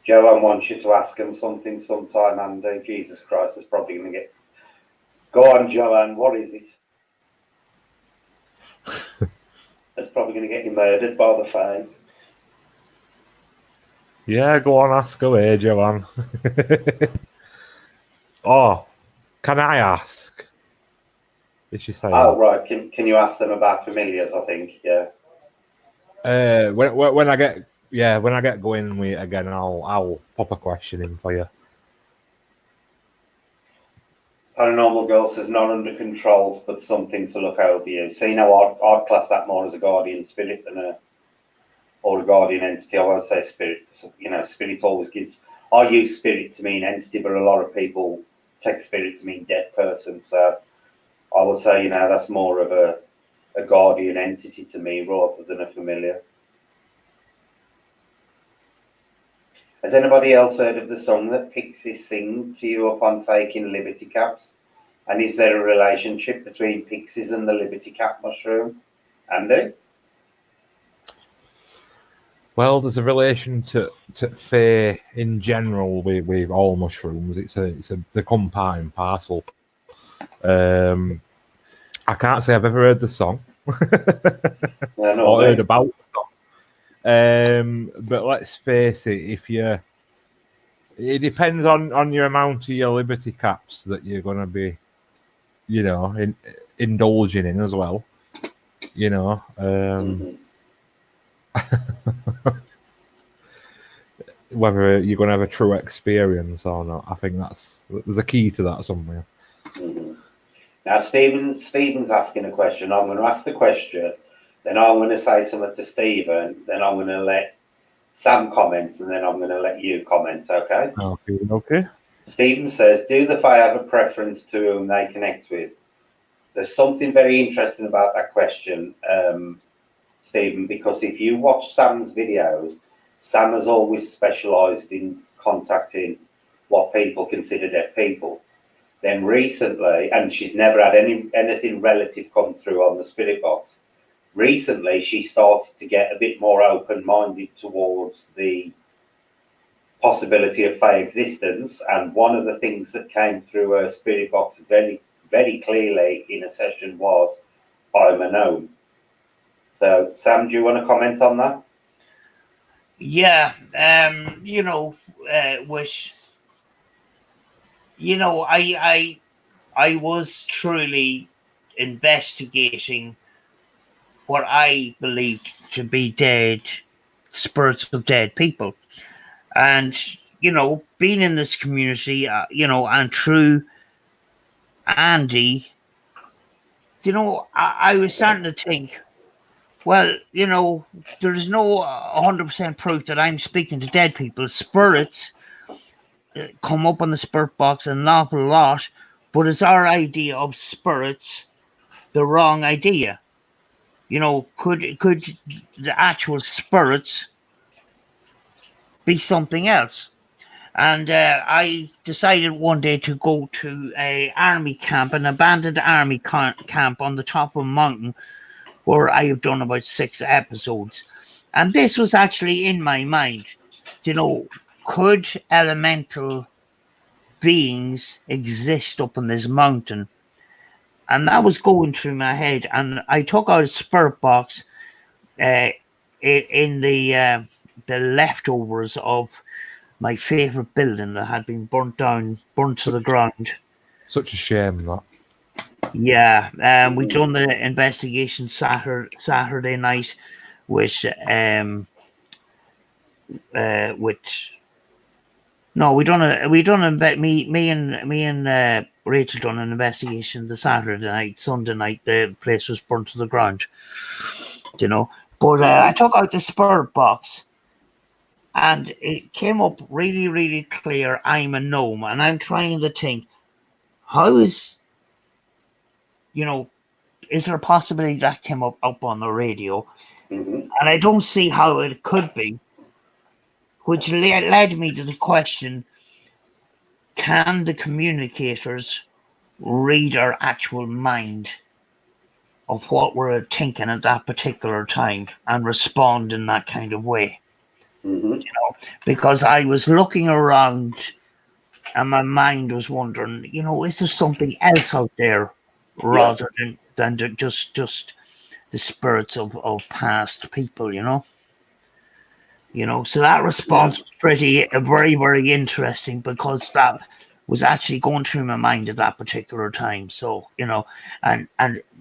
Joanne wants you to ask him something sometime, and Jesus Christ is probably going to get... Go on, Joanne, what is it? It's probably going to get you murdered by the Fae. Yeah, go on, ask away, Joanne. Oh, can I ask? Did she say? Oh, right. Can you ask them about familiars, I think, yeah. When I get going with it again, I'll pop a question in for you. Paranormal Girl says not under controls, but something to look over you. So, I'd class that more as a guardian spirit than or a guardian entity. I won't say spirit. Spirit always gives... I use spirit to mean entity, but a lot of people take spirit to mean dead person. So I would say, that's more of a guardian entity to me rather than a familiar. Has anybody else heard of the song that pixies sing to you upon taking liberty caps? And is there a relationship between pixies and the liberty cap mushroom? Andy? Well, there's a relation to fae in general with all mushrooms. It's the come part and parcel. I can't say I've ever heard the song or heard about the song. But let's face it, it depends on your amount of your liberty caps that you're going to be, indulging in as well. Whether you're going to have a true experience or not, I think there's a key to that somewhere. Mm-hmm. Now, Stephen's asking a question. I'm going to ask the question, then I'm going to say something to Stephen, then I'm going to let Sam comment, and then I'm going to let you comment, okay? Okay. Stephen says, do the Fae have a preference to whom they connect with? There's something very interesting about that question, Stephen, because if you watch Sam's videos, Sam has always specialised in contacting what people consider dead people. Then recently, and she's never had anything relative come through on the spirit box. Recently, she started to get a bit more open-minded towards the possibility of Fae existence, and one of the things that came through her spirit box very, very clearly in a session was, I'm a gnome. So, Sam, do you want to comment on that? Yeah, I was truly investigating what I believed to be dead spirits of dead people, and being in this community, and through Andy, I was starting to think, well, there is no 100% proof that I'm speaking to dead people. Spirits come up on the spirit box an awful lot, but it's our idea of spirits the wrong idea. You know, could the actual spirits be something else? And I decided one day to go to a army camp, an abandoned army camp on the top of a mountain, where I have done about 6 episodes. And this was actually in my mind. You know, could elemental beings exist up on this mountain? And that was going through my head. And I took out a spirit box in the leftovers of my favorite building that had been burnt to the ground. Such a shame that. Yeah, we done the investigation Saturday night, which no, me and Rachel done an investigation the Saturday night. Sunday night, the place was burnt to the ground. You know, but I took out the spirit box, and it came up really, really clear. I'm a gnome, and I'm trying to think, how is, you know, is there a possibility that came up on the radio? Mm-hmm. And I don't see how it could be, which led me to the question, can the communicators read our actual mind of what we're thinking at that particular time and respond in that kind of way? Mm-hmm. You know, because I was looking around and my mind was wondering, you know, is there something else out there rather than just the spirits of past people, you know? You know, so that response was very, very interesting, because that was actually going through my mind at that particular time. So, you know, and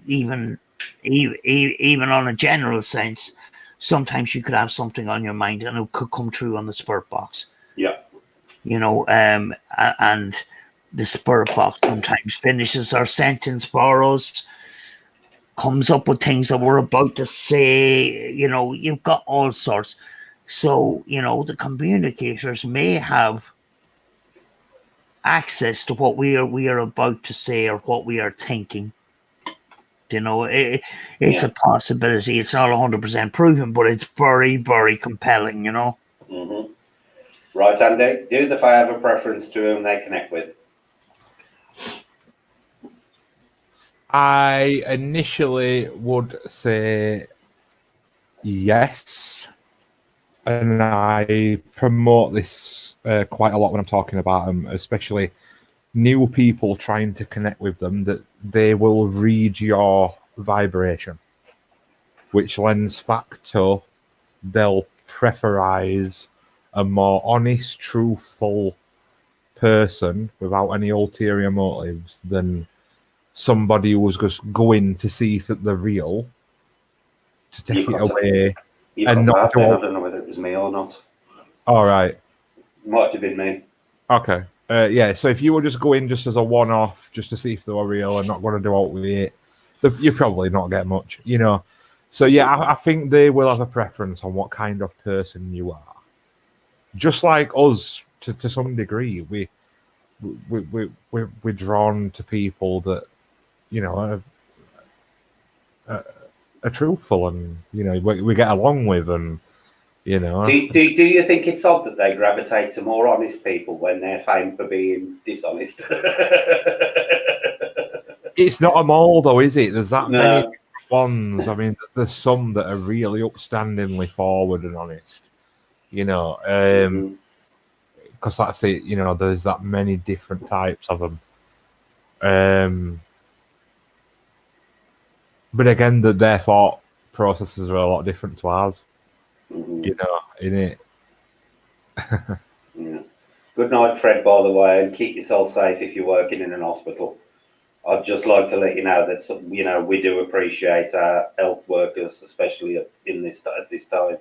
even on a general sense, sometimes you could have something on your mind and it could come true on the spirit box. Yeah. You know, and the spirit box sometimes finishes our sentence for us, comes up with things that we're about to say. You know, you've got all sorts. So, you know, the communicators may have access to what we are about to say or what we are thinking. You know, it's a possibility. It's not 100% proven, but it's very, very compelling, you know. Mm-hmm. Right, Andy, do they have a preference to whom they connect with? I initially would say yes. And I promote this quite a lot when I'm talking about them, especially new people trying to connect with them, that they will read your vibration, which lends facto they'll preferize a more honest, truthful person without any ulterior motives than somebody who was just going to see if that they're real, to take it away and not I don't know whether it was me or not. All right. Might have been me. Okay. Yeah, so if you were just going just as a one-off, just to see if they were real and not going to do out with it, you're probably not get much, you know. So yeah, I think they will have a preference on what kind of person you are. Just like us, to some degree, we're drawn to people that, you know, are truthful and, you know, we get along with, and you know. Do you think it's odd that they gravitate to more honest people when they're famed for being dishonest? It's not them all, though, is it? There's that No. many ones. I mean, there's some that are really upstandingly forward and honest, you know. Because that's it, you know. There's that many different types of them. But again, their thought processes are a lot different to ours. You know, in it. Yeah. Good night, Fred, by the way, and keep yourself safe if you're working in an hospital. I'd just like to let you know that, you know, we do appreciate our health workers, especially at this time.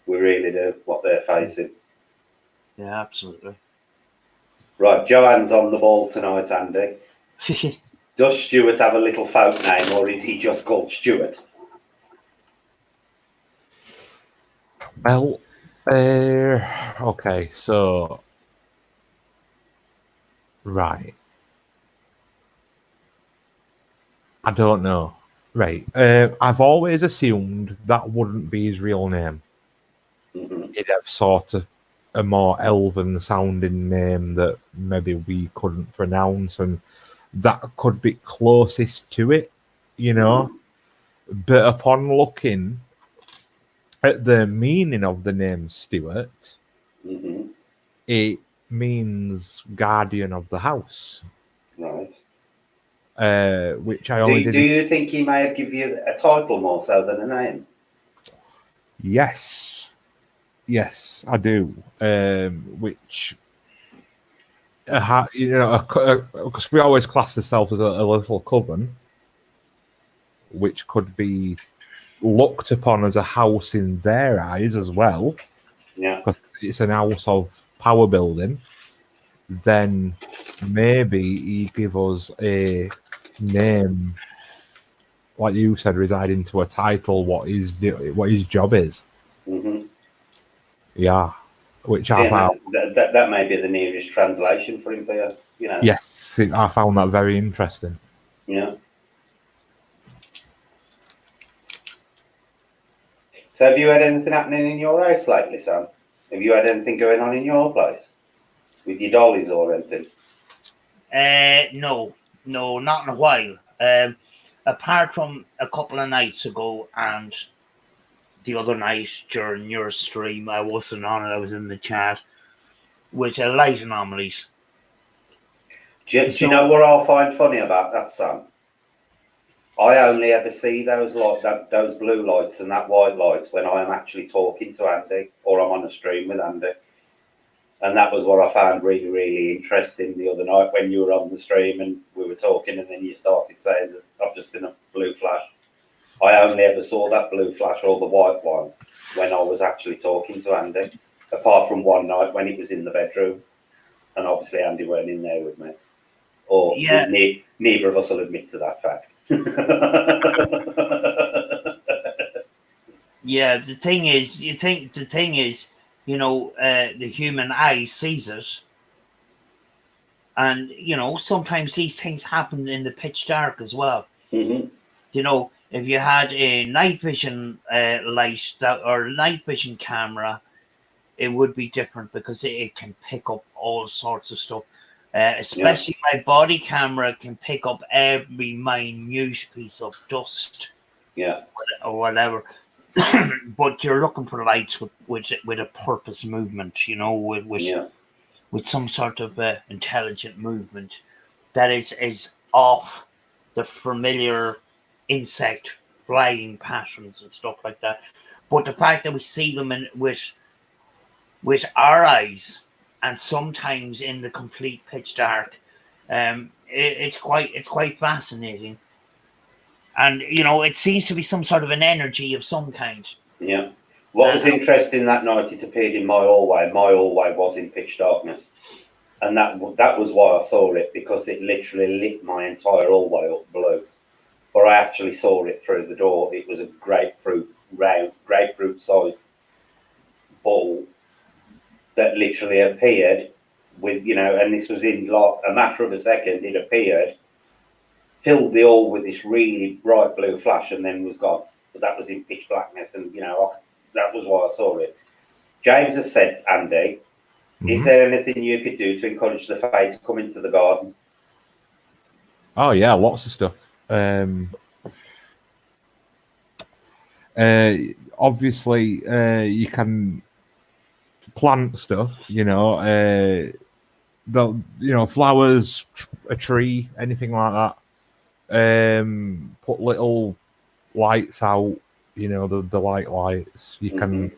We really do, what they're facing. Yeah, absolutely. Right, Joanne's on the ball tonight, Andy. Does Stuart have a little folk name, or is he just called Stuart? Well, okay, so right. I don't know. Right. I've always assumed that wouldn't be his real name. Mhm. He'd have sort of a more elven sounding name that maybe we couldn't pronounce, and that could be closest to it, you know. But upon looking at the meaning of the name Stuart, Mhm. it means guardian of the house, Right. which I only Do didn't. you think he may have given you a title more so than a name? Yes, I do. Which you know, because we always class ourselves as a little coven, which could be looked upon as a house in their eyes as well, Yeah. because it's an house of power building. Then maybe he give us a name, like you said, residing to a title. What his job is? Mhm. Yeah, which I Yeah, found. that may be the nearest translation for him for you. You know. Yes, I found that very interesting. Yeah. So have you had anything happening in your house lately, Sam? Have you had anything going on in your place with your dollies or anything? No, not in a while. Apart from a couple of nights ago and the other night during your stream, I wasn't on it. I was in the chat with light anomalies. Do you know what I find funny about that, Sam? I only ever see those those blue lights and that white lights when I am actually talking to Andy or I'm on a stream with Andy. And that was what I found really, really interesting the other night when you were on the stream and we were talking, and then you started saying that I've just seen a blue flash. I only ever saw that blue flash or the white one when I was actually talking to Andy, apart from one night when he was in the bedroom, and obviously Andy weren't in there with me. Or Yeah. neither of us will admit to that fact. Yeah, the thing is, you know, the human eye sees it, and you know, sometimes these things happen in the pitch dark as well. Mm-hmm. You know, if you had a night vision light or night vision camera, it would be different because it can pick up all sorts of stuff. Especially my body camera can pick up every minute piece of dust, or whatever. But you're looking for lights with a purpose movement, you know, with some sort of intelligent movement that is off the familiar insect flying patterns and stuff like that. But the fact that we see them with our eyes, and sometimes in the complete pitch dark, it's quite fascinating. And you know, it seems to be some sort of an energy of some kind. Yeah. What was interesting that night, it appeared in my hallway. My hallway was in pitch darkness, and that was why I saw it, because it literally lit my entire hallway up blue. But I actually saw it through the door. It was a grapefruit-sized ball that literally appeared with, you know, and this was in like a matter of a second. It appeared, filled the hall with this really bright blue flash, and then was gone. But that was in pitch blackness, and you know, that was why I saw it. James has said, Andy, is there anything you could do to encourage the fae to come into the garden? Oh yeah, lots of stuff. Obviously, you can plant stuff. You know, flowers, a tree, anything like that. Put little lights out. You know, the lights. You can.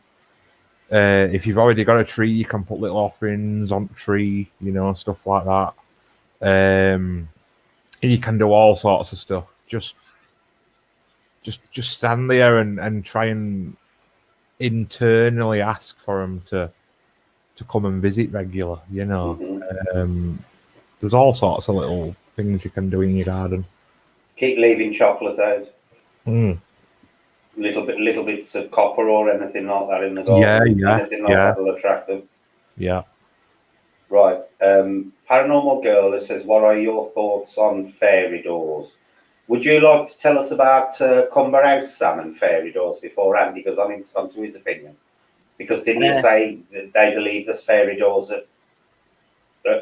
If you've already got a tree, you can put little offerings on the tree. You know, stuff like that. You can do all sorts of stuff. Just stand there and try and internally ask for them to come and visit regular. You know, there's all sorts of little things you can do in your garden. Keep leaving chocolate out. Little bits of copper or anything like that in the garden. Anything like that will attract them. Yeah. Right. Paranormal Girl says, what are your thoughts on fairy doors? Would you like to tell us about Cumber House, Sam, and fairy doors before Andy goes on to his opinion? Because didn't you say that they believe there's fairy doors at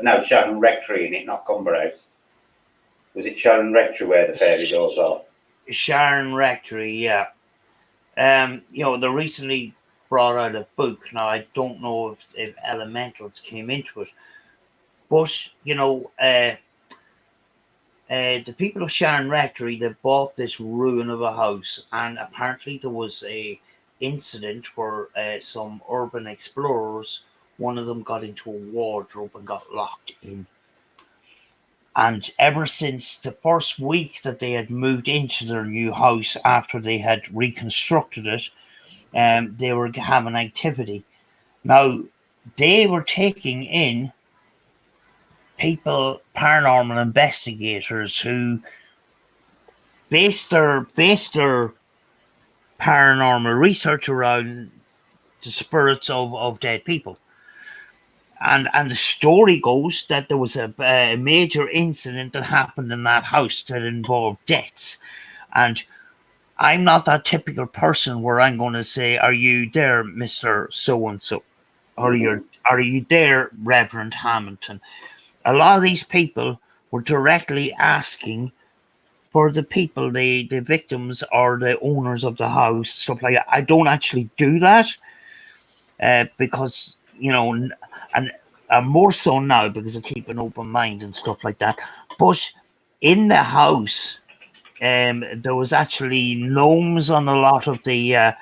no, Sharon Rectory in it, not Cumber House? Was it Sharon Rectory where the fairy doors are? Sharon Rectory, yeah. You know, they recently brought out a book. Now, I don't know if elementals came into it, but, you know, the people of Sharon Rectory, they bought this ruin of a house, and apparently there was a incident where some urban explorers, one of them got into a wardrobe and got locked in. And ever since the first week that they had moved into their new house after they had reconstructed it, they were having activity. Now, they were taking in people, paranormal investigators, who based their paranormal research around the spirits of dead people. And the story goes that there was a major incident that happened in that house that involved deaths. And I'm not that typical person where I'm going to say, "Are you there, Mr. So-and-so? Are you there, Reverend Hamilton?" A lot of these people were directly asking for the people, the victims or the owners of the house, stuff like that. I don't actually do that because, you know, and more so now because I keep an open mind and stuff like that. But in the house, there was actually gnomes on a lot of the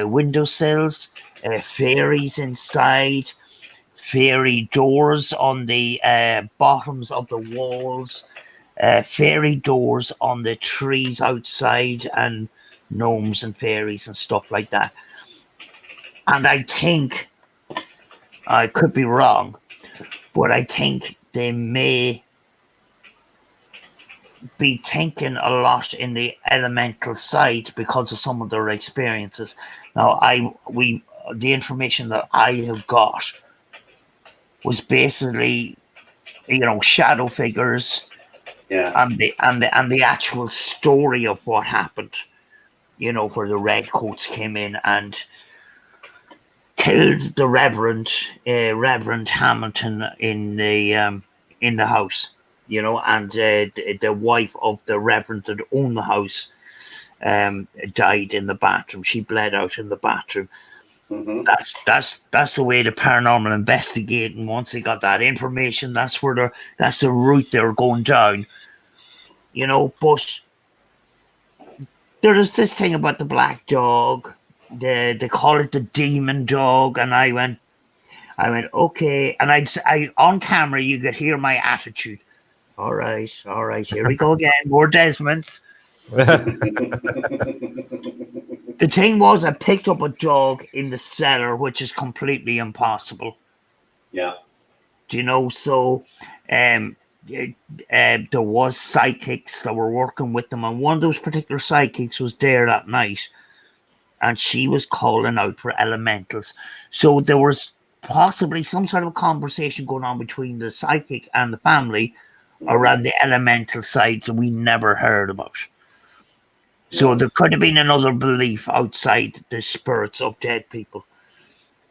windowsills, fairies inside, fairy doors on the bottoms of the walls, fairy doors on the trees outside, and gnomes and fairies and stuff like that. And I think, I could be wrong, but I think they may be thinking a lot in the elemental side because of some of their experiences. Now, the information that I have got was basically, you know, shadow figures, and the actual story of what happened. You know, where the redcoats came in and killed the Reverend Hamilton in the house. You know, and the wife of the Reverend that owned the house died in the bathroom. She bled out in the bathroom. Mm-hmm. That's the way the paranormal investigating. Once they got that information, that's the route they were going down. You know, but there is this thing about the black dog. They call it the demon dog, and I went, okay, and I on camera you could hear my attitude. All right, here we go again, more Desmonds. The thing was, I picked up a dog in the cellar, which is completely impossible. Yeah. Do you know? So, there was psychics that were working with them, and one of those particular psychics was there that night, and she was calling out for elementals. So there was possibly some sort of a conversation going on between the psychic and the family around the elemental sides that we never heard about. So there could have been another belief outside the spirits of dead people.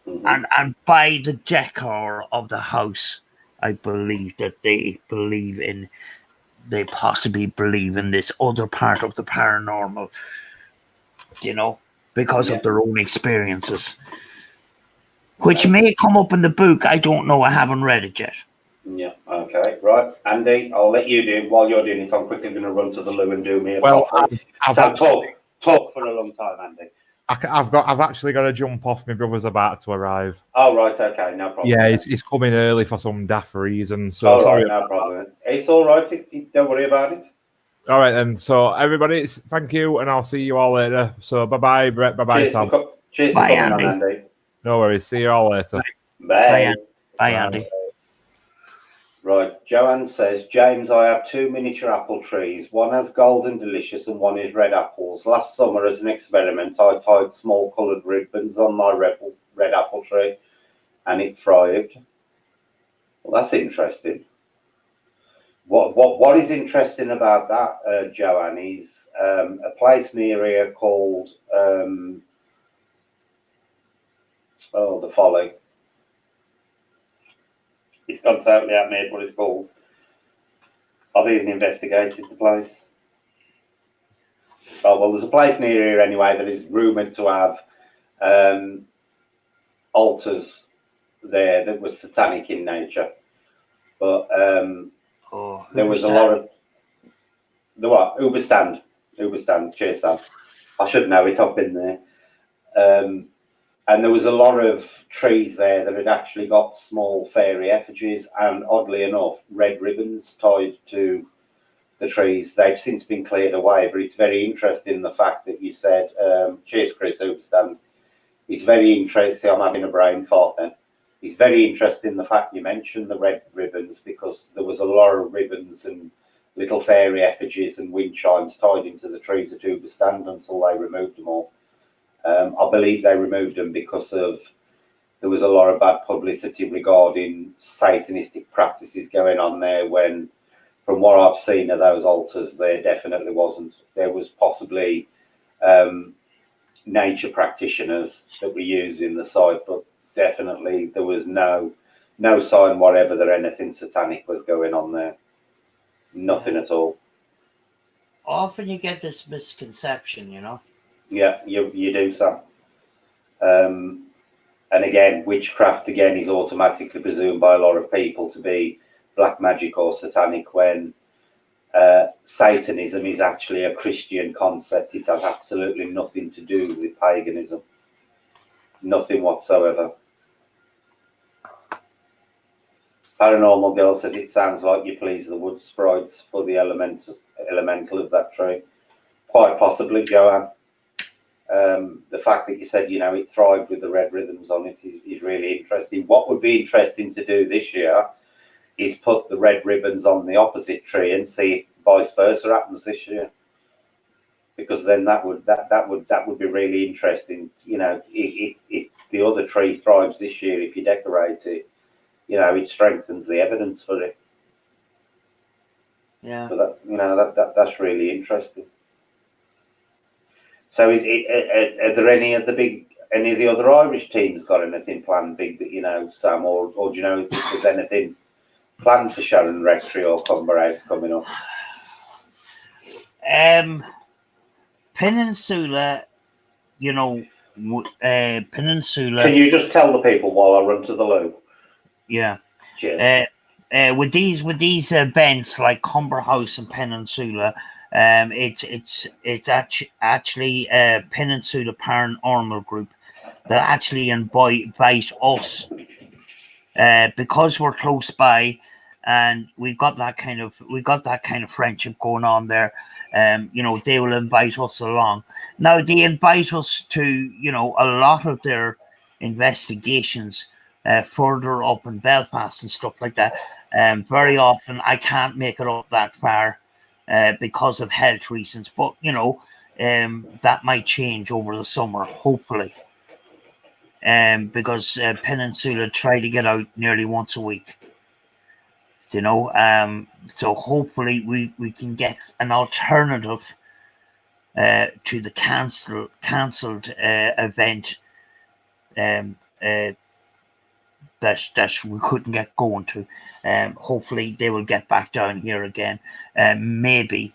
Mm-hmm. And by the decor of the house, I believe that they possibly believe in this other part of the paranormal, you know, because of their own experiences. Which may come up in the book. I don't know. I haven't read it yet. Yeah, okay, right. Andy, I'll let you do it. While you're doing it, I'm quickly going to run to the loo and do me a coffee. Talk for a long time, Andy. I've actually got to jump off. My brother's about to arrive. Oh, right, okay, no problem. Yeah, he's coming early for some daft reason. So all sorry. Right, no problem. It's all right. Don't worry about it. All right, then. So everybody, thank you, and I'll see you all later. So bye-bye, Brett. Bye-bye, Sam. Cheers for coming on, Andy. No worries. See you all later. Bye. Bye, Andy. Right, Joanne says, James, I have 2 miniature apple trees. One has golden delicious and one is red apples. Last summer, as an experiment, I tied small coloured ribbons on my red apple tree and it thrived. Well, that's interesting. What is interesting about that, Joanne, is a place near here called the Folly. It's gone totally out made what it's called. I've even investigated the place. Oh well, there's a place near here anyway that is rumoured to have altars there that was satanic in nature, but there was a lot of the what Uberstand. Cheers, Sam. I should know it. I've been there. And there was a lot of trees there that had actually got small fairy effigies and, oddly enough, red ribbons tied to the trees. They've since been cleared away, but it's very interesting the fact that you said, cheers, Chris Uberstand. It's very interesting. I'm having a brain fart then. It's very interesting the fact you mentioned the red ribbons, because there was a lot of ribbons and little fairy effigies and wind chimes tied into the trees at Uberstand until they removed them all. I believe they removed them because there was a lot of bad publicity regarding Satanistic practices going on there, when, from what I've seen of those altars, there definitely wasn't. There was possibly nature practitioners that were used in the site, but definitely there was no sign whatever that anything satanic was going on there. Nothing at all. Often you get this misconception, you know. Yeah, you do, Sam. And again, witchcraft again is automatically presumed by a lot of people to be black magic or satanic, when Satanism is actually a Christian concept. It has absolutely nothing to do with paganism. Nothing whatsoever. Paranormal Girl says it sounds like you please the wood sprites for the elemental of that tree. Quite possibly, Joanne. The fact that you said, it thrived with the red rhythms on it is really interesting. What would be interesting to do this year is put the red ribbons on the opposite tree and see if vice versa happens this year. Because then that would be really interesting. If the other tree thrives this year, if you decorate it, it strengthens the evidence for it. Yeah. So that's really interesting. So, are there any of the other Irish teams got anything planned big that Sam, or do you know if there's anything planned for Sharon Rectory or Cumber House coming up? Peninsula, Peninsula. Can you just tell the people while I run to the loo? Yeah. Cheers. With these events like Cumber House and Peninsula. It's actually a Peninsula Paranormal group that actually invite us because we're close by, and we got that kind of friendship going on there. They will invite us along. Now they invite us to a lot of their investigations further up in Belfast and stuff like that. Very often I can't make it up that far. Because of health reasons, but that might change over the summer, hopefully. Because Peninsula try to get out nearly once a week. So hopefully we can get an alternative to the cancelled event that we couldn't get going to. Hopefully they will get back down here again. Maybe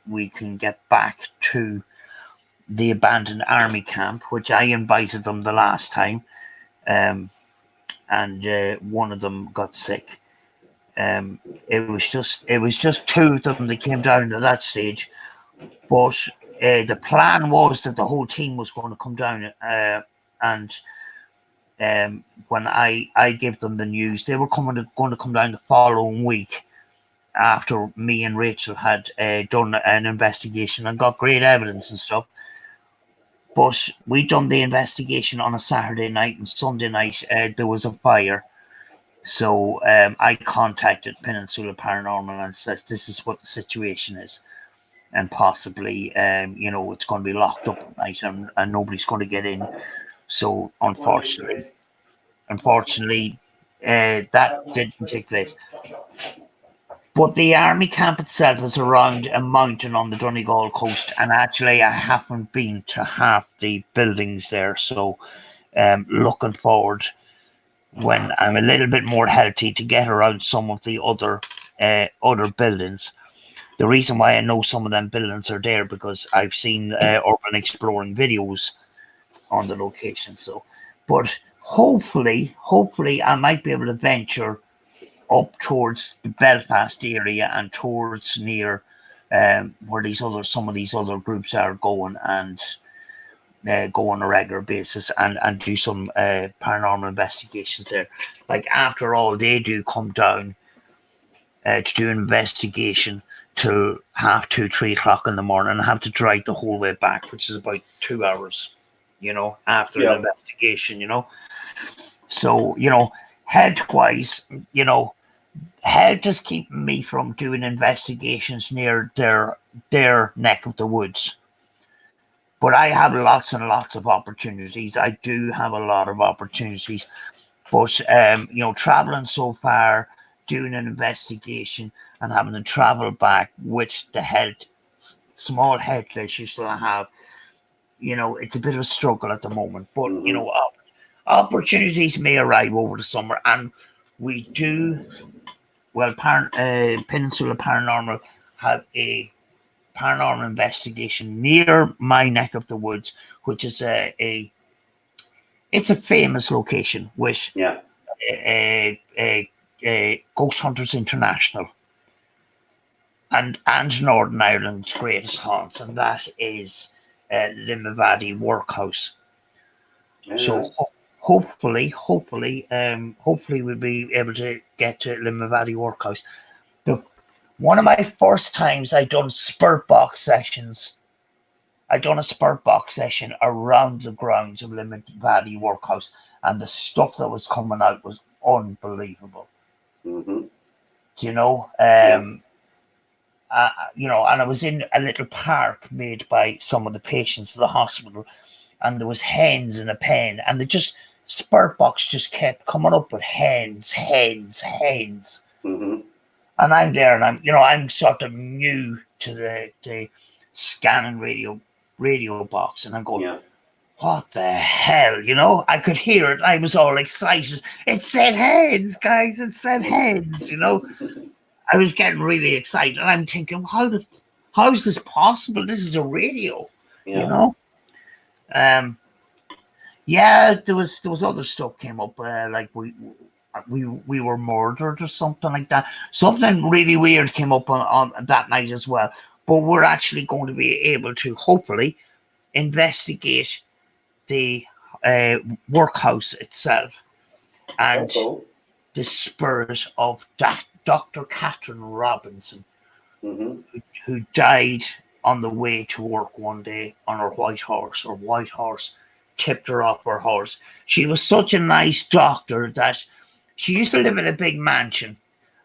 we can get back to the abandoned army camp, which I invited them the last time, and one of them got sick. It was just two of them that came down to that stage, but the plan was that the whole team was going to come down, and when I gave them the news, they were going to come down the following week after me and Rachel had done an investigation and got great evidence and stuff. But we done the investigation on a Saturday night, and Sunday night there was a fire. So I contacted Peninsula Paranormal and says this is what the situation is, and possibly it's going to be locked up at night and nobody's going to get in. So unfortunately, that didn't take place. But the army camp itself is around a mountain on the Donegal coast, and actually I haven't been to half the buildings there, so looking forward when I'm a little bit more healthy to get around some of the other buildings. The reason why I know some of them buildings are there because I've seen urban exploring videos on the location. So, but hopefully I might be able to venture up towards the Belfast area and towards near where some of these other groups are going, and go on a regular basis and do some paranormal investigations there. Like, after all, they do come down to do an investigation till 2:30, 3 o'clock in the morning, and have to drive the whole way back, which is about 2 hours, after an investigation, So, health-wise, health is keeping me from doing investigations near their neck of the woods. But I have lots and lots of opportunities. I do have a lot of opportunities. But, traveling so far, doing an investigation, and having to travel back with the small health issues that I have, it's a bit of a struggle at the moment. But, opportunities may arrive over the summer, and we do. Well, Peninsula Paranormal have a paranormal investigation near my neck of the woods, which is it's a famous location with Ghost Hunters International and Northern Ireland's greatest haunts, and that is Limavady Workhouse. So hopefully we'll be able to get to Limavady Workhouse. One of my first times I done spurt box sessions. I done a spurt box session around the grounds of Limavady Workhouse, and the stuff that was coming out was unbelievable. And I was in a little park made by some of the patients of the hospital, and there was hens in a pen, and spurt box just kept coming up with hens. And I'm there, and I'm sort of new to the scanning radio box, and I'm going, what the hell, I could hear it. I was all excited. It said hens, guys. It said hens. I was getting really excited, and I'm thinking, how is this possible? This is a radio, There was other stuff came up, like we were murdered or something like that. Something really weird came up on that night as well. But we're actually going to be able to hopefully investigate the workhouse itself and the spirit of Dr. Catherine Robinson, who died on the way to work one day on her white horse. Her white horse tipped her off her horse. She was such a nice doctor that she used to live in a big mansion,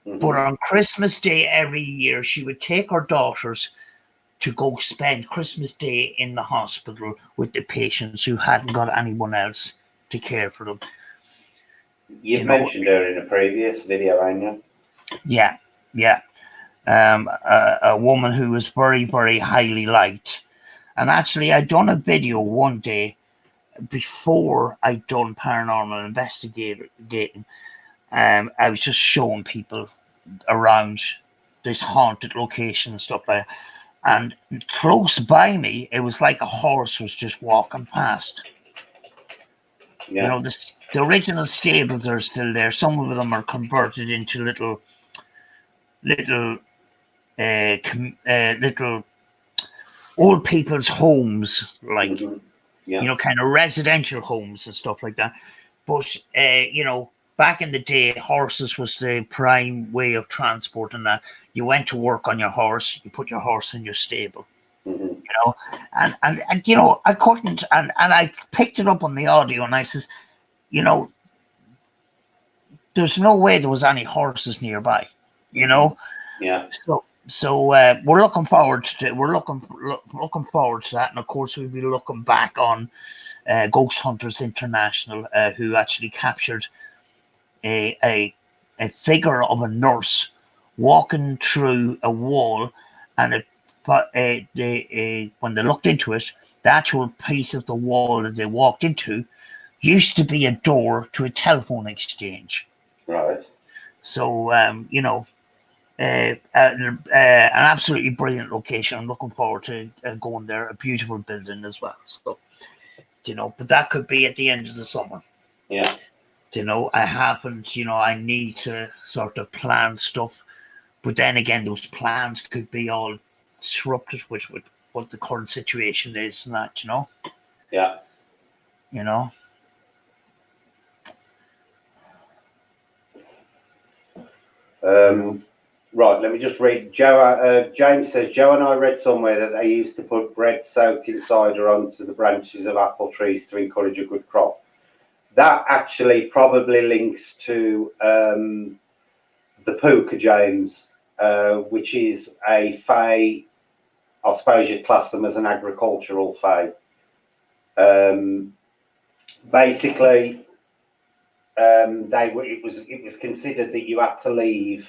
but on Christmas Day every year, she would take her daughters to go spend Christmas Day in the hospital with the patients who hadn't got anyone else to care for them. You've mentioned her in a previous video, haven't you? Yeah. A woman who was very, very highly liked. And actually, I done a video one day before I done paranormal investigating. I was just showing people around this haunted location and stuff like that. And close by me, it was like a horse was just walking past. The original stables are still there. Some of them are converted into little old people's homes, like kind of residential homes and stuff like that. But back in the day, horses was the prime way of transport, and that you went to work on your horse, you put your horse in your stable, and I couldn't, and I picked it up on the audio, and I says, there's no way there was any horses nearby, So we're looking forward to it. We're looking forward to that, and of course we'll be looking back on Ghost Hunters International, who actually captured a figure of a nurse walking through a wall, and when they looked into it, the actual piece of the wall that they walked into used to be a door to a telephone exchange. Right. So, an absolutely brilliant location. I'm looking forward to going there. A beautiful building as well. So, but that could be at the end of the summer. Yeah. I need to sort of plan stuff. But then again, those plans could be all disrupted with what the current situation is and that, Yeah. Right, let me just read. James says, Joe and I read somewhere that they used to put bread soaked in cider onto the branches of apple trees to encourage a good crop. That actually probably links to the puka, James, which is a fae. I suppose you'd class them as an agricultural fae. Basically, it was considered that you had to leave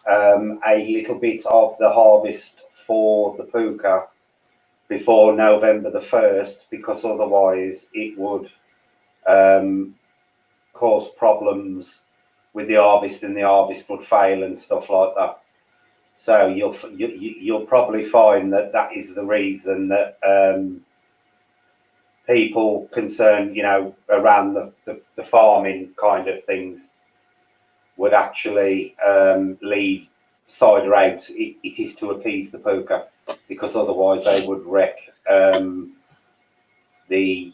a little bit of the harvest for the puka before November the 1st, because otherwise it would cause problems with the harvest, and the harvest would fail and stuff like that. So you'll probably find that is the reason that people concerned, around the farming kind of things would actually leave cider out. It is to appease the puka, because otherwise they would wreck the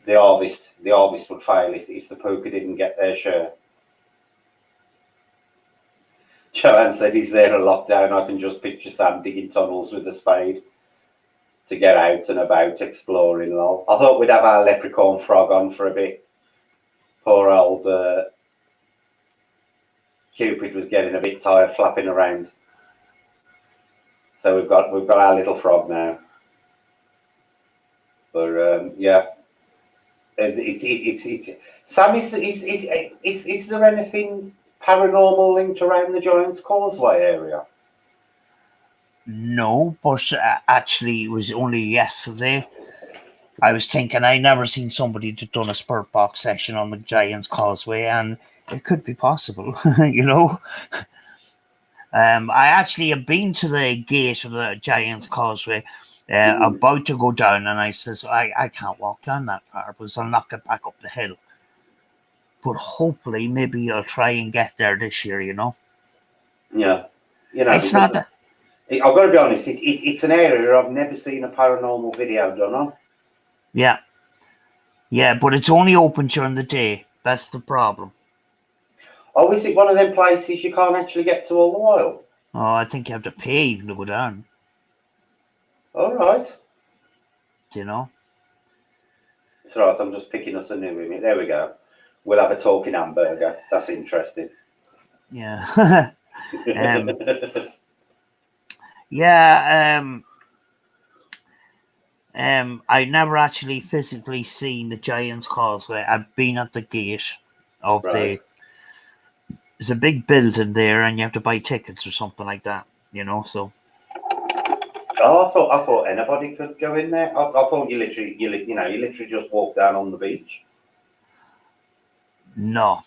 harvest. The harvest would fail if the puka didn't get their share. Joanne said, is there a lockdown? I can just picture Sam digging tunnels with a spade to get out and about exploring. Lol. I thought we'd have our leprechaun frog on for a bit. Poor old Cupid was getting a bit tired flapping around. So we've got our little frog now. But yeah, it's Sam, is there anything paranormal linked around the Giant's Causeway area? No, but actually it was only yesterday. I was thinking I never seen somebody that done a Spirit Box session on the Giant's Causeway, and it could be possible, I actually have been to the gate of the Giant's Causeway, about to go down, and I says, I can't walk down that far because I'll not get back up the hill. But hopefully, maybe I'll try and get there this year, Yeah. It's not that... I've got to be honest, it's an area I've never seen a paranormal video done on. Yeah. Yeah, but it's only open during the day. That's the problem. Oh, is it one of them places you can't actually get to all the while? Oh, I think you have to pay even to go down. All right. Do you know? It's all right, I'm just picking us a new image. There we go. We'll have a talking hamburger. That's interesting. Yeah. I never actually physically seen the Giant's Causeway. I've been at the gate of Right. There's a big building there, and you have to buy tickets or something like that, so. Oh, I thought anybody could go in there. I thought you literally just walk down on the beach. No,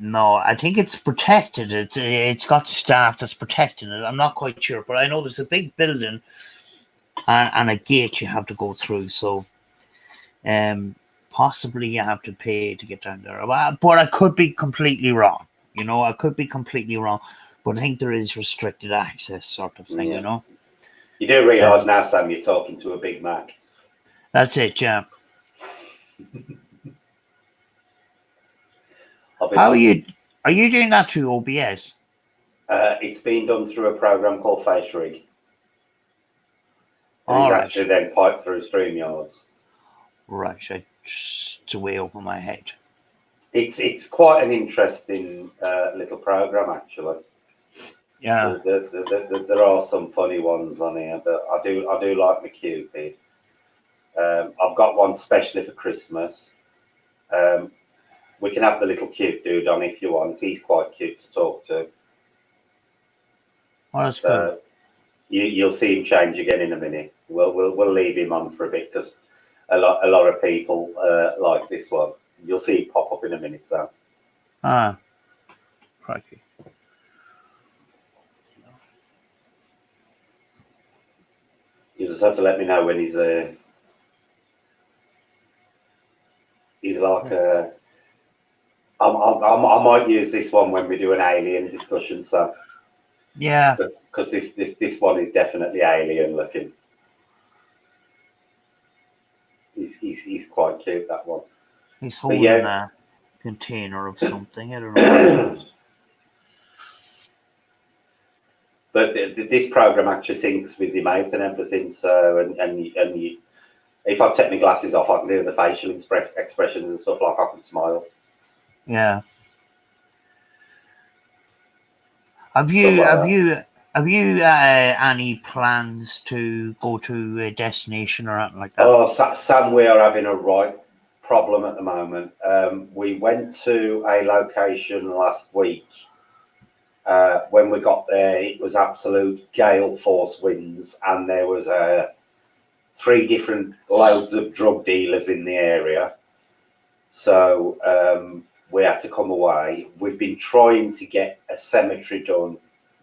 I think it's protected. It's got staff that's protecting it. I'm not quite sure, but I know there's a big building and a gate you have to go through. So, possibly you have to pay to get down there. But I could be completely wrong. I could be completely wrong. But I think there is restricted access, sort of thing. Yeah. You do realise now, Sam, you're talking to a Big Mac. That's it, yeah. How are you? Are you doing that through OBS? It's been done through a program called Face Rig. All right. Actually then piped through StreamYards. Right, it's way over my head. It's quite an interesting little program, actually. Yeah. There are some funny ones on here, but I do like my Cupid. I've got one specially for Christmas. We can have the little cute dude on if you want. He's quite cute to talk to. Well, that's good. You'll see him change again in a minute. We'll leave him on for a bit because a lot of people like this one. You'll see it pop up in a minute. So. Crikey. You just have to let me know when he's like I might use this one when we do an alien discussion. So. Yeah. Because this one is definitely alien looking. He's quite cute, that one. He's holding a container of something. I don't know. But this program actually thinks with your mouth and everything. So and you, if I take my glasses off, I can do the facial expressions and stuff, like I can smile. Yeah. Have you any plans to go to a destination or anything like that? Oh, Sam, we are having a right problem at the moment. We went to a location last week. When we got there, it was absolute gale force winds, and there was 3 different loads of drug dealers in the area. So we had to come away. We've been trying to get a cemetery done.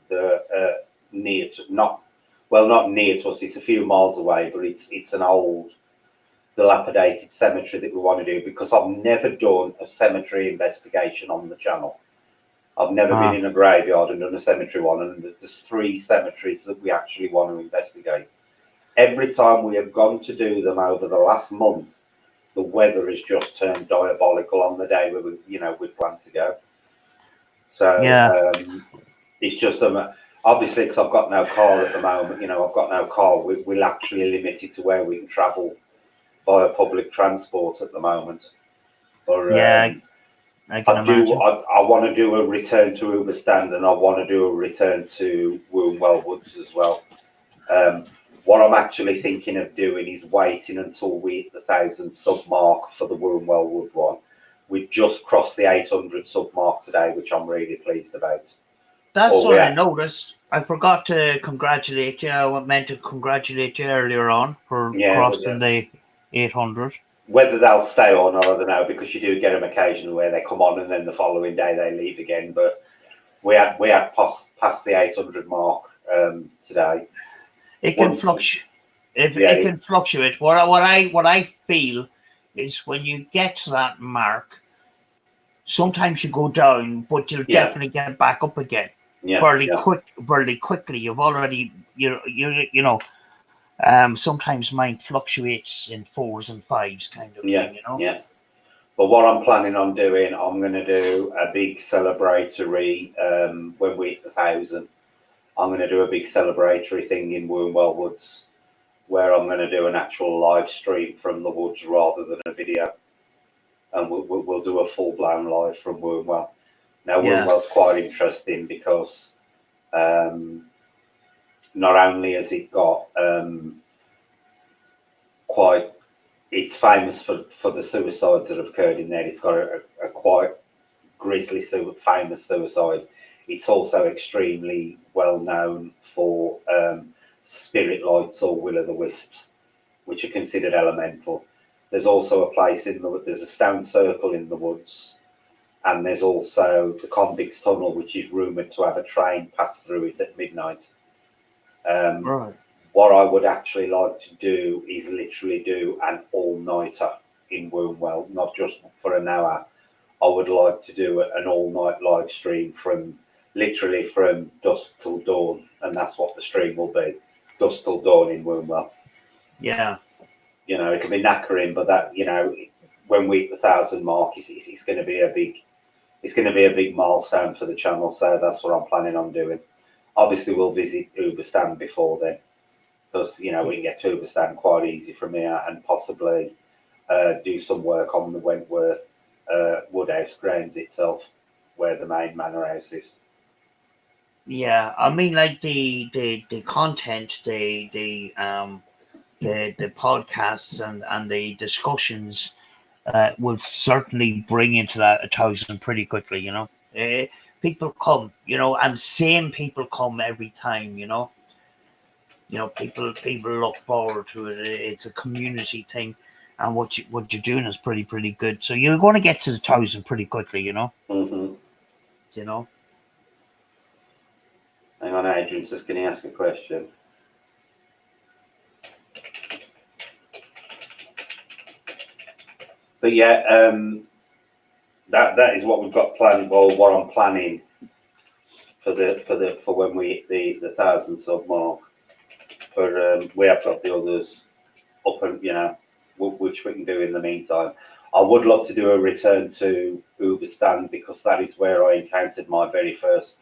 Not near to us. It's a few miles away, but it's an old, dilapidated cemetery that we want to do because I've never done a cemetery investigation on the channel. I've never been in a graveyard and done a cemetery one, and there's 3 cemeteries that we actually want to investigate. Every time we have gone to do them over the last month, the weather has just turned diabolical on the day where we planned to go. So it's just obviously because I've got no car at the moment. I've got no car. We're actually limited to where we can travel via public transport at the moment. But, I can imagine. I want to do a return to Uberstand, and I want to do a return to Wombwell Woods as well. What I'm actually thinking of doing is waiting until we hit the 1,000 sub mark for the Wombwell Wood one. We've just crossed the 800 sub mark today, which I'm really pleased about. That's what I noticed. I forgot to congratulate you. I meant to congratulate you earlier on for crossing the 800. Whether they'll stay on, I don't know, because you do get them occasionally where they come on and then the following day they leave again. But we had past the 800 mark today. It can fluctuate. It can fluctuate. What I feel is when you get to that mark, sometimes you go down, but you'll definitely get back up again. Fairly quickly. You've already sometimes mine fluctuates in 4s and 5s kind of thing, Yeah. But what I'm planning on doing, I'm going to do a big celebratory when we hit the 1,000. I'm going to do a big celebratory thing in Wombwell Woods, where I'm going to do an actual live stream from the woods rather than a video, and we'll do a full-blown live from Wombwell. Now, Wombwell's quite interesting because not only has it got it's famous for the suicides that have occurred in there. It's got a quite grisly, famous suicide. It's also extremely well known for spirit lights or will-o'-the-wisps, which are considered elemental. There's also a place there's a stone circle in the woods, and there's also the convicts tunnel, which is rumoured to have a train pass through it at midnight. What I would actually like to do is literally do an all-nighter in Wombwell, not just for an hour. I would like to do an all-night live stream from dusk till dawn, and that's what the stream will be, dusk till dawn in Wombwell. Yeah. It'll be knackering, but that, when we hit the 1,000 mark, it's going to be a big milestone for the channel. So that's what I'm planning on doing. Obviously, we'll visit Uberstand before then, because we can get to Uberstand quite easy from here, and possibly do some work on the Wentworth Woodhouse grounds itself, where the main manor house is. Yeah, I mean, like the content, the podcasts and the discussions will certainly bring into that 1,000 pretty quickly. people come, you know, and same people come every time, you know. You know, people look forward to it. It's a community thing, and what you're doing is pretty good. So you're going to get to the 1,000 pretty quickly, you know. Mm-hmm. You know. Hang on, Adrian's just going to ask a question. But yeah, that is what we've got planned, or what I'm planning for when we hit the 1,000 sub mark. But we have got the others up, and you know, which we can do in the meantime. I would love to do a return to Uberstan, because that is where I encountered my very first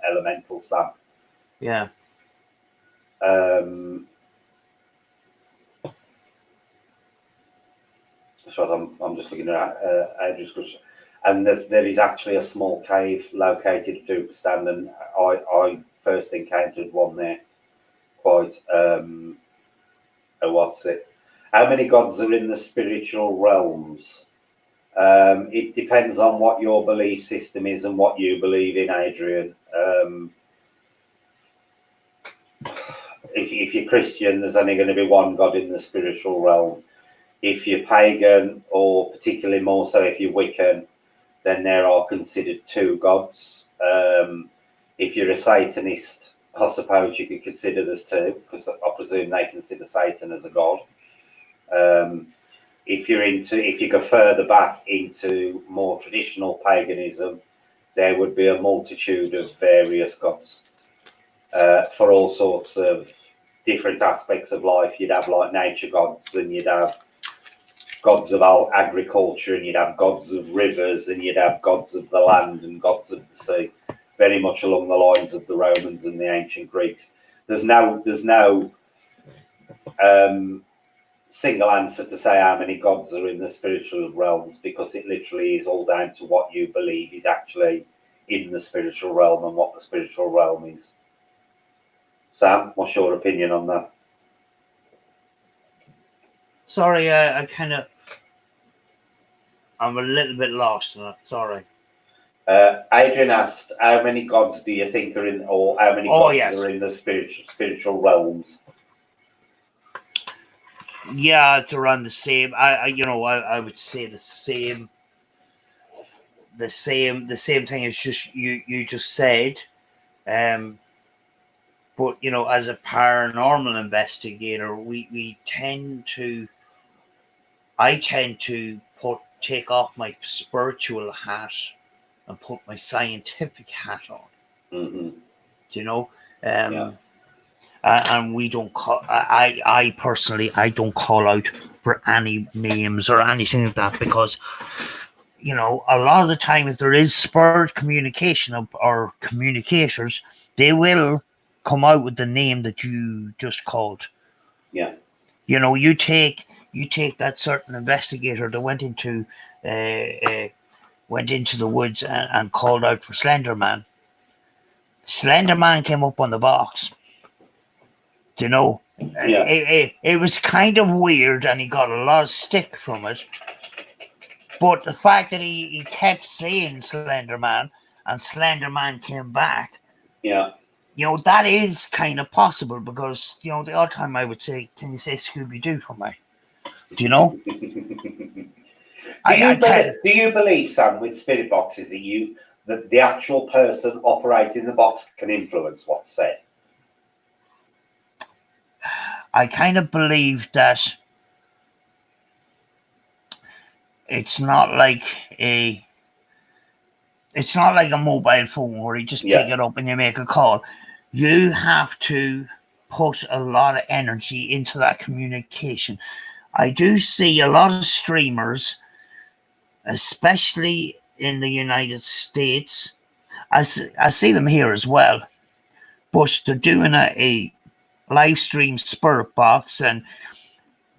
elemental Sam. Yeah. So I'm just looking at Adrian's question. And there is actually a small cave located at Uberstan, and I first encountered one there. Quite what's it? How many gods are in the spiritual realms? It depends on what your belief system is and what you believe in, Adrian. If you're Christian, there's only going to be one God in the spiritual realm. If you're pagan, or particularly more so if you're Wiccan, then there are considered 2 gods. If you're a Satanist, I suppose you could consider there's 2, because I presume they consider Satan as a god. If you go further back into more traditional paganism, there would be a multitude of various gods for all sorts of different aspects of life. You'd have like nature gods, and you'd have gods of agriculture, and you'd have gods of rivers, and you'd have gods of the land and gods of the sea. Very much along the lines of the Romans and the ancient Greeks. There's no single answer to say how many gods are in the spiritual realms, because it literally is all down to what you believe is actually in the spiritual realm and what the spiritual realm is. Sam, what's your opinion on that? Sorry, I'm a little bit lost in that. Sorry. Adrian asked, how many gods do you think are in, or how many gods are in the spiritual realms? Yeah, it's around the same. I would say the same thing as just you just said. But you know, as a paranormal investigator, I tend to take off my spiritual hat and put my scientific hat on. Mm-hmm. Do you know? And we don't call. I personally, I don't call out for any names or anything like that, because you know, a lot of the time, if there is spirit communication or communicators, they will come out with the name that you just called. Yeah. You know, you take that certain investigator that went into the woods and called out for Slender Man. Slender Man came up on the box. Do you know? Yeah. It was kind of weird, and he got a lot of stick from it. But the fact that he kept saying Slender Man, and Slender Man came back. Yeah. You know, that is kind of possible, because, you know, the odd time I would say, can you say Scooby-Doo for me? Do you know? Do you believe, Sam, with spirit boxes, that the actual person operating the box can influence what's said? I kind of believe that it's not like a mobile phone where you just pick it up and you make a call. You have to put a lot of energy into that communication. I do see a lot of streamers, especially in the United States. I see them here as well, but they're doing a live stream spirit box and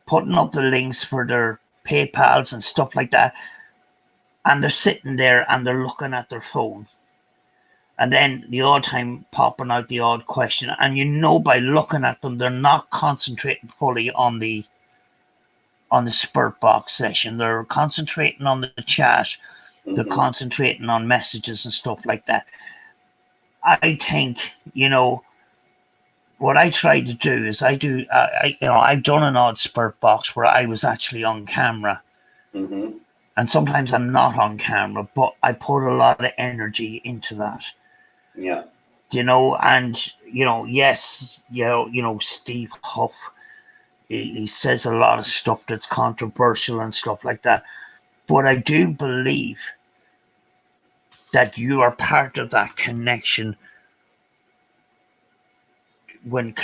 putting up the links for their PayPals and stuff like that, and they're sitting there and they're looking at their phone, and then the odd time popping out the odd question, and you know by looking at them they're not concentrating fully on the spirit box session. They're concentrating on the chat, They're concentrating on messages and stuff like that. I think, you know, what I try to do is I've done an odd spirit box where I was actually on camera. And sometimes I'm not on camera, but I put a lot of energy into that. Yeah. You know, and, you know, yes, you know, Steve Huff, he says a lot of stuff that's controversial and stuff like that. But I do believe that you are part of that connection when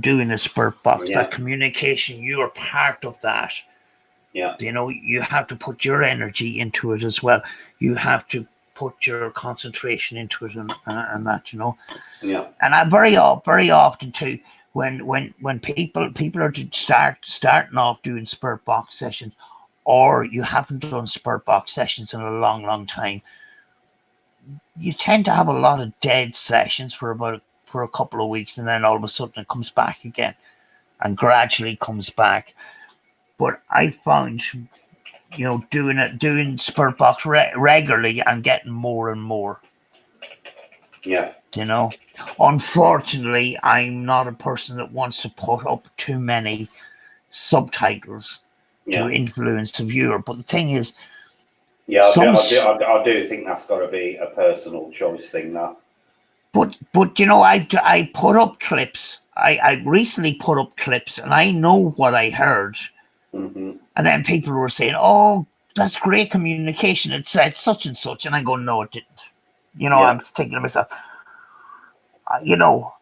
doing a spirit box, that communication, you are part of that. Yeah. You know, you have to put your energy into it as well. You have to put your concentration into it and that, you know. Yeah. And I very often too, when people are starting off doing spirit box sessions, or you haven't done spirit box sessions in a long time, you tend to have a lot of dead sessions for a couple of weeks, and then all of a sudden it comes back again and gradually comes back. But I found, you know, doing spirit box regularly and getting more and more. Yeah. You know, unfortunately, I'm not a person that wants to put up too many subtitles to influence the viewer. But the thing is, I do think that's got to be a personal choice thing, that. But you know, I put up clips. I recently put up clips, and I know what I heard. And then people were saying, "Oh, that's great communication. It said such and such," and I go, "No, it didn't." You know, I'm thinking to myself, you know,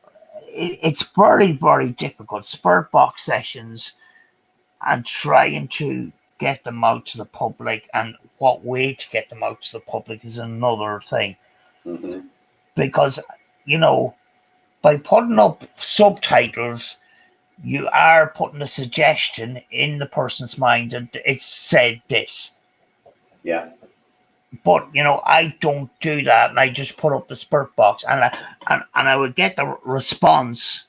it's very, very difficult. Spirit box sessions and trying to get them out to the public, and what way to get them out to the public is another thing. Because, you know, by putting up subtitles, you are putting a suggestion in the person's mind that it said this. Yeah. But, you know, I don't do that, and I just put up the spirit box, and I would get the response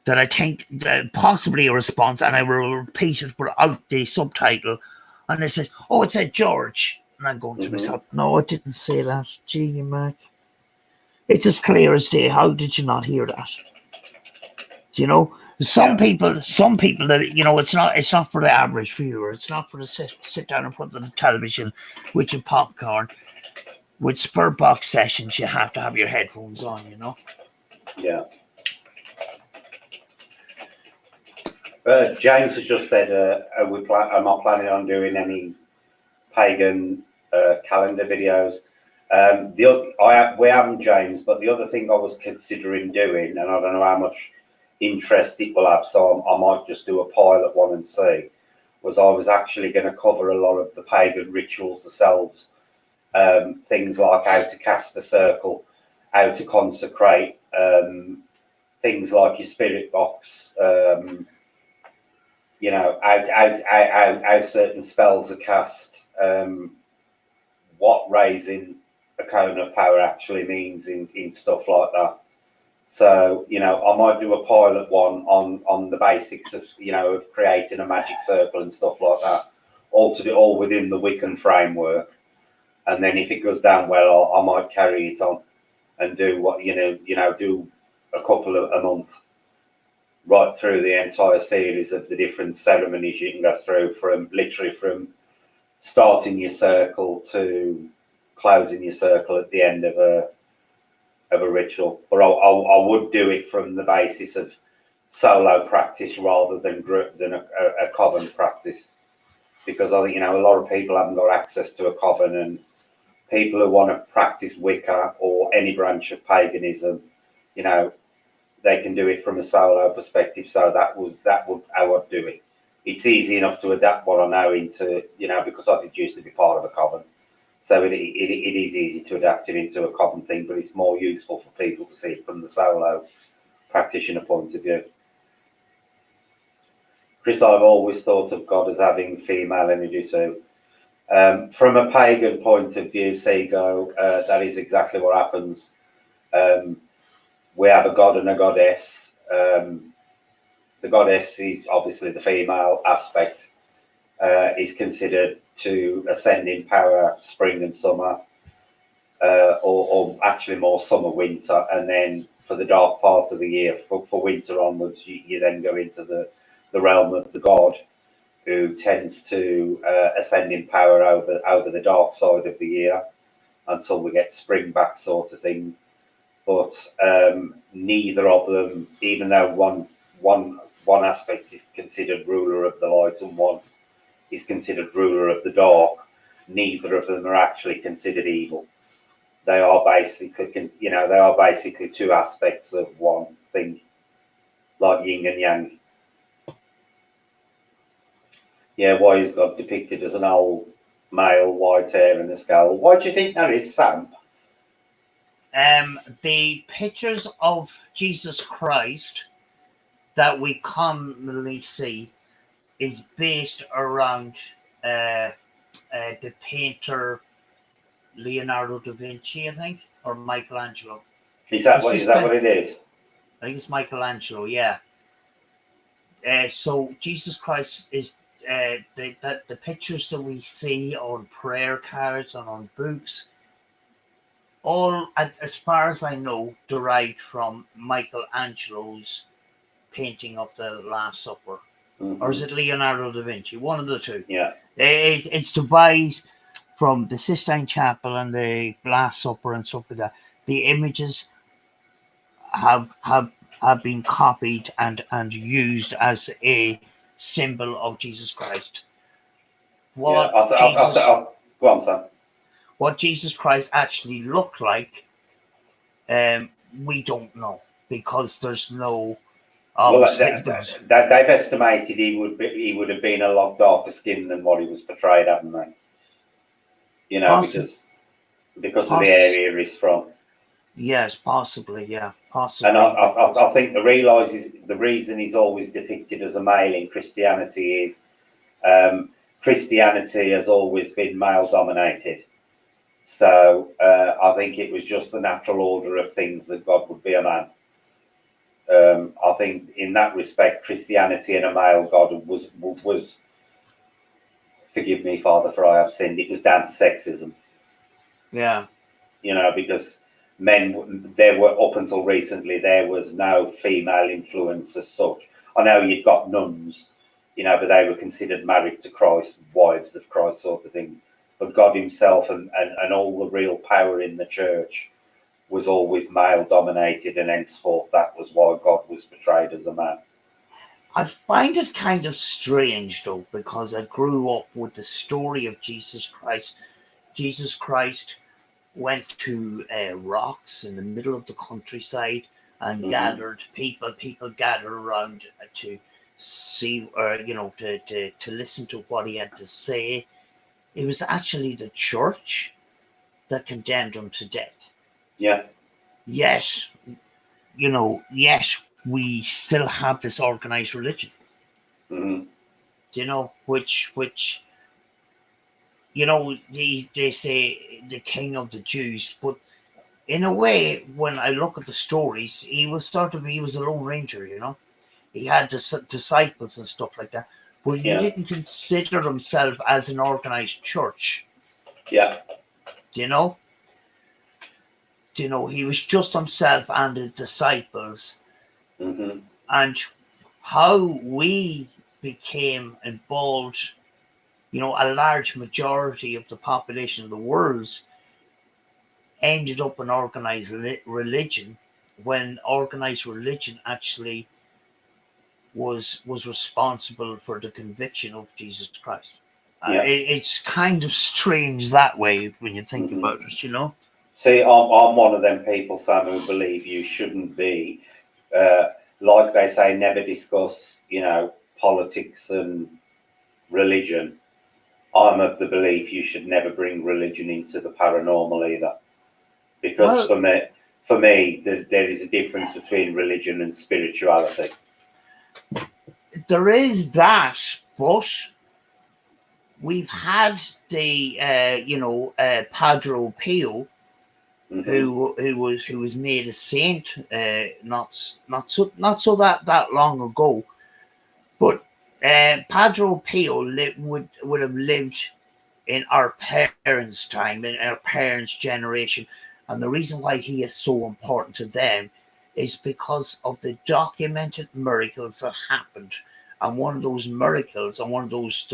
that I think, possibly a response, and I will repeat it without the subtitle, and it says, "Oh, it said George," and I'm going to myself, "No, it didn't say that. Gee, Mac, it's as clear as day. How did you not hear that?" You know, some people that, you know, it's not for the average viewer. It's not for the sit down and put the television with your popcorn. With spirit box sessions, you have to have your headphones on, you know. Yeah. James has just said, am I planning on doing any pagan calendar videos? We haven't, James, but the other thing I was considering doing, and I don't know how much interest it will have, so I might just do a pilot one and see, was I was actually going to cover a lot of the pagan rituals themselves, things like how to cast a circle, how to consecrate, things like your spirit box, you know, how certain spells are cast, what raising a cone of power actually means in stuff like that. So, you know, I might do a pilot one on the basics of, you know, of creating a magic circle and stuff like that, all within the Wiccan framework. And then if it goes down well, I might carry it on and do what, do a couple of a month, right through the entire series of the different ceremonies you can go through, from starting your circle to closing your circle at the end of a ritual. But I would do it from the basis of solo practice rather than a coven practice, because I think, you know, a lot of people haven't got access to a coven, and people who want to practice Wicca or any branch of paganism, you know, they can do it from a solo perspective. So that would how I'd do it. It's easy enough to adapt what I know into, you know, because I did used to be part of a coven. So it is easy to adapt it into a common thing, but it's more useful for people to see it from the solo practitioner point of view. Chris, I've always thought of God as having female energy too. From a pagan point of view, Seago, that is exactly what happens. We have a god and a goddess. The goddess is obviously the female aspect. is considered to ascend in power spring and summer, or actually more summer, winter, and then for the dark parts of the year, for winter onwards, you then go into the realm of the god, who tends to ascend in power over the dark side of the year until we get spring back, sort of thing. But neither of them, even though one aspect is considered ruler of the light and one is considered ruler of the dark, neither of them are actually considered evil. They are basically, they are basically two aspects of one thing, like yin and yang. Yeah, why is God depicted as an old male, white hair and a skull? Why do you think that is, Sam? The pictures of Jesus Christ that we commonly see is based around the painter Leonardo da Vinci, I think, or Michelangelo. Is that what it is? I think it's Michelangelo, yeah. So Jesus Christ is the pictures that we see on prayer cards and on books, all, as far as I know, derived from Michelangelo's painting of the Last Supper. Or is it Leonardo da Vinci? One of the two. Yeah. It's devised from the Sistine Chapel and the Last Supper and stuff like that. The images have been copied and used as a symbol of Jesus Christ. Go on, Sam. What Jesus Christ actually looked like, we don't know, because there's no. They've estimated he would have been a lot darker skinned than what he was portrayed, haven't they? Because of the area he's from. Yes, possibly, yeah, possibly. And I think the reason he's always depicted as a male in Christianity is Christianity has always been male dominated. So I think it was just the natural order of things that God would be a man. I think in that respect, Christianity and a male God was, forgive me, Father, for I have sinned. It was down to sexism. Yeah. Because there were, up until recently, there was no female influence as such. I know you've got nuns, but they were considered married to Christ, wives of Christ, sort of thing. But God himself and all the real power in the church was always male dominated, and henceforth that was why God was portrayed as a man. I find it kind of strange though, because I grew up with the story of Jesus Christ. Jesus Christ went to rocks in the middle of the countryside and gathered people gathered around to see, or to listen to what he had to say. It was actually the church that condemned him to death. Yeah. Yes, we still have this organized religion. Which they say the king of the Jews, but in a way, when I look at the stories, he was a lone ranger. He had disciples and stuff like that, but he didn't consider himself as an organized church. Yeah. He was just himself and the disciples. And how we became involved, a large majority of the population of the world ended up in organized religion, when organized religion actually was responsible for the conviction of Jesus Christ. It's kind of strange that way when you think about it, See, I'm one of them people, Sam, who believe you shouldn't be, like they say, never discuss, politics and religion. I'm of the belief you should never bring religion into the paranormal either. Because for me, there is a difference between religion and spirituality. There is that, but we've had the Padre Pio, who was made a saint not so that long ago, but Padre Pio would have lived in our parents' time, in our parents' generation. And the reason why he is so important to them is because of the documented miracles that happened. And one of those miracles, and one of those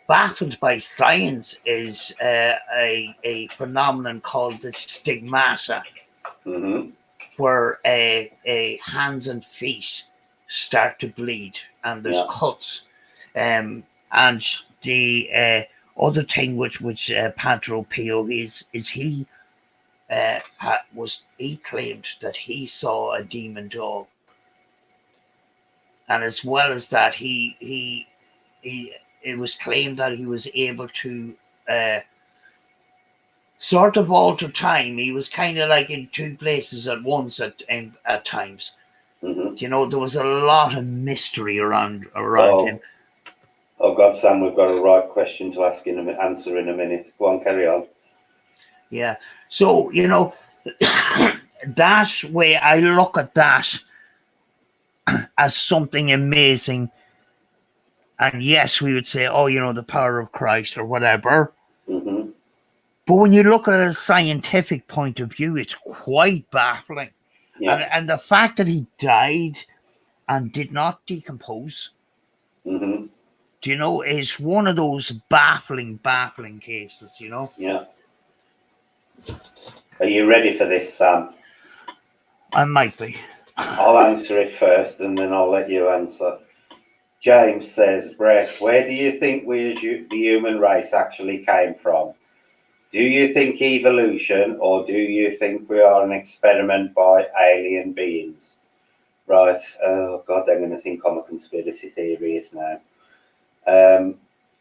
baffled by science, is a phenomenon called the stigmata, where hands and feet start to bleed, and there's cuts. And the other thing which Padre Pio is he claimed that he saw a demon dog, and as well as that, it was claimed that he was able to sort of alter time. He was kind of like in two places at once at times. You know, there was a lot of mystery around him. Oh God, Sam, we've got a right question to answer in a minute. Go on, carry on. Yeah. So, you know, that way I look at that as something amazing. And yes, we would say, oh, you know, the power of Christ or whatever. But when you look at it a scientific point of view, it's quite baffling. Yeah. And the fact that he died and did not decompose, do you know, is one of those baffling cases, you know? Yeah. Are you ready for this, Sam? I might be. I'll answer it first and then I'll let you answer. James says, Brett, where do you think we as the human race actually came from? Do you think evolution, or do you think we are an experiment by alien beings? Right. Oh, God, I'm going to think I'm a conspiracy theorist now.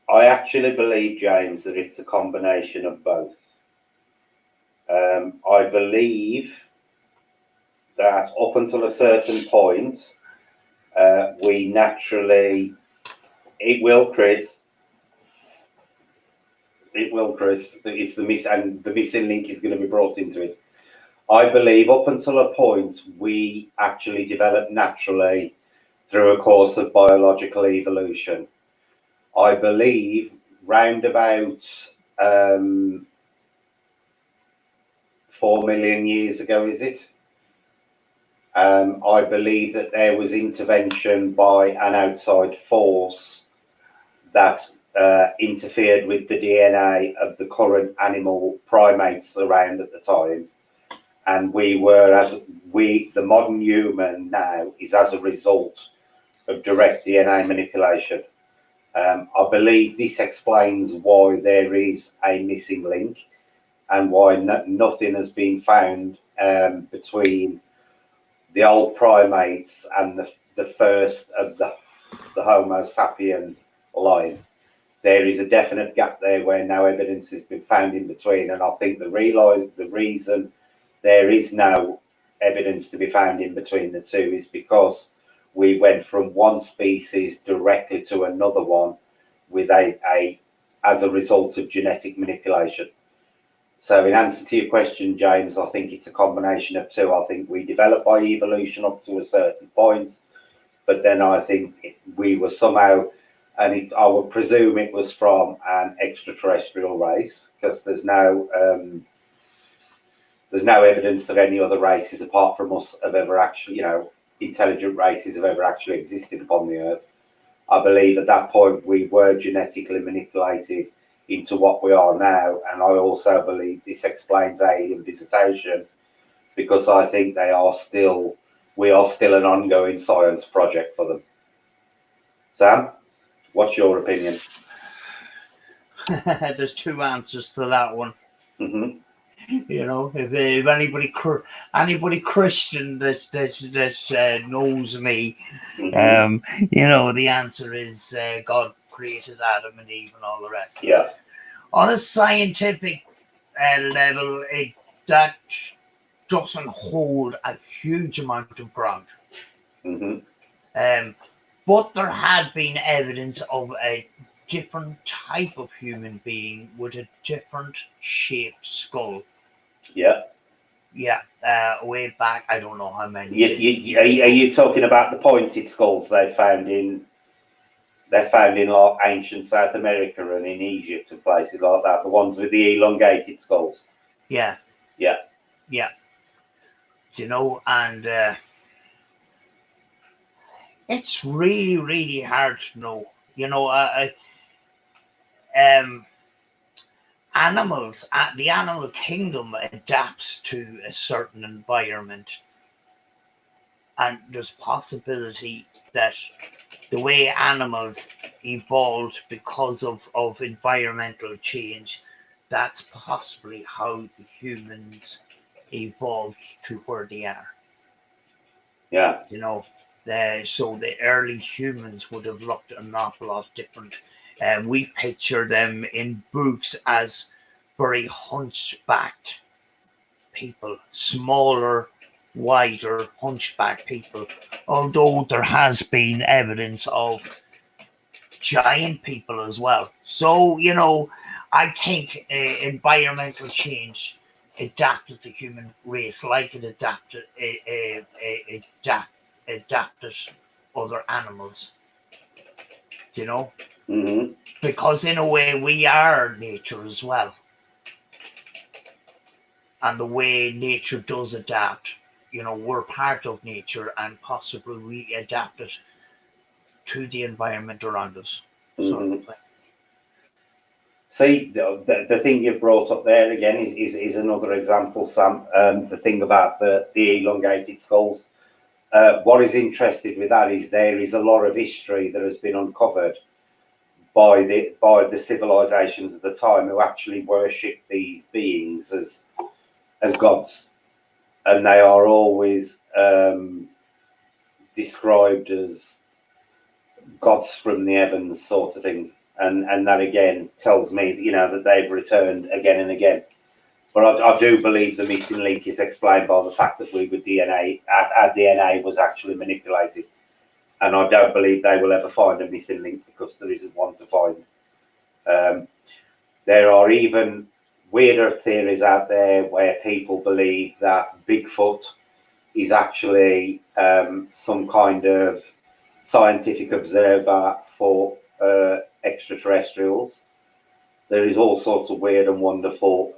I actually believe, James, that it's a combination of both. I believe that up until a certain point, we naturally, it will, Chris. It's the missing link is going to be brought into it. I believe up until a point, we actually developed naturally through a course of biological evolution. I believe round about 4 million years ago, is it? I believe that there was intervention by an outside force that interfered with the DNA of the current animal primates around at the time. And the modern human now is as a result of direct DNA manipulation. I believe this explains why there is a missing link and why nothing has been found between the old primates and the first of the Homo sapien line. There is a definite gap there where no evidence has been found in between, and I think the reason there is no evidence to be found in between the two is because we went from one species directly to another one with as a result of genetic manipulation. So in answer to your question, James, I think it's a combination of two. I think we developed by evolution up to a certain point, but then I think we were somehow, and I would presume it was from an extraterrestrial race, because there's no evidence that any other races apart from us have ever actually, intelligent races have ever actually existed upon the Earth. I believe at that point we were genetically manipulated into what we are now, and I also believe this explains alien visitation, because I think we are still an ongoing science project for them. Sam, what's your opinion? There's two answers to that one. You know, if anybody Christian that knows me, you know, the answer is God created Adam and Eve and all the rest. Yeah. On a scientific level, that doesn't hold a huge amount of ground. But there had been evidence of a different type of human being with a different shaped skull. Yeah. Yeah, way back, I don't know how many. Are you talking about the pointed skulls they found in like ancient South America and in Egypt and places like that? The ones with the elongated skulls. Yeah. Yeah. Yeah. You know, and it's really, really hard to know. You know, animals, the animal kingdom adapts to a certain environment, and there's possibility that the way animals evolved because of environmental change, that's possibly how the humans evolved to where they are. Yeah. You know, so the early humans would have looked an awful lot different. And we picture them in books as very hunchbacked people, smaller, wider, hunchback people. Although there has been evidence of giant people as well. So, you know, I think environmental change adapted the human race like it adapted other animals. You know, Mm-hmm. because in a way we are nature as well, and the way nature does adapt. You know, we're part of nature, and possibly we adapt it to the environment around us. Sort of thing. See, the thing you brought up there again is another example, Sam. The thing about the elongated skulls. What is interesting with that is there is a lot of history that has been uncovered by the civilizations of the time who actually worship these beings as gods, and they are always described as gods from the heavens, sort of thing. And that again tells me, you know, that they've returned again and again. But I do believe the missing link is explained by the fact that our DNA was actually manipulated. And I don't believe they will ever find a missing link because there isn't one to find. There are even weirder theories out there where people believe that Bigfoot is actually some kind of scientific observer for extraterrestrials. There is all sorts of weird and wonderful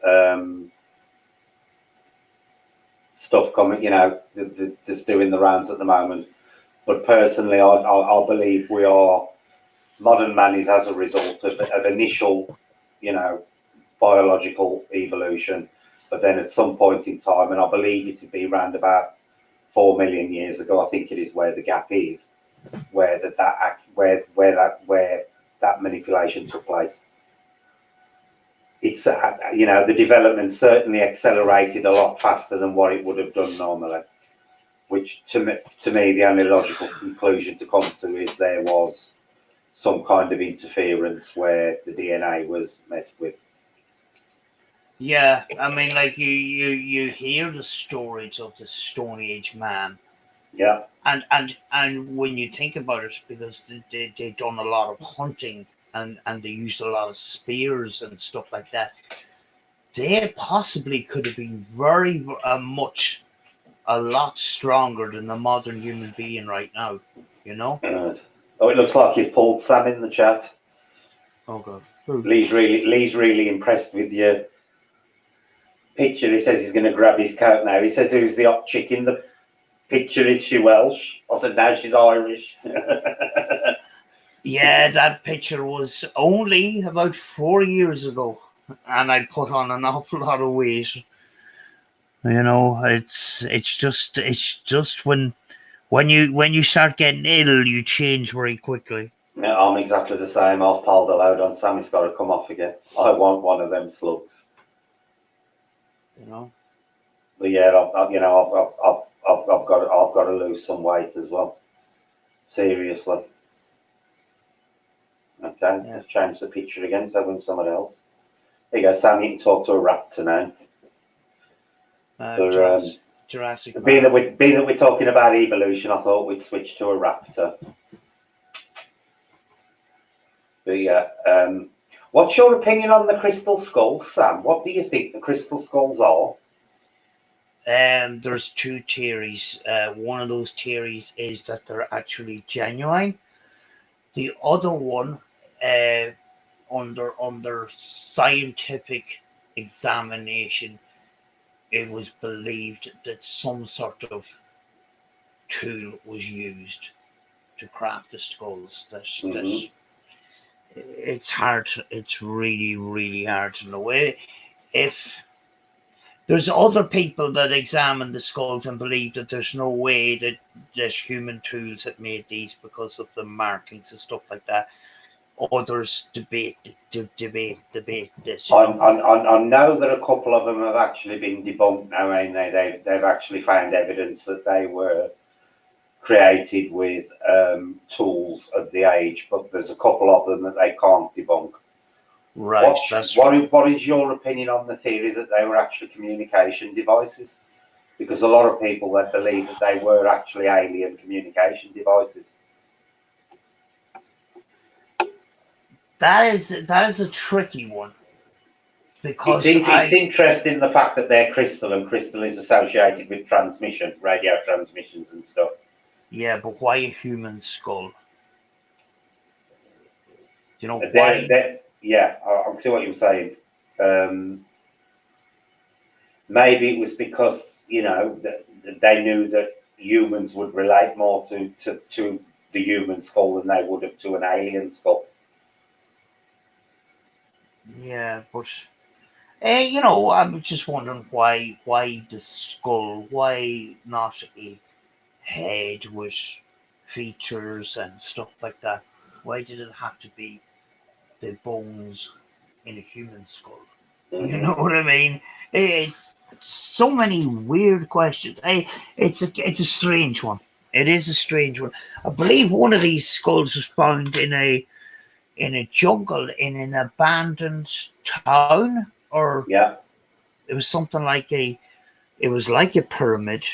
stuff coming, you know, that's doing the rounds at the moment. But personally, I believe modern man is as a result of initial, you know, biological evolution. But then at some point in time, and I believe it to be around about 4 million years ago, I think it is where the gap is, where that manipulation took place. It's you know, the development certainly accelerated a lot faster than what it would have done normally, which to me the only logical conclusion to come to is there was some kind of interference where the DNA was messed with. Yeah, I mean, like you hear the stories of the Stone Age man. Yeah. And when you think about it, because they done a lot of hunting and they used a lot of spears and stuff like that, they possibly could have been very a lot stronger than the modern human being right now, you know? Oh, it looks like you've pulled Sam in the chat. Oh God. Lee's really impressed with your picture. He says he's going to grab his coat now. He says, who's the hot chick in the picture? Is she Welsh? I said, no, she's Irish. Yeah, that picture was only about 4 years ago, and I put on an awful lot of weight. You know, it's just when you start getting ill, you change very quickly. Yeah, I'm exactly the same. I've piled a load on. Sammy's got to come off again. I want one of them slugs. You know. But yeah, I've got to lose some weight as well. Seriously. Okay, yeah. Let's change the picture again. So I'm somebody else. There you go, Sam. You can talk to a raptor now. Jurassic. Being that we're talking about evolution, I thought we'd switch to a raptor. But yeah, what's your opinion on the crystal skulls, Sam? What do you think the crystal skulls are? There's two theories. One of those theories is that they're actually genuine. The other one, under scientific examination, it was believed that some sort of tool was used to craft the skulls. It's hard. It's really, really hard to know. If there's other people that examine the skulls and believe that there's no way that human tools had made these because of the markings and stuff like that. Others debate this. I know that a couple of them have actually been debunked now, and they've actually found evidence that they were created with tools of the age, but there's a couple of them that they can't debunk. Right. What is your opinion on the theory that they were actually communication devices? Because a lot of people that believe that they were actually alien communication devices. That is a tricky one, because it's interesting the fact that they're crystal, and crystal is associated with transmission, radio transmissions and stuff. Yeah, but why a human skull? Do you know why? Yeah, I see what you're saying. Maybe it was because, you know, they knew that humans would relate more to the human skull than they would have to an alien skull. Yeah, but you know, I'm just wondering why the skull? Why not a head with features and stuff like that? Why did it have to be the bones in a human skull? You know what I mean? So many weird questions. It's a strange one. It is a strange one. I believe one of these skulls was found in a jungle in an abandoned town, or it was something like it was like a pyramid,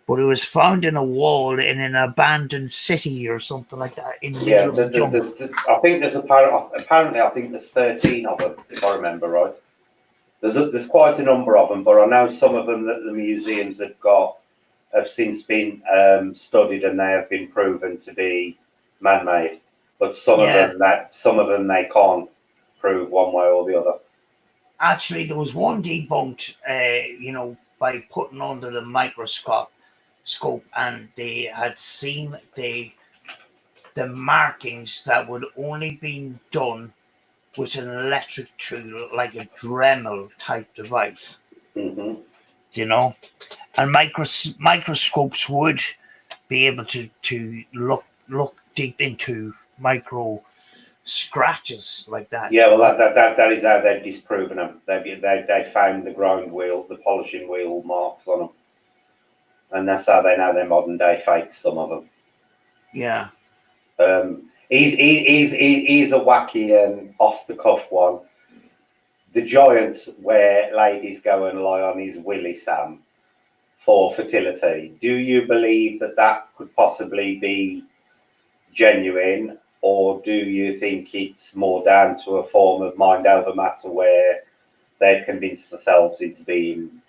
but it was found in a wall in an abandoned city or something like that in the middle of the jungle. I think there's apparently I think there's 13 of them, if I remember right. There's quite a number of them, but I know some of them that the museums have since been studied, and they have been proven to be man-made. But some of them they can't prove one way or the other. Actually, there was one debunked, you know, by putting under the microscope, and they had seen the markings that would only been done with an electric tool, like a Dremel type device. Mm-hmm. You know, and microscopes would be able to look deep into micro scratches like that. Yeah, well, that is how they've disproven them. They found the grind wheel, the polishing wheel marks on them, and that's how they know they're modern day fakes. Some of them. Yeah. He's a wacky and off the cuff one. The giants where ladies go and lie on his willy, Sam, for fertility. Do you believe that could possibly be genuine, or do you think it's more down to a form of mind over matter where they've convinced themselves into being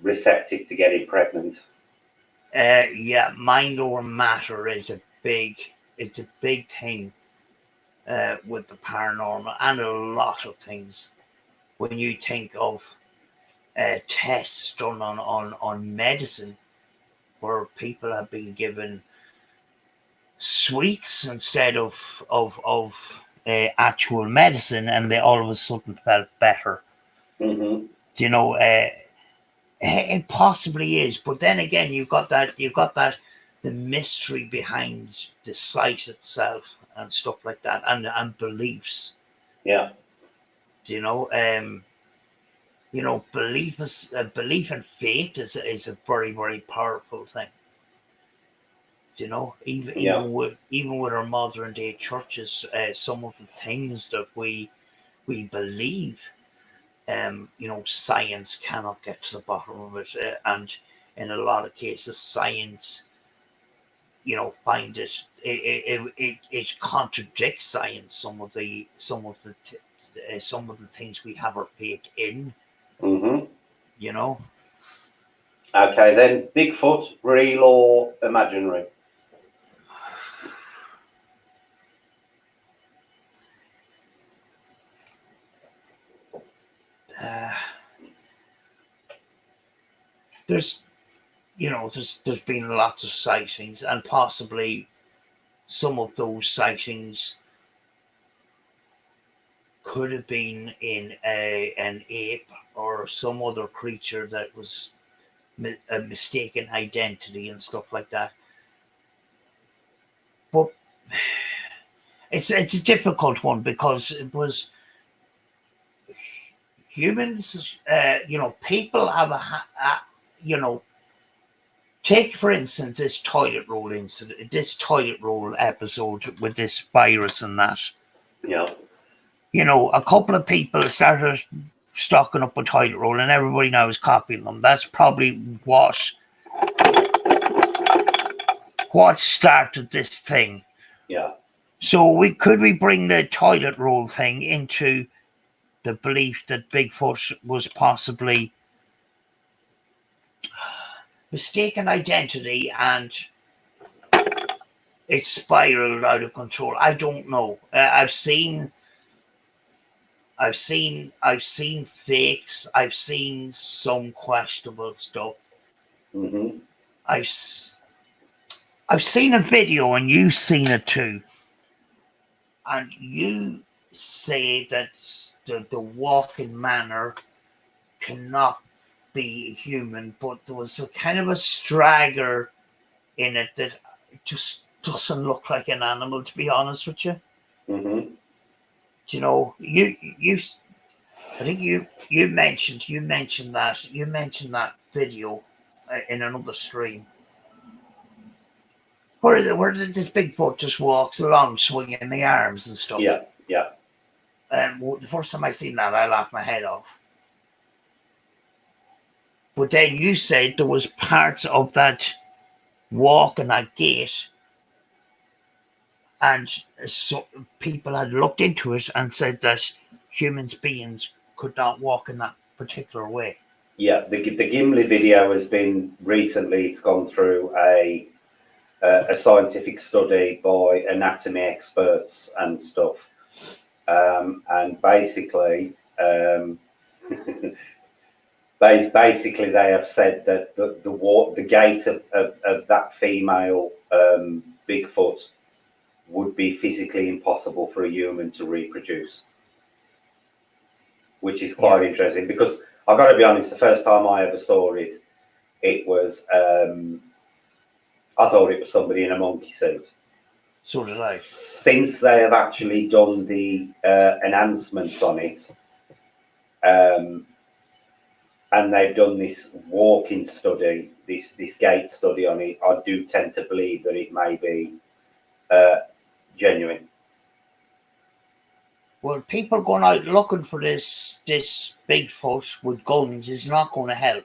receptive to getting pregnant? Yeah, mind over matter is a big thing with the paranormal and a lot of things. When you think of tests done on medicine, where people have been given sweets instead of actual medicine, and they all of a sudden felt better. Mm-hmm. You know, it possibly is, but then again, you've got that the mystery behind the site itself and stuff like that, and beliefs. Yeah. You know, belief and faith is a very, very powerful thing. You know, even with our modern day churches, some of the things that we believe, you know, science cannot get to the bottom of it, and in a lot of cases, science, you know, find it contradicts science. Some of the things we have our faith in. Mm-hmm. You know, Okay, then Bigfoot, real or imaginary? There's, there's been lots of sightings, and possibly some of those sightings could have been in an ape or some other creature that was a mistaken identity and stuff like that. But it's a difficult one because it was humans. People have take for instance this toilet roll incident, this toilet roll episode with this virus and that. Yeah. A couple of people started stocking up a toilet roll, and everybody now is copying them. That's probably what started this thing. Yeah. So could we bring the toilet roll thing into the belief that Bigfoot was possibly mistaken identity and it spiraled out of control? I don't know. I've seen fakes. I've seen some questionable stuff. Mm-hmm. I've seen a video, and you've seen it too. And you say that the walking manner cannot be human, but there was a kind of a stragger in it that just doesn't look like an animal, to be honest with you. Mm-hmm. I think you mentioned that video in another stream where this Bigfoot just walks along swinging the arms and stuff. Yeah. And the first time I seen that, I laughed my head off. But then you said there was parts of that walk and that gait, and so people had looked into it and said that beings could not walk in that particular way. Yeah, the Gimli video has been recently. It's gone through a scientific study by anatomy experts and stuff, and basically, basically they have said that the gait of that female Bigfoot would be physically impossible for a human to reproduce, which is quite interesting because I've got to be honest, the first time I ever saw it, it was I thought it was somebody in a monkey suit. So did I. Since they have actually done the enhancements on it, and they've done this walking study, this gait study on it, I do tend to believe that it may be genuine. Well, people going out looking for this Bigfoot with guns is not going to help,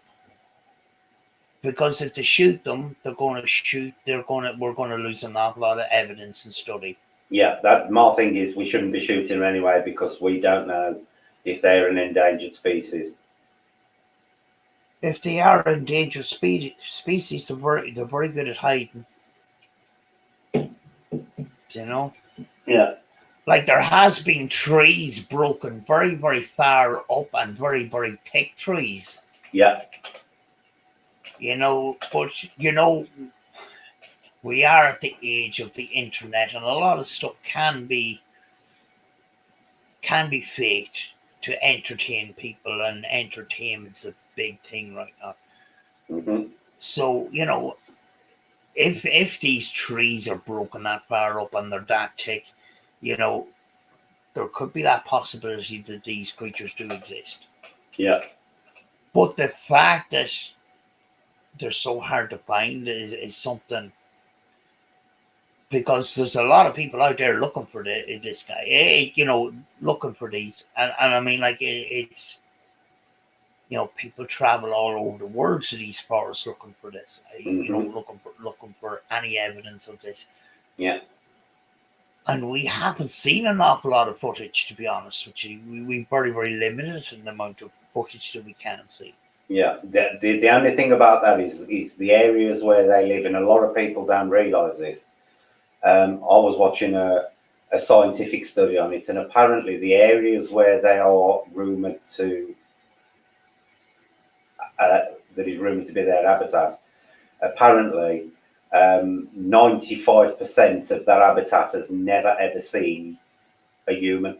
because if they shoot them, we're going to lose an awful lot of evidence and study. Yeah, that my thing is we shouldn't be shooting them anyway because we don't know if they're an endangered species. If they are endangered species, they're very good at hiding. Yeah. Like there has been trees broken very, very far up and very, very thick trees. Yeah. But we are at the age of the internet, and a lot of stuff can be faked to entertain people, and entertainment's a big thing right now. Mm-hmm. So, if these trees are broken that far up and they're that thick, there could be that possibility that these creatures do exist. Yeah. But the fact that they're so hard to find is something, because there's a lot of people out there looking for this guy, looking for these. And I mean, like, it's, people travel all over the world to these forests looking for this, looking for any evidence of this. Yeah. And we haven't seen an awful lot of footage, to be honest with you. We're very, very limited in the amount of footage that we can see. Yeah, the only thing about that is the areas where they live, and a lot of people don't realise this. I was watching a scientific study on it, and apparently the areas where they are rumoured to that is rumoured to be their habitat, apparently 95% of that habitat has never ever seen a human.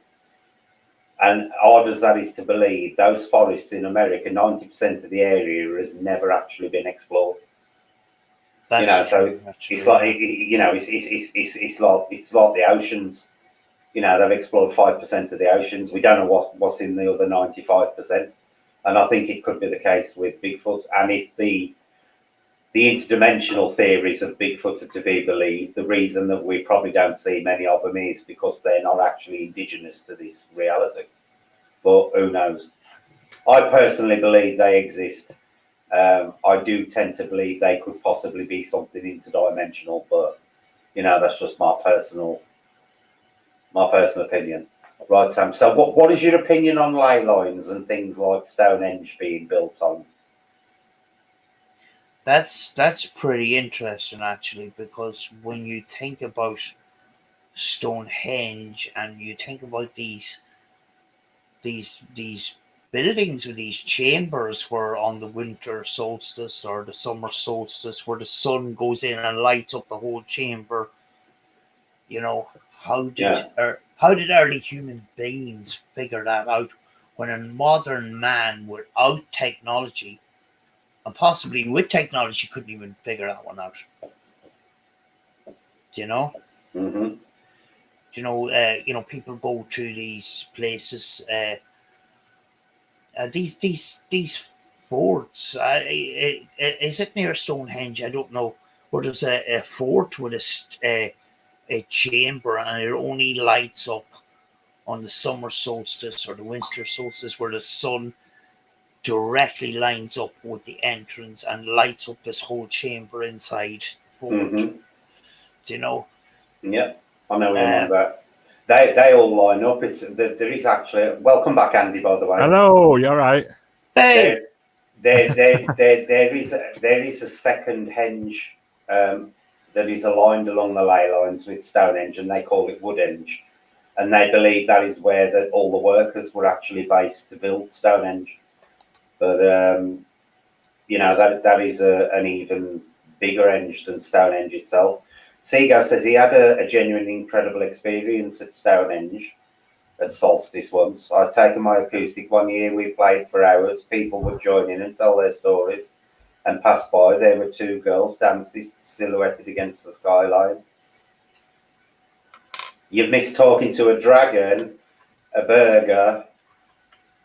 And hard as that is to believe, those forests in America, 90% of the area has never actually been explored. That's so it's like it's like the oceans. They've explored 5% of the oceans. We don't know what's in the other 95%, and I think it could be the case with Bigfoot. And if the interdimensional theories of Bigfoot are to be believed, the reason that we probably don't see many of them is because they're not actually indigenous to this reality. But who knows? I personally believe they exist. I do tend to believe they could possibly be something interdimensional, but that's just my personal opinion. Right, Sam. So what is your opinion on ley lines and things like Stonehenge being built on? That's pretty interesting, actually, because when you think about Stonehenge and you think about these buildings with these chambers where on the winter solstice or the summer solstice where the sun goes in and lights up the whole chamber, how did early human beings figure that out when a modern man without technology and possibly with technology couldn't even figure that one out? Do you know? Mm-hmm. People go to these places, these forts. Is it near Stonehenge? I don't know. Where there's a fort with a chamber, and it only lights up on the summer solstice or the winter solstice, where the sun directly lines up with the entrance and lights up this whole chamber inside the fort. Mm-hmm. Do you know? Yeah, I know what you mean about. They all line up. There is actually. Welcome back, Andy. By the way. Hello, you're right. Hey. There is a second henge that is aligned along the ley lines with Stonehenge, and they call it Woodhenge, and they believe that is where all the workers were actually based to build Stonehenge. But that is an even bigger henge than Stonehenge itself. Seago says he had a genuinely incredible experience at Stonehenge at Solstice once. I'd taken my acoustic one year, we played for hours, people would join in and tell their stories and pass by. There were two girls dancing silhouetted against the skyline. You've missed talking to a dragon, a burger,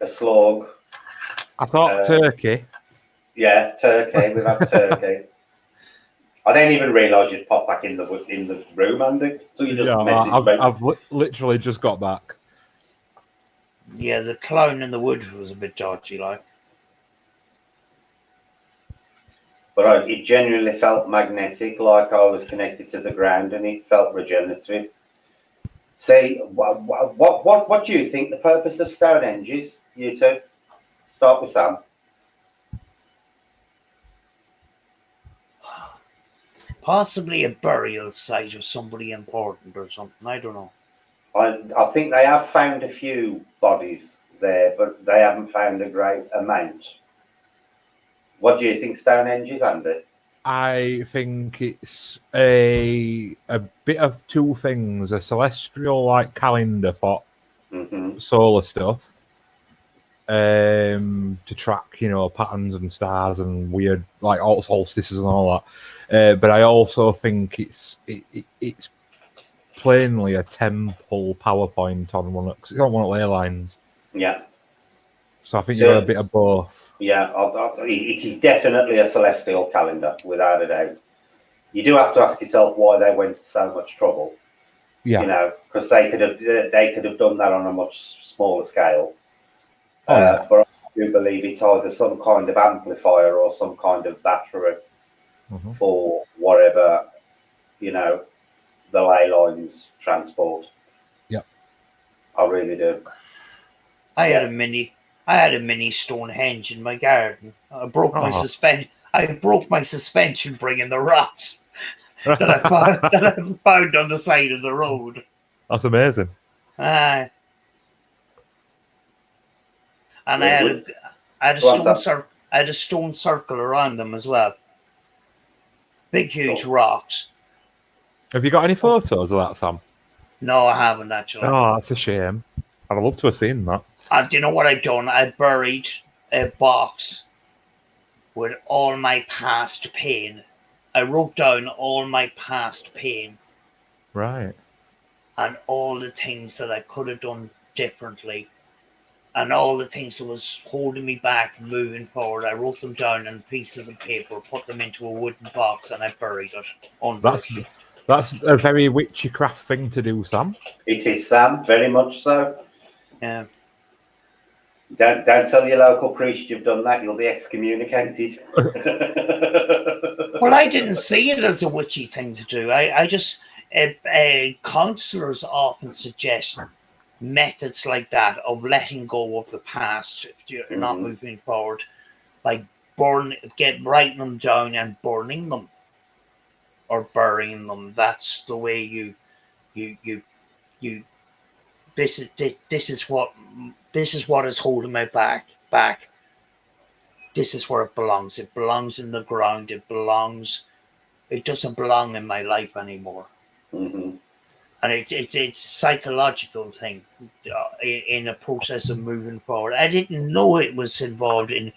a slug. I thought turkey. Yeah, turkey. We've had turkey. I didn't even realise you'd pop back in the room, Andy. So you just messaged me. I've literally just got back. Yeah, the clown in the wood was a bit dodgy, like. But it genuinely felt magnetic, like I was connected to the ground, and it felt regenerative. See, what do you think the purpose of Stonehenge is? You two, start with Sam. Possibly a burial site of somebody important or something. I don't know. I think they have found a few bodies there, but they haven't found a great amount. What do you think Stonehenge is, Andy? I think it's a bit of two things: a celestial calendar for solar stuff, to track patterns and stars and weird all solstices and all that. But I also think it's plainly a temple PowerPoint on one because it's on one of the ley lines. Yeah. So I think you've got a bit of both. Yeah, it is definitely a celestial calendar, without a doubt. You do have to ask yourself why they went to so much trouble. Yeah. Because they could have done that on a much smaller scale. Yeah. But I do believe it's either some kind of amplifier or some kind of battery for whatever the ley lines transport. Yeah. I really do. I had a I had a mini Stonehenge in my garden. I broke my suspension bringing the rocks that I found on the side of the road. That's amazing. And Yeah, I had a stone circle around them as well. Big, huge rocks. Have you got any photos of that, Sam? No, I haven't actually. Oh, that's a shame. I'd love to have seen that. Do you know what I've done? I buried a box with all my past pain. I wrote down all my past pain. Right. And all the things that I could have done differently. And all the things that was holding me back from moving forward. I wrote them down on pieces of paper, put them into a wooden box, and I buried it under it. That's a very witchcraft thing to do, Sam. It is, Sam, very much so. Yeah. Don't tell your local priest you've done that. You'll be excommunicated. Well, I didn't see it as a witchy thing to do. I just counselors often suggest methods like that of letting go of the past if you're not moving forward, like writing them down and burning them or burying them. That's the way you this is what is holding my back. This is where it belongs. It belongs in the ground. It doesn't belong in my life anymore. And it's a psychological thing in a process of moving forward. I didn't know it was involved in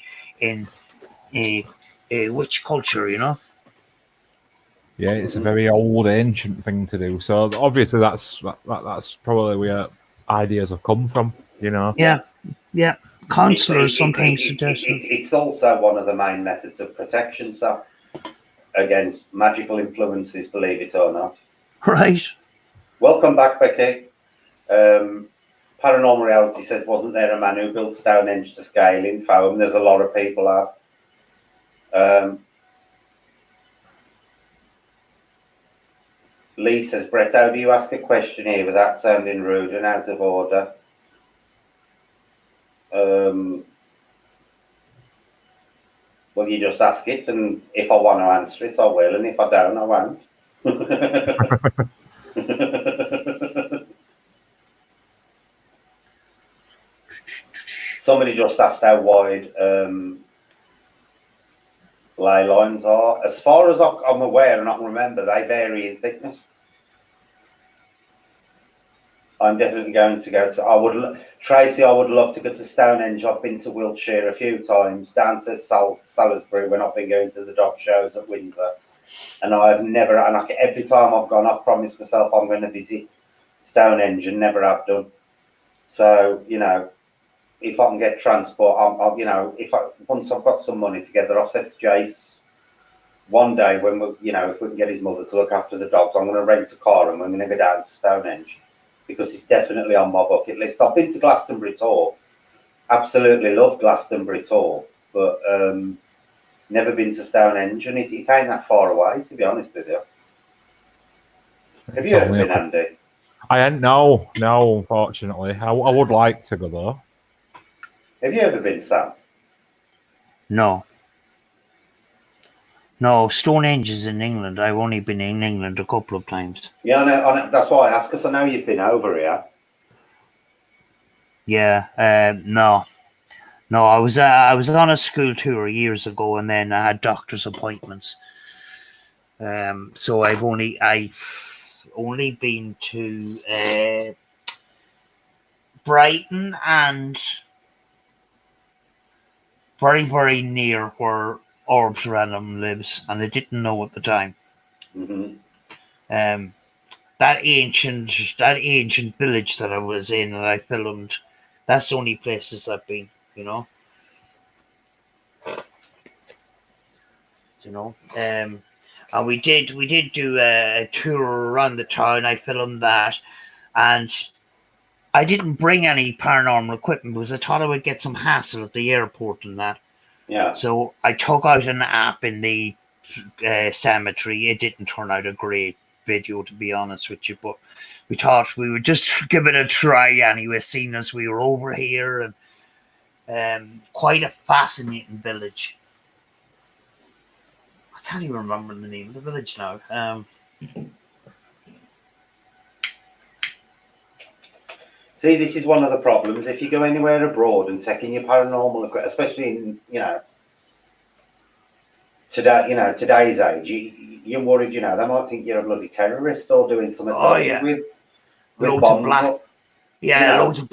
a witch culture, you know. Yeah, it's a very old, ancient thing to do. So obviously, that's probably where ideas have come from, you know. Yeah. Counselors sometimes suggest it's also one of the main methods of protection, so against magical influences, believe it or not. Right. Welcome back, Becky. Paranormal Reality says, wasn't there a man who built Stonehenge to scale in Foam? There's a lot of people out. Lee says, Brett, how do you ask a question here without sounding rude and out of order? Well, you just ask it, and if I want to answer it, I will, and if I don't, I won't. Somebody just asked how wide ley lines are. As far as I'm aware and I can remember, they vary in thickness. I'm definitely going to go to. Tracy, I would love to go to Stonehenge. I've been to Wiltshire a few times, down to Salisbury when I've been going to the dog shows at Windsor, and I've never. And every time I've gone, I've promised myself I'm going to visit Stonehenge, and never have done. So you know, if I can get transport, once I've got some money together, I've said to Jace one day when if we can get his mother to look after the dogs, I'm going to rent a car and we're going to go down to Stonehenge. Because it's definitely on my bucket list. I've been to Glastonbury Tor. Absolutely love Glastonbury Tor. But never been to Stonehenge. And it ain't that far away, to be honest with you. Have you ever been, Andy? I ain't, no, unfortunately. I would like to go, though. Have you ever been, Sam? No, Stonehenge is in England. I've only been in England a couple of times. Yeah, I know, that's why I asked, because I know you've been over here. Yeah, no, I was on a school tour years ago, and then I had doctor's appointments. So I've only been to Brighton and very, very near where Orbs Random lives, and I didn't know at the time. That ancient village that I was in and I filmed, that's the only places I've been, you know. And we did do a tour around the town. I filmed that, and I didn't bring any paranormal equipment because I thought I would get some hassle at the airport and that. Yeah. So I took out an app in the cemetery. It didn't turn out a great video, to be honest with you, but we thought we would just give it a try anyway, seeing as we were over here, and Quite a fascinating village. I can't even remember the name of the village now. See, this is one of the problems. If you go anywhere abroad and taking your paranormal equipment, especially in, today, today's age, you're worried, they might think you're a bloody terrorist or doing something with loads bombs. of black, Up, loads of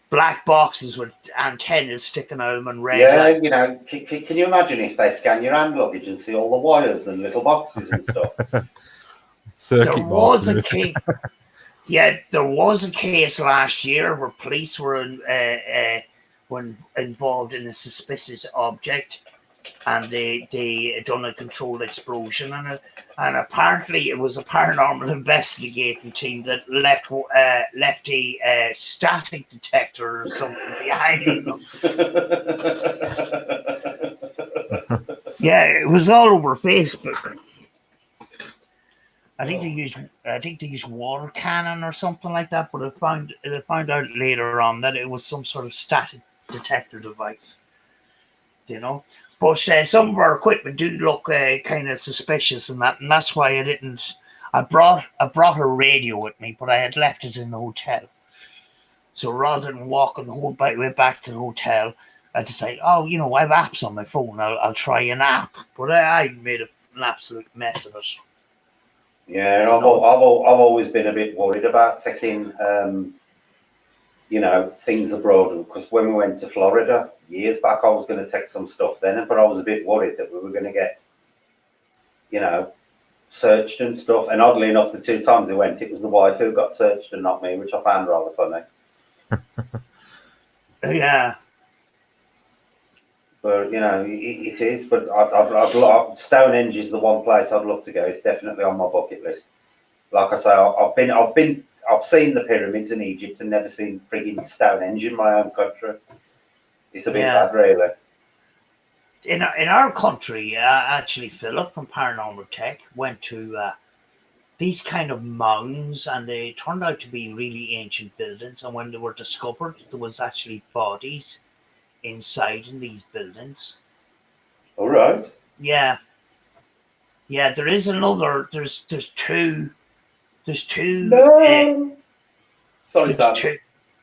black boxes with antennas sticking out of them and red lights. Can you imagine if they scan your hand luggage and see all the wires and little boxes and stuff? Circuit board. There was a case last year where police were involved in a suspicious object, and they had done a controlled explosion, and apparently it was a paranormal investigating team that left a static detector or something behind them. Yeah, it was all over Facebook. I think they used water cannon or something like that, but I found out later on that it was some sort of static detector device. But some of our equipment do look kind of suspicious and that's why I didn't. I brought a radio with me, but I had left it in the hotel. So rather than walking the whole way back to the hotel, I decided, I have apps on my phone. I'll try an app, but I made an absolute mess of it. Yeah, I've always been a bit worried about taking, things abroad. Because when we went to Florida years back, I was going to take some stuff then, but I was a bit worried that we were going to get, searched and stuff. And oddly enough, the 2 times we went, it was the wife who got searched and not me, which I found rather funny. Yeah. But it is. But Stonehenge is the one place I'd love to go. It's definitely on my bucket list. Like I say, I've seen the pyramids in Egypt and never seen frigging Stonehenge in my own country. It's a bit bad, really. In our country, actually, Philip from Paranormal Tech went to these kind of mounds, and they turned out to be really ancient buildings. And when they were discovered, there was actually bodies inside in these buildings. All right. Yeah. There is another. There's two. No. Sorry, Sam.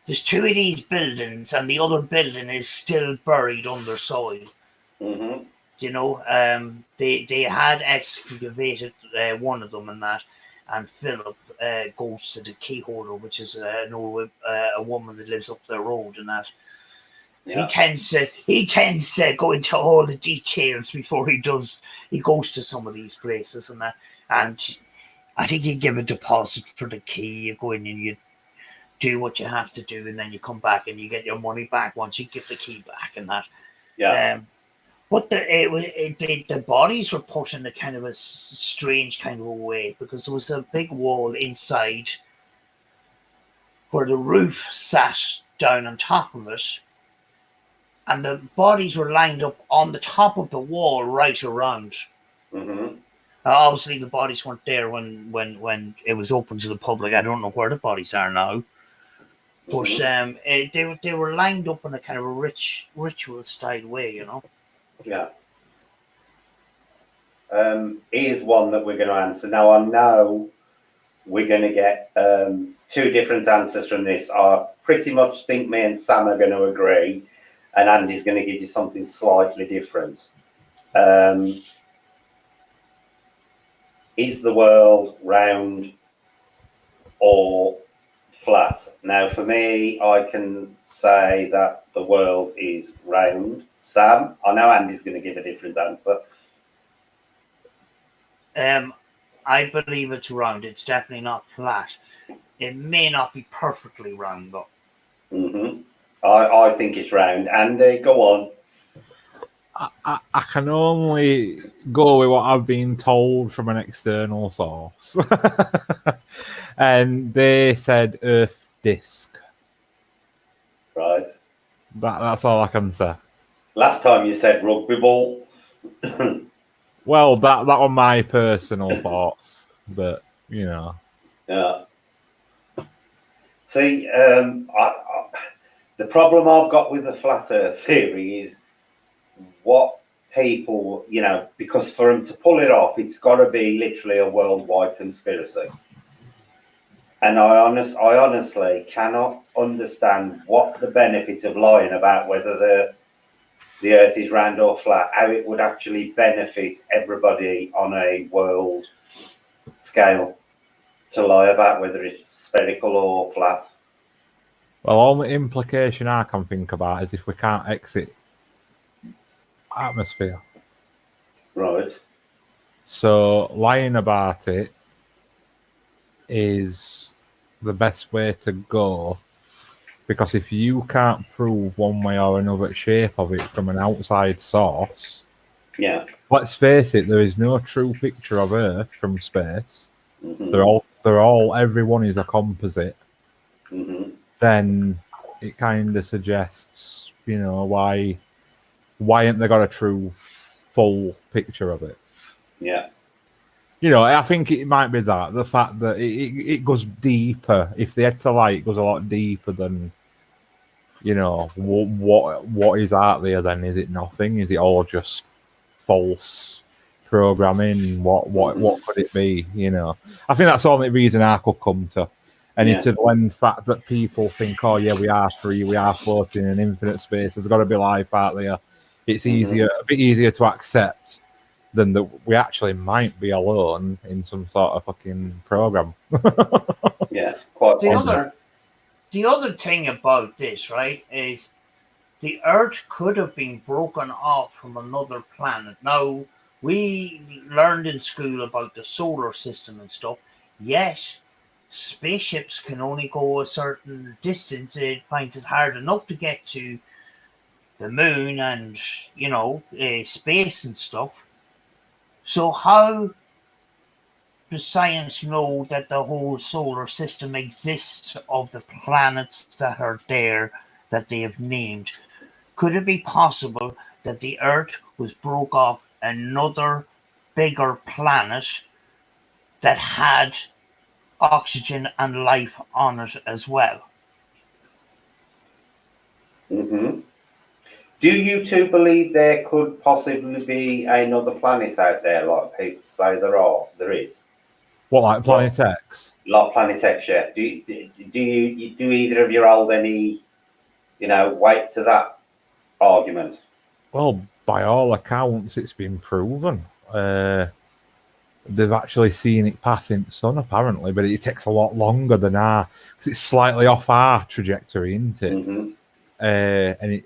There's 2 of these buildings, and the other building is still buried under soil. Mm-hmm. They had excavated one of them and Philip goes to the key holder, which is a woman that lives up the road and that. Yeah. He tends to go into all the details before he goes to some of these places and that. And I think you give a deposit for the key. You go in and you do what you have to do, and then you come back and you get your money back once you get the key back and that. Yeah. But the bodies were put in a kind of a strange kind of a way, because there was a big wall inside where the roof sat down on top of it, and the bodies were lined up on the top of the wall right around. Mm-hmm. Obviously, the bodies weren't there when it was open to the public. I don't know where the bodies are now. But they were lined up in a kind of a ritual style way, Yeah. Here's one that we're going to answer. Now, I know we're going to get 2 different answers from this. I pretty much think me and Sam are going to agree, and Andy's going to give you something slightly different. Is the world round or flat? Now, for me, I can say that the world is round. Sam, I know Andy's going to give a different answer. I believe it's round. It's definitely not flat. It may not be perfectly round, though. Mm-hmm. I think it's round. Andy, go on. I can only go with what I've been told from an external source. And they said Earth disk. Right. That's all I can say. Last time you said rugby ball. Well, that were my personal thoughts, but Yeah. See, The problem I've got with the flat Earth theory is what people, you know, because for them to pull it off, it's got to be literally a worldwide conspiracy. And I honestly cannot understand what the benefit of lying about whether the Earth is round or flat, how it would actually benefit everybody on a world scale to lie about whether it's spherical or flat. Well, only implication I can think about is if we can't exit atmosphere. Right. So lying about it is the best way to go, because if you can't prove one way or another shape of it from an outside source, Yeah. let's face it, there is no true picture of Earth from space. Mm-hmm. They're all everyone is a composite. Mm-hmm. Then it kind of suggests, you know, why haven't they got a true full picture of it? Yeah. You know, I think it might be that the fact that it goes deeper. If they had to lie, it goes a lot deeper than, you know, what is out there. Then is it nothing? Is it all just false programming? What could it be? You know, I think that's the only reason I could come to. And it's the one fact that people think, oh yeah, we are free, we are floating in infinite space. There's got to be life out there. It's a bit easier to accept than that we actually might be alone in some sort of fucking program. Yeah, quite. The other thing about this, right, is the Earth could have been broken off from another planet. Now, we learned in school about the solar system and stuff. Yes, spaceships can only go a certain distance. It finds it hard enough to get to the moon and, you know, space and stuff. So how does science know that the whole solar system exists of the planets that are there that they have named? Could it be possible that the Earth was broke off another bigger planet that had oxygen and life on it as well? Mm-hmm. Do you two believe there could possibly be another planet out there, like people say there is? What, like Planet X? Like Planet X, yeah. Do either of you hold any, you know, weight to that argument? Well, by all accounts, it's been proven. They've actually seen it passing the sun, apparently, but it takes a lot longer than because it's slightly off our trajectory, isn't it? Mm-hmm. And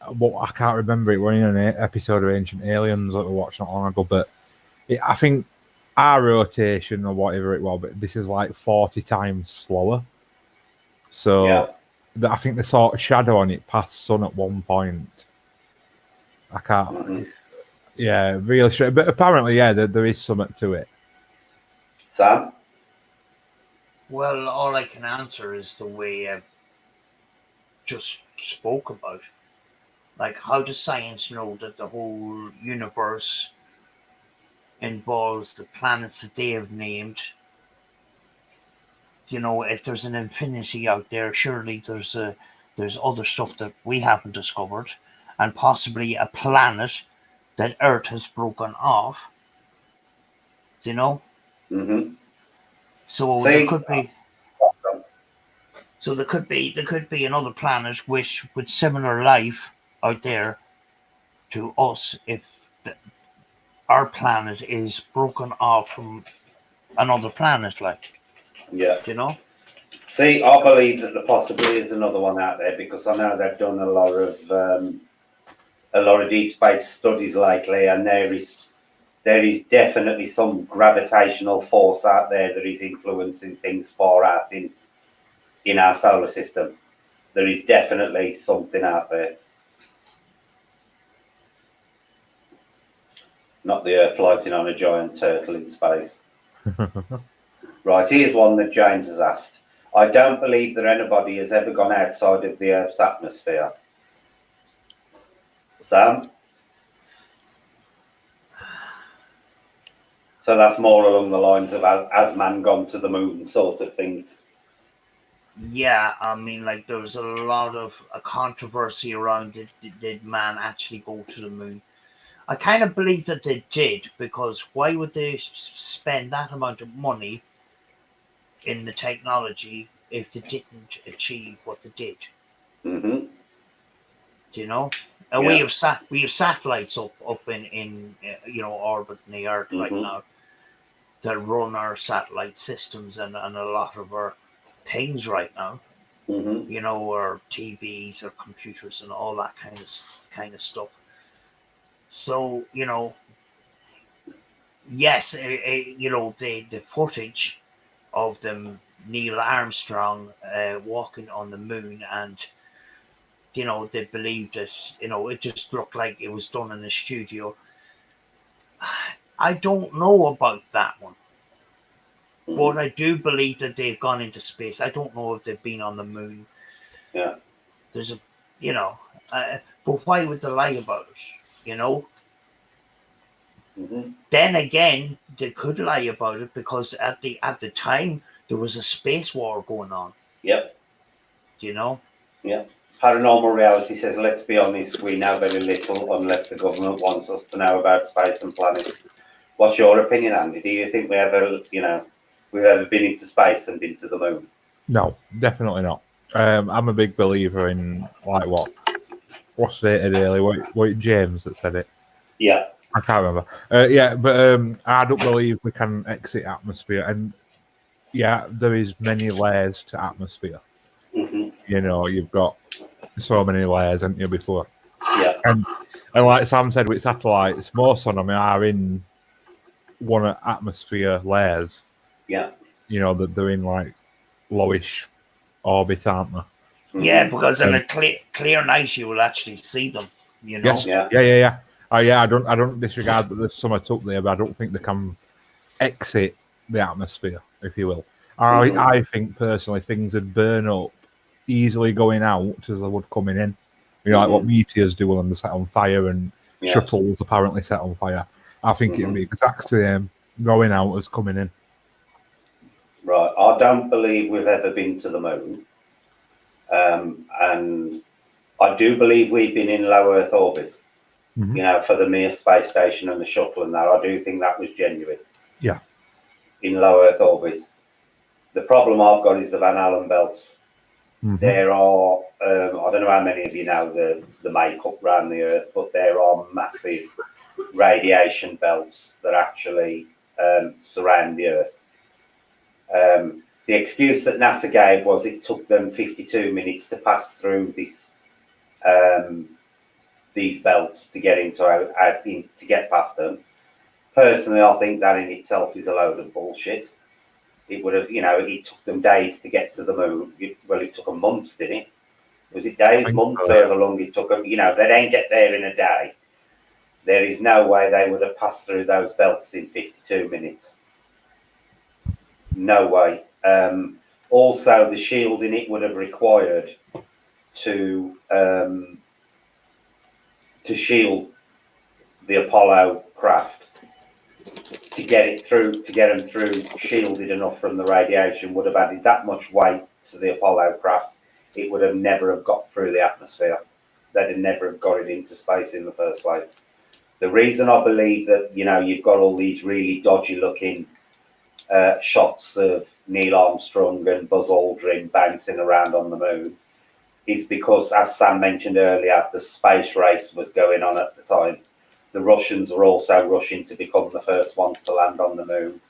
I can't remember it. We're in an episode of Ancient Aliens that we watched not long ago, but I think our rotation or whatever it was, but this is like 40 times slower. So I think the sort of shadow on it passed sun at one point. I can't. Mm-hmm. Yeah, really straight. But apparently, yeah, there is something to it. Sam? Well, all I can answer is the way I just spoke about. Like, how does science know that the whole universe involves the planets that they have named? You know, if there's an infinity out there, surely there's other stuff that we haven't discovered, and possibly a planet that Earth has broken off. Do you know? Mm-hmm. So there could be. So there could be another planet with similar life out there to us if our planet is broken off from another planet, like. Yeah. Do you know? See, I believe that there possibly is another one out there because I know they've done a lot of deep space studies lately, and there is definitely some gravitational force out there that is influencing things far out in our solar system. There is definitely something out there. Not the Earth floating on a giant turtle in space. Right, here's one that James has asked. I don't believe that anybody has ever gone outside of the Earth's atmosphere. Sam? So that's more along the lines of has man gone to the moon sort of thing. Yeah, I mean, like there was a lot of controversy around it. Did man actually go to the moon? I kind of believe that they did, because why would they spend that amount of money in the technology if they didn't achieve what they did? Mm-hmm. Do you know? And Yeah. we have satellites up in orbiting the Earth right Mm-hmm. now that run our satellite systems and a lot of our things right now. Mm-hmm. You know, our TVs, our computers, and all that kind of stuff. So yes, the footage of them Neil Armstrong walking on the moon, and they believed that it just looked like it was done in a studio. I don't know about that one, but I do believe that they've gone into space. I don't know if they've been on the moon. Yeah. There's a but why would they lie about it? Mm-hmm. Then again, they could lie about it because at the time there was a space war going on. Yep. Yeah. Paranormal reality says, let's be honest, we know very little unless the government wants us to know about space and planets. What's your opinion, Andy? Do you think we've ever been into space and been to the moon? No, definitely not. I'm a big believer in like what's stated earlier. What James that said it. Yeah. I can't remember. But I don't believe we can exit atmosphere, and yeah, there is many layers to atmosphere. Mm-hmm. You've got so many layers, haven't you, before? Yeah. And like Sam said, with satellites, most of them are in one atmosphere layers. Yeah. That they're in like lowish orbit, aren't they? Mm-hmm. Yeah, because in a clear night you will actually see them. Yes. Yeah. Yeah. I don't disregard that there's some up there, but I don't think they can exit the atmosphere, if you will. I think personally things would burn up easily going out as they would coming in. Like what meteors do when they set on fire, and shuttles apparently set on fire. I think it'd be exactly the same going out as coming in. Right. I don't believe we've ever been to the moon. And I do believe we've been in low Earth orbit. Mm-hmm. For the Mir space station and the shuttle and that. I do think that was genuine. Yeah. In low Earth orbit. The problem I've got is the Van Allen belts. Mm-hmm. There are, I don't know how many of you know the makeup around the Earth, but there are massive radiation belts that actually surround the Earth. The excuse that NASA gave was it took them 52 minutes to pass through these belts to get to get past them. Personally, I think that in itself is a load of bullshit. It would have, it took them days to get to the moon. It took them months, didn't it? Was it days, months, however long it took them? They don't get there in a day. There is no way they would have passed through those belts in 52 minutes. No way. Also, the shielding it would have required to shield the Apollo craft to get them through shielded enough from the radiation would have added that much weight to the Apollo craft. It would have never have got through the atmosphere. They'd have never have got it into space in the first place. The reason I believe that you've got all these really dodgy looking shots of Neil Armstrong and Buzz Aldrin bouncing around on the moon is because, as Sam mentioned earlier, the space race was going on at the time. The Russians were also rushing to become the first ones to land on the moon,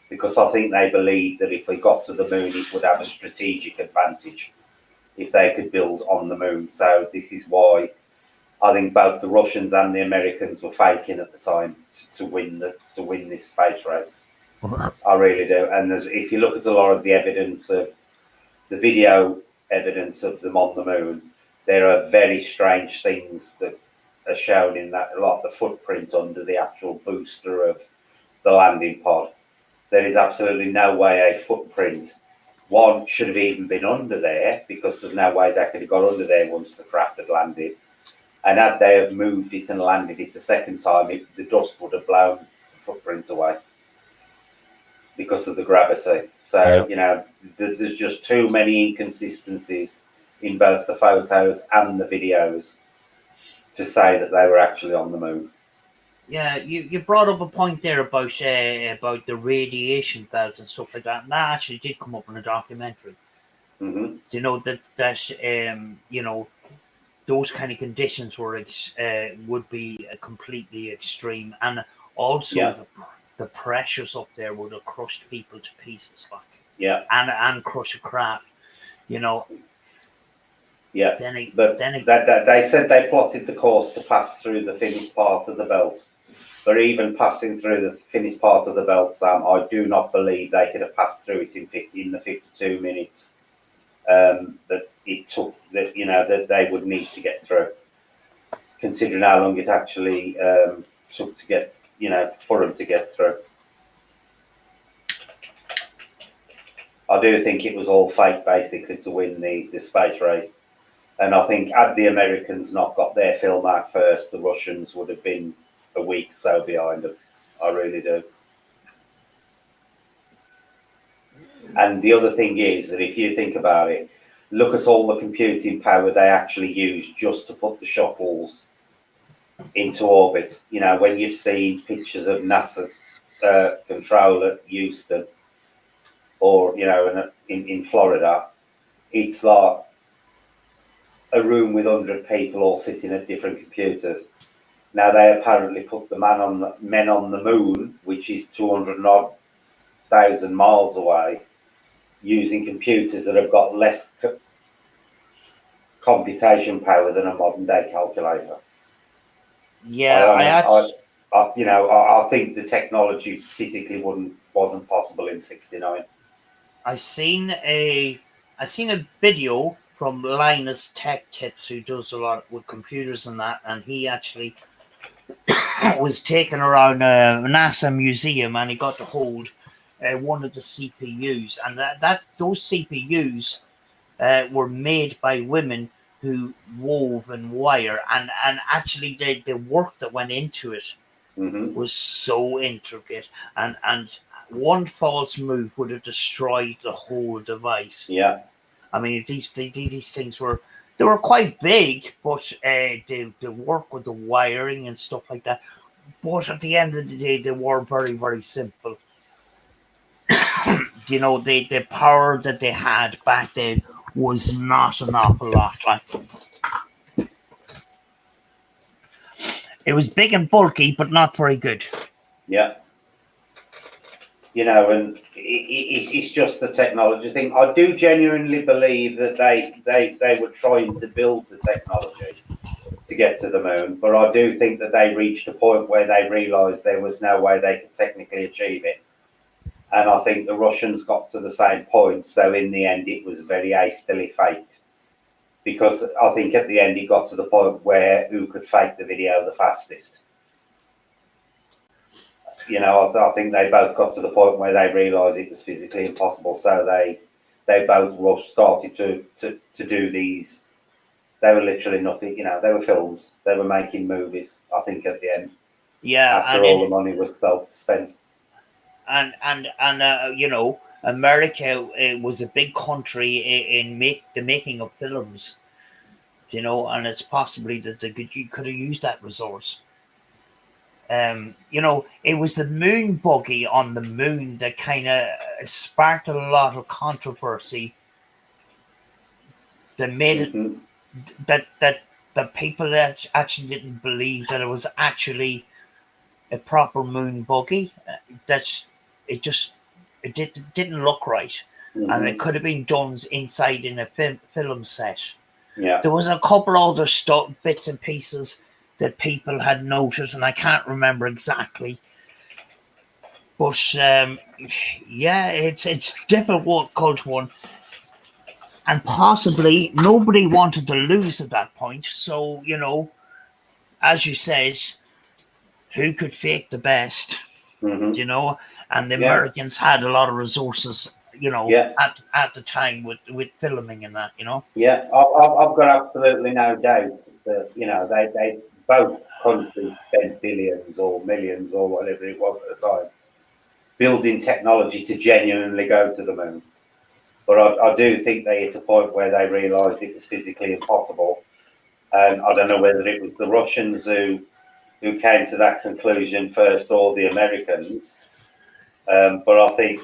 because I think they believed that if we got to the moon, it would have a strategic advantage if they could build on the moon. So this is why I think both the Russians and the Americans were faking at the time to win this space race. I really do. And if you look at a lot of the evidence of the video evidence of them on the moon, there are very strange things that are shown in that. A lot of the footprints under the actual booster of the landing pod. There is absolutely no way a footprint, one, should have even been under there, because there's no way they could have got under there once the craft had landed. And had they have moved it and landed it a second time, the dust would have blown the footprint away. because of the gravity. So, you know, there's just too many inconsistencies in both the photos and the videos to say that they were actually on the moon. Yeah, you brought up a point there about the radiation belt and stuff like that, and that actually did come up in a documentary. Mm-hmm. You know that you know, those kind of conditions were would be completely extreme, and also the pressures up there would have crushed people to pieces, like and crush a craft, you know. Yeah, but they said they plotted the course to pass through the thinnest part of the belt. But even passing through the thinnest part of the belt, Sam, I do not believe they could have passed through it in the 52 minutes that it took. That, you know, that they would need to get through, considering how long it actually took to get, you know, for them to get through. I do think it was all fake, basically, to win the space race. And I think had the Americans not got their film out first, the Russians would have been a week so behind them. I really do. And the other thing is that if you think about it, look at all the computing power they actually used just to put the shuttles into orbit. You know, when you've seen pictures of NASA control at Houston or, you know, in Florida, it's like a room with 100 people all sitting at different computers. Now they apparently put the men on the moon, which is 200,000 miles away, using computers that have got less computation power than a modern day calculator. Yeah, I think the technology physically wasn't possible in '69. I seen a video from Linus Tech Tips, who does a lot with computers and that, and he actually was taken around a NASA museum, and he got to hold one of the CPUs, and those CPUs were made by women who wove and wire, and actually the work that went into it was so intricate, and one false move would have destroyed the whole device. Yeah, I mean, these things were quite big, but the work with the wiring and stuff like that. But at the end of the day, they were very, very simple. You know, the power that they had back then was not an awful lot. Like, it was big and bulky, but not very good. Yeah. You know, and it's just the technology thing. I do genuinely believe that they were trying to build the technology to get to the moon, but I do think that they reached a point where they realised there was no way they could technically achieve it. And I think the Russians got to the same point, so in the end it was very hastily faked. Because I think at the end it got to the point where who could fake the video the fastest. You know, I think they both got to the point where they realised it was physically impossible, so they both started to do these. They were literally nothing, you know, they were films. They were making movies, I think, at the end. Yeah. After all the money was spent. And you know, America was a big country in the making of films. You know, and it's possibly that you could have used that resource. You know, it was the moon buggy on the moon that kind of sparked a lot of controversy. That made it that the people that actually didn't believe that it was actually a proper moon buggy. It didn't look right, and it could have been done inside in a film set. Yeah, there was a couple other bits and pieces that people had noticed, and I can't remember exactly. But yeah, it's difficult one, and possibly nobody wanted to lose at that point. So, you know, as you says, who could fake the best? You know, and the Americans had a lot of resources, you know, at the time with filming and that, you know. Yeah, I've got absolutely no doubt that, you know, they both countries spent billions or millions or whatever it was at the time building technology to genuinely go to the moon. But I do think they hit a point where they realised it was physically impossible. And I don't know whether it was the Russians who came to that conclusion first or the Americans. But I think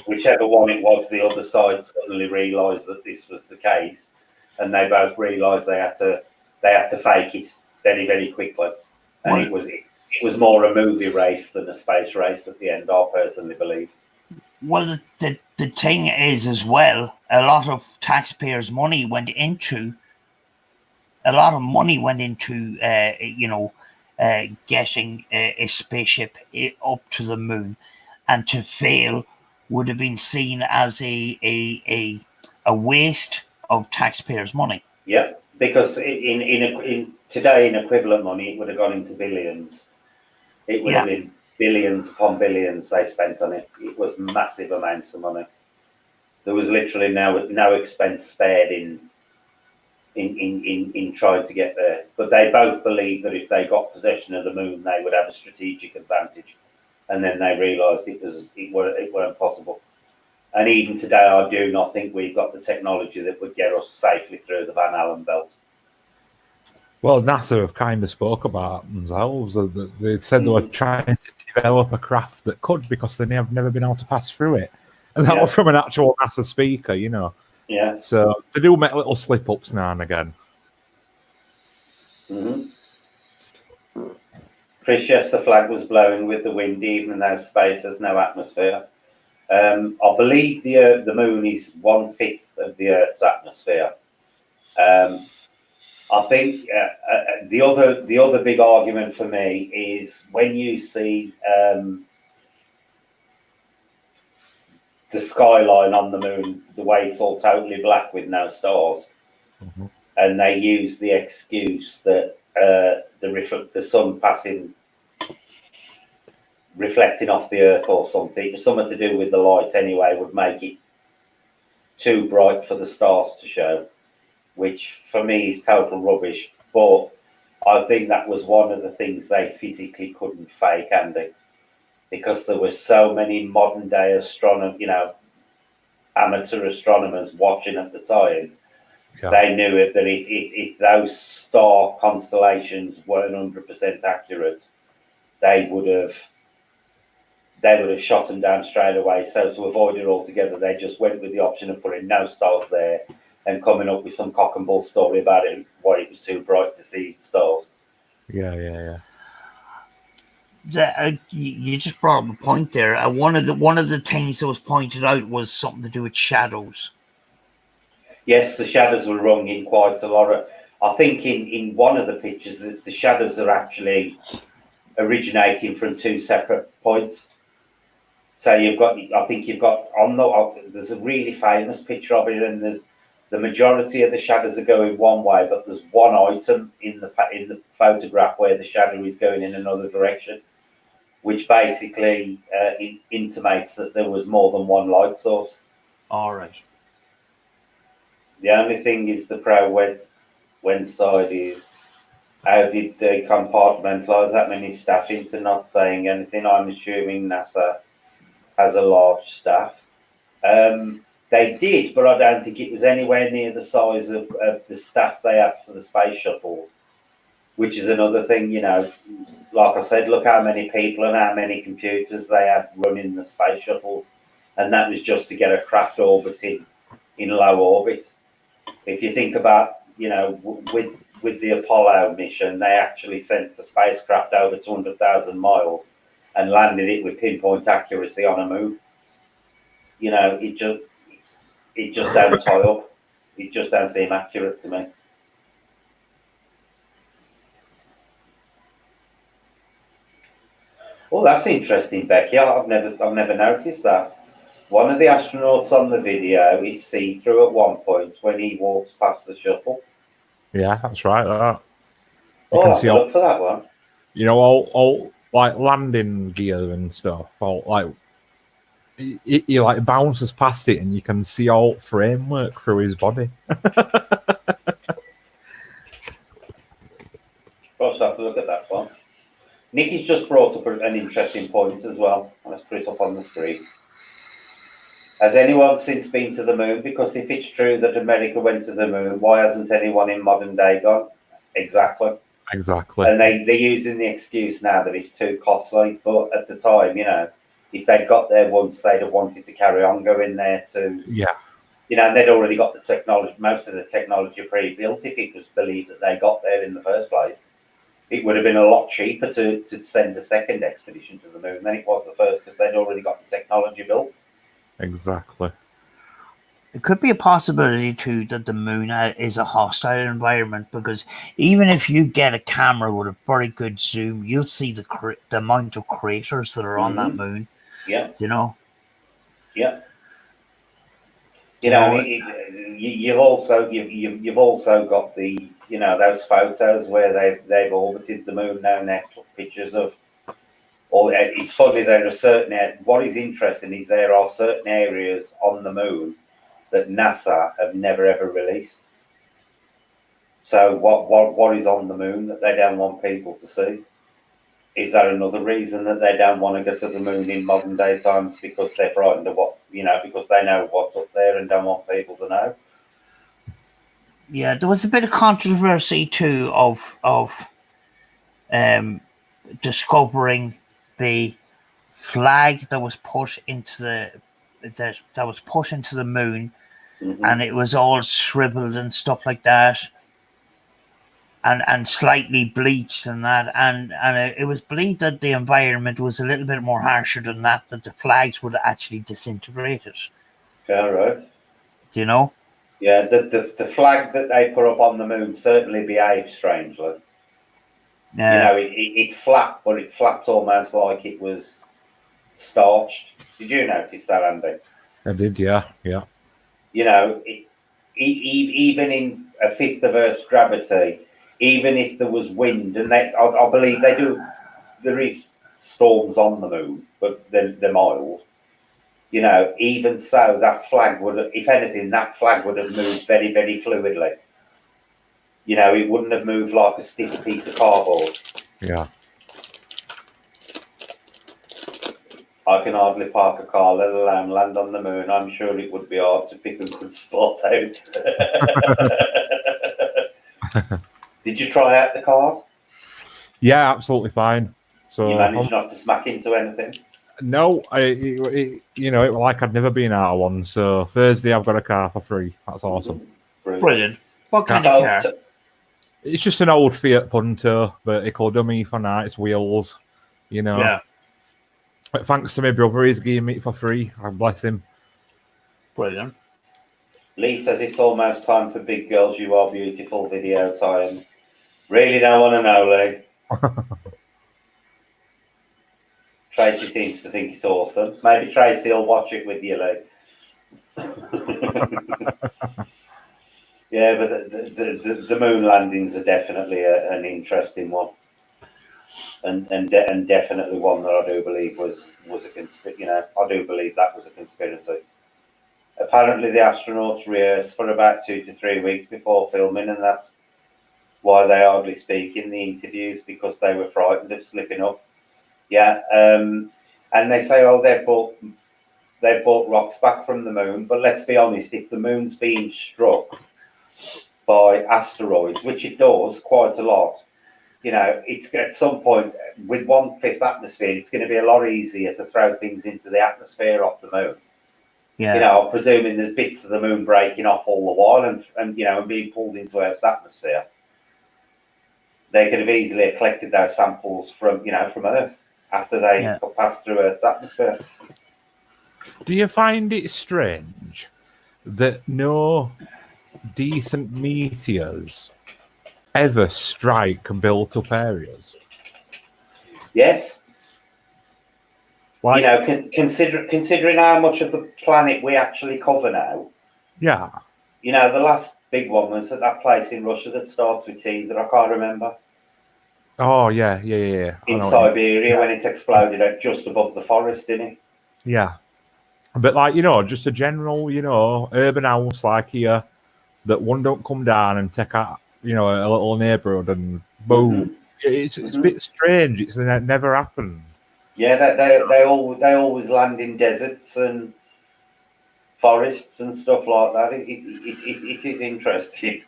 whichever one it was, the other side suddenly realised that this was the case, and they both realised they had to fake it very, very quickly. And it was more a movie race than a space race at the end, I personally believe. Well, the thing is as well, a lot of taxpayers' money went into getting a spaceship up to the moon, and to fail would have been seen as a waste of taxpayers' money. Yeah, because in today in equivalent money, it would have gone into billions. It would have been billions upon billions they spent on it. It was massive amounts of money. There was literally no expense spared in trying to get there. But they both believed that if they got possession of the moon, they would have a strategic advantage. And then they realised it weren't possible. And even today, I do not think we've got the technology that would get us safely through the Van Allen belt. Well, NASA have kind of spoke about themselves. They said they were trying to develop a craft that could, because they have never been able to pass through it. And that was from an actual NASA speaker, you know. Yeah. So they do make little slip-ups now and again. Chris, yes, the flag was blowing with the wind, even though space has no atmosphere. I believe the moon is 1/5 of the Earth's atmosphere. I think the other big argument for me is when you see the skyline on the moon, the way it's all totally black with no stars, and they use the excuse that the sun reflecting off the Earth or something to do with the light anyway, would make it too bright for the stars to show, which for me is total rubbish. But I think that was one of the things they physically couldn't fake, Andy, because there were so many modern day amateur astronomers watching at the time. They knew that if those star constellations weren't 100% accurate, they would have shot them down straight away. So to avoid it altogether, they just went with the option of putting no stars there and coming up with some cock and bull story about it, why it was too bright to see stars. Yeah. You just brought up a point there. One of the things that was pointed out was something to do with shadows. Yes, the shadows were rung in quite a lot. I think in one of the pictures, the shadows are actually originating from two separate points. So there's a really famous picture of it, and there's the majority of the shadows are going one way, but there's one item in the photograph where the shadow is going in another direction, which basically intimates that there was more than one light source. All right. The only thing is the pro-when side is, how did they compartmentalise that many staff into not saying anything? I'm assuming NASA has a large staff. They did, but I don't think it was anywhere near the size of the staff they had for the space shuttles, which is another thing, like I said, look how many people and how many computers they had running the space shuttles. And that was just to get a craft orbiting in low orbit. If you think about, with the Apollo mission, they actually sent the spacecraft over 200,000 miles and landed it with pinpoint accuracy on a moon. It just don't tie up. It just don't seem accurate to me. Well, that's interesting, Becky. I've never noticed that. One of the astronauts on the video is see-through at one point when he walks past the shuttle. Yeah, that's right. That. You can see look for that one. All like landing gear and stuff. He like bounces past it, and you can see all framework through his body. I'll have to look at that one. Nikki's just brought up an interesting point as well. Let's put it up on the screen. Has anyone since been to the moon? Because if it's true that America went to the moon, why hasn't anyone in modern day gone? Exactly. Exactly. And they're using the excuse now that it's too costly. But at the time, you know, if they'd got there once, they'd have wanted to carry on going there to, Yeah. you know, and they'd already got the technology, most of the technology pre-built if it was believed that they got there in the first place. It would have been a lot cheaper to send a second expedition to the moon than it was the first, because they'd already got the technology built. Exactly. It could be a possibility too that the moon is a hostile environment, because even if you get a camera with a very good zoom, you'll see the amount of craters that are on that moon. Yeah. You know. Yeah. You know, you've also got the, you know, those photos where they've orbited the moon now and they've took pictures of. It's funny, there are certain. What is interesting is there are certain areas on the moon that NASA have never ever released. So what is on the moon that they don't want people to see? Is that another reason that they don't want to go to the moon in modern day times, because they're frightened of what, you know, because they know what's up there and don't want people to know? Yeah, there was a bit of controversy too of discovering the flag that was put into the moon, and it was all shriveled and stuff like that, and slightly bleached and that, and it was believed that the environment was a little bit more harsher than that the flags would actually disintegrate it. Yeah, right. Do you know? Yeah, the flag that they put up on the moon certainly behaved strangely. Yeah. You know, it flapped, but it flapped almost like it was starched. Did you notice that, Andy? I did, yeah. Yeah. You know, even in a fifth of Earth's gravity, even if there was wind, and I believe they do, there is storms on the moon, but they're mild. You know, even so, that flag would have, if anything, that flag would have moved very, very fluidly. You know, it wouldn't have moved like a stiff piece of cardboard. Yeah. I can hardly park a car, let alone land on the moon. I'm sure it would be hard to pick a good spot out. Did you try out the car? Yeah, absolutely fine. So You managed not to smack into anything? No, it was like I'd never been out of one. So Thursday I've got a car for free. That's awesome. Brilliant. What kind of car? It's just an old Fiat Punto, vertical dummy for nights, wheels. You know. Yeah. But thanks to my brother, he's giving me it for free. God bless him. Brilliant. Lee says it's almost time for Big Girls You Are Beautiful video time. Really don't want to know, Lee. Tracy seems to think it's awesome. Maybe Tracy will watch it with you, Lee. Yeah, but the moon landings are definitely an interesting one, and definitely one that I do believe was a conspiracy. You know, I do believe that was a conspiracy. Apparently, the astronauts rehearsed for about 2 to 3 weeks before filming, and that's why they hardly speak in the interviews, because they were frightened of slipping up. Yeah, and they say, oh, they've brought rocks back from the moon. But let's be honest, if the moon's being struck by asteroids, which it does quite a lot, you know, it's at some point with 1/5 atmosphere, it's going to be a lot easier to throw things into the atmosphere off the moon. Yeah. You know, I'm presuming there's bits of the moon breaking off all the while and you know, and being pulled into Earth's atmosphere. They could have easily collected those samples from, you know, from Earth after they passed through Earth's atmosphere. Do you find it strange that no decent meteors ever strike built-up areas? Yes. Like, you know, considering how much of the planet we actually cover now. Yeah. You know, the last big one was at that place in Russia that starts with T that I can't remember. Oh, yeah. In Siberia, when it exploded just above the forest, didn't it? Yeah. But, like, you know, just a general, you know, urban house like here, that one don't come down and take out, you know, a little neighborhood and boom, It's a bit strange. It's never happened. Yeah, they always land in deserts and forests and stuff like that. It is interesting.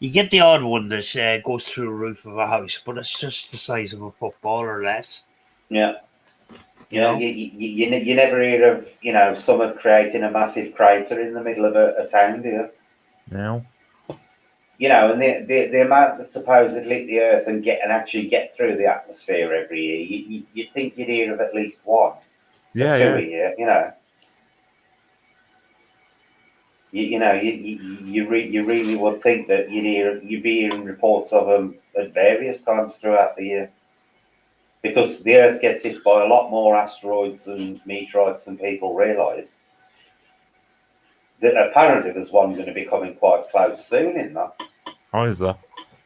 You get the odd one that goes through the roof of a house, but it's just the size of a football or less. Yeah. You know? You never hear of, you know, someone creating a massive crater in the middle of a town, do you? No. You know, and the amount that supposedly the Earth and actually get through the atmosphere every year, you'd think you'd hear of at least one, Yeah, or two yeah. a year. You know, you really would think that you'd be hearing reports of them at various times throughout the year, because the Earth gets hit by a lot more asteroids and meteorites than people realise. That apparently there's one going to be coming quite close soon in that. How is that?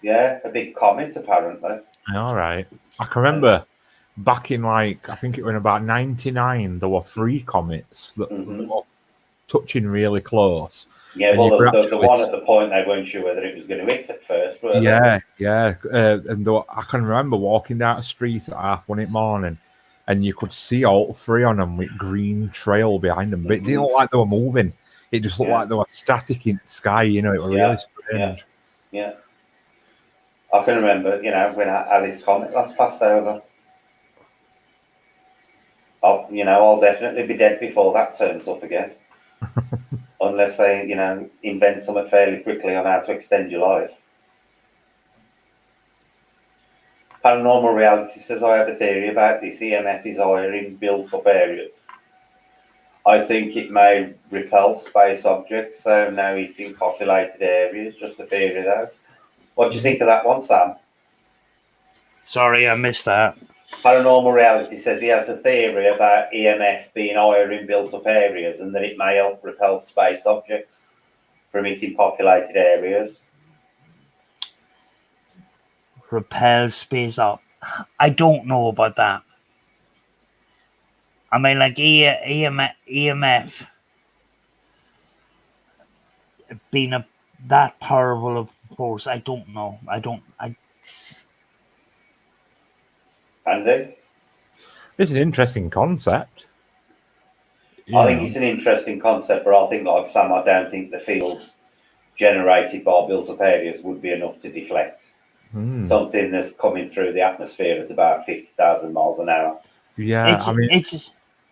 Yeah, a big comet apparently. All right. I can remember back in, like, I think it was in about 99, there were 3 comets that were touching really close. Yeah, and well, you could the one at the point they weren't sure whether it was going to hit at first, were they? Yeah. And I can remember walking down the street at 1:30 in the morning, and you could see all 3 on them with green trail behind them, but it didn't look like they were moving. It just looked like they were static in the sky, you know. It was really strange. Yeah. I can remember, you know, when Alice Comet last passed over. I'll definitely be dead before that turns up again. Unless they, you know, invent something fairly quickly on how to extend your life. Paranormal Reality says, I have a theory about this. EMF is higher in built-up areas. I think it may repel space objects, so now it's in populated areas. Just a theory, though. What do you think of that one, Sam? Sorry, I missed that. Paranormal Reality says he has a theory about EMF being higher in built-up areas and that it may help repel space objects from hitting populated areas. Repel space up. I don't know about that. I mean, like EMF being that powerful of force, I don't know. Andy? It's an interesting concept. I think it's an interesting concept, but I think, like Sam, I don't think the fields generated by built-up areas would be enough to deflect something that's coming through the atmosphere at about 50,000 miles an hour. Yeah,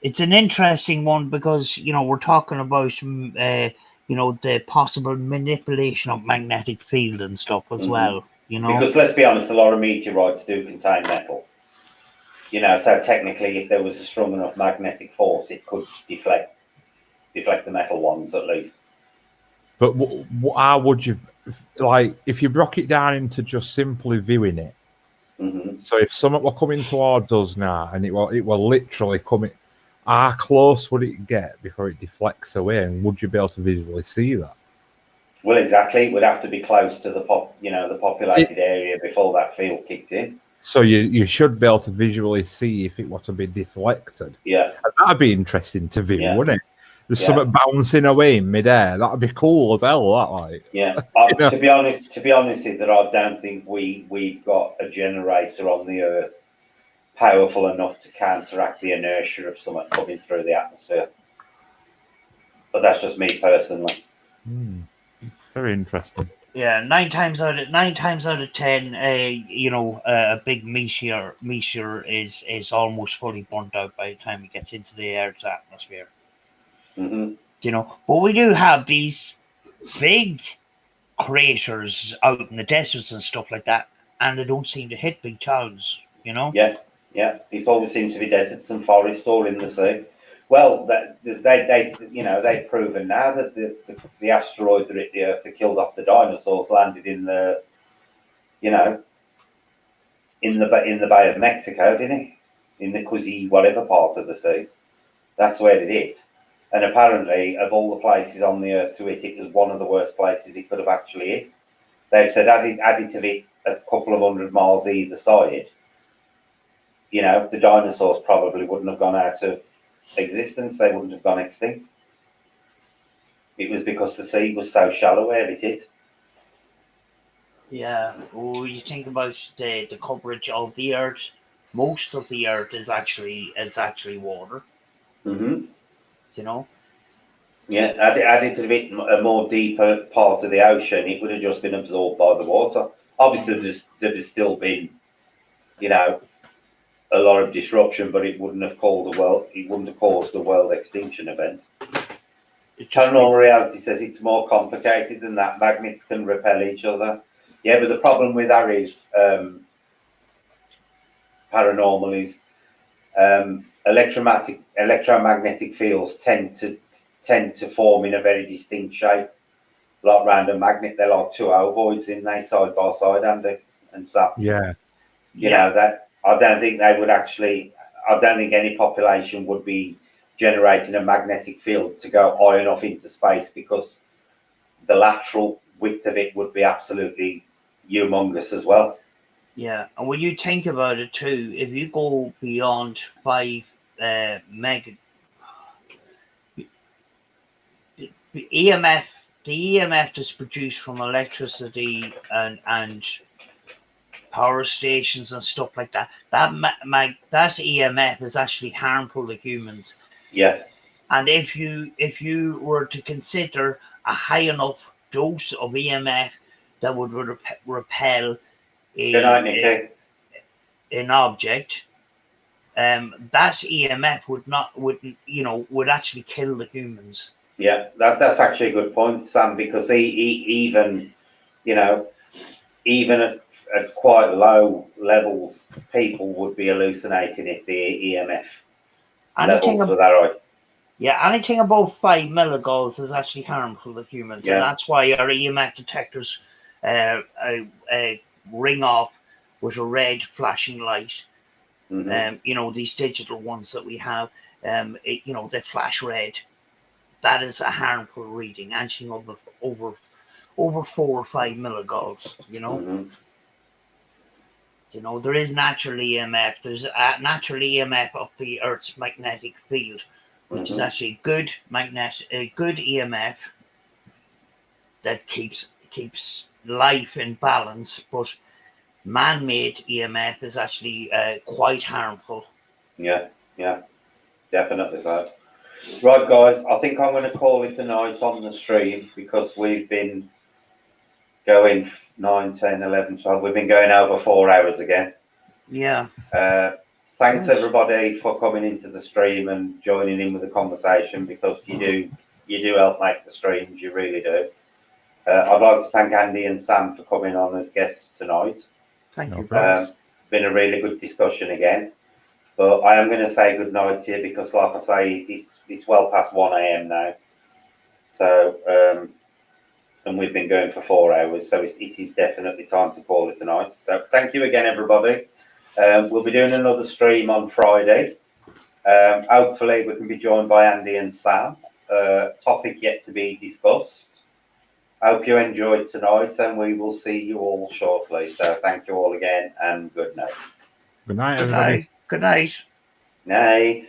it's an interesting one because, you know, we're talking about you know, the possible manipulation of magnetic field and stuff as well. You know, because let's be honest, a lot of meteorites do contain metal. You know, so technically, if there was a strong enough magnetic force, it could deflect the metal ones at least. But how would you, like, if you broke it down into just simply viewing it? So if something were coming towards us now, and it were literally coming, how close would it get before it deflects away, and would you be able to visually see that? Well, exactly. It would have to be close to the populated area before that field kicked in. So you should be able to visually see if it were to be deflected. Yeah. And that'd be interesting to view, wouldn't it? There's something bouncing away in midair. That'd be cool as hell, that, like. Yeah. To be honest with that, I don't think we've got a generator on the Earth powerful enough to counteract the inertia of something coming through the atmosphere. But that's just me personally. Very interesting. Yeah, 9 times out of 10, you know, a big meteor is almost fully burnt out by the time it gets into the Earth's atmosphere. You know, but we do have these big craters out in the deserts and stuff like that, and they don't seem to hit big towns. You know. Yeah. It always seems to be deserts and forests or in the sea. Well, they've proven now that the asteroid that hit the Earth that killed off the dinosaurs landed in the, you know, in the Bay of Mexico, didn't it? In the Cusi whatever part of the sea. That's where it hit. And apparently, of all the places on the Earth to hit, it was one of the worst places it could have actually hit. They've said added to it a couple of 100 miles either side. You know, the dinosaurs probably wouldn't have gone out of existence. They wouldn't have gone extinct. It was because the sea was so shallow where it hit. Yeah. Well, you think about the coverage of the Earth. Most of the Earth is actually water. Mm-hmm. You know. Yeah, added to a more deeper part of the ocean, it would have just been absorbed by the water. Obviously, there's still been, you know, a lot of disruption, but it wouldn't have caused a world extinction event. Paranormal reality says it's more complicated than that. Magnets can repel each other. Yeah, but the problem with that is paranormal is electromagnetic fields tend to form in a very distinct shape, like random magnet. They're like two ovoids in they side by side, and so Yeah. you know that I don't think they would actually. I don't think any population would be generating a magnetic field to go high enough into space, because the lateral width of it would be absolutely humongous as well. Yeah, and when you think about it too, if you go beyond 5 meg, the EMF that's produced from electricity and power stations and stuff like that, that EMF is actually harmful to humans. Yeah. And if you were to consider a high enough dose of EMF that would repel Good night, Nikki. an object, that EMF would actually kill the humans. Yeah, that's actually a good point, Sam, because even, you know, even at quite low levels, people would be hallucinating if the EMF levels were that right. Yeah, anything above 5 milligauss is actually harmful to humans, and that's why our EMF detectors ring off with a red flashing light. Mm-hmm. You know, these digital ones that we have, they flash red. That is a harmful reading, anything over 4 or 5 milligauss. You know. Mm-hmm. You know, there is natural EMF. There's a natural EMF of the Earth's magnetic field, which is actually a good EMF that keeps life in balance. But man-made EMF is actually quite harmful. Yeah, definitely so. Right, guys, I think I'm going to call it a night on the stream, because we've been going 9, 10, 11, 12. We've been going over 4 hours again. Yeah. Thanks everybody for coming into the stream and joining in with the conversation, because you do help make the streams. You really do. I'd like to thank Andy and Sam for coming on as guests tonight. Thank you. Been a really good discussion again. But I am going to say good night here, because, like I say, it's well past 1 a.m. now. So, and we've been going for 4 hours, so it is definitely time to call it a night. So, thank you again, everybody. We'll be doing another stream on Friday. Hopefully, we can be joined by Andy and Sam. Topic yet to be discussed. Hope you enjoyed tonight, and we will see you all shortly. So, thank you all again, and good night. Good night, everybody. Good night. Night.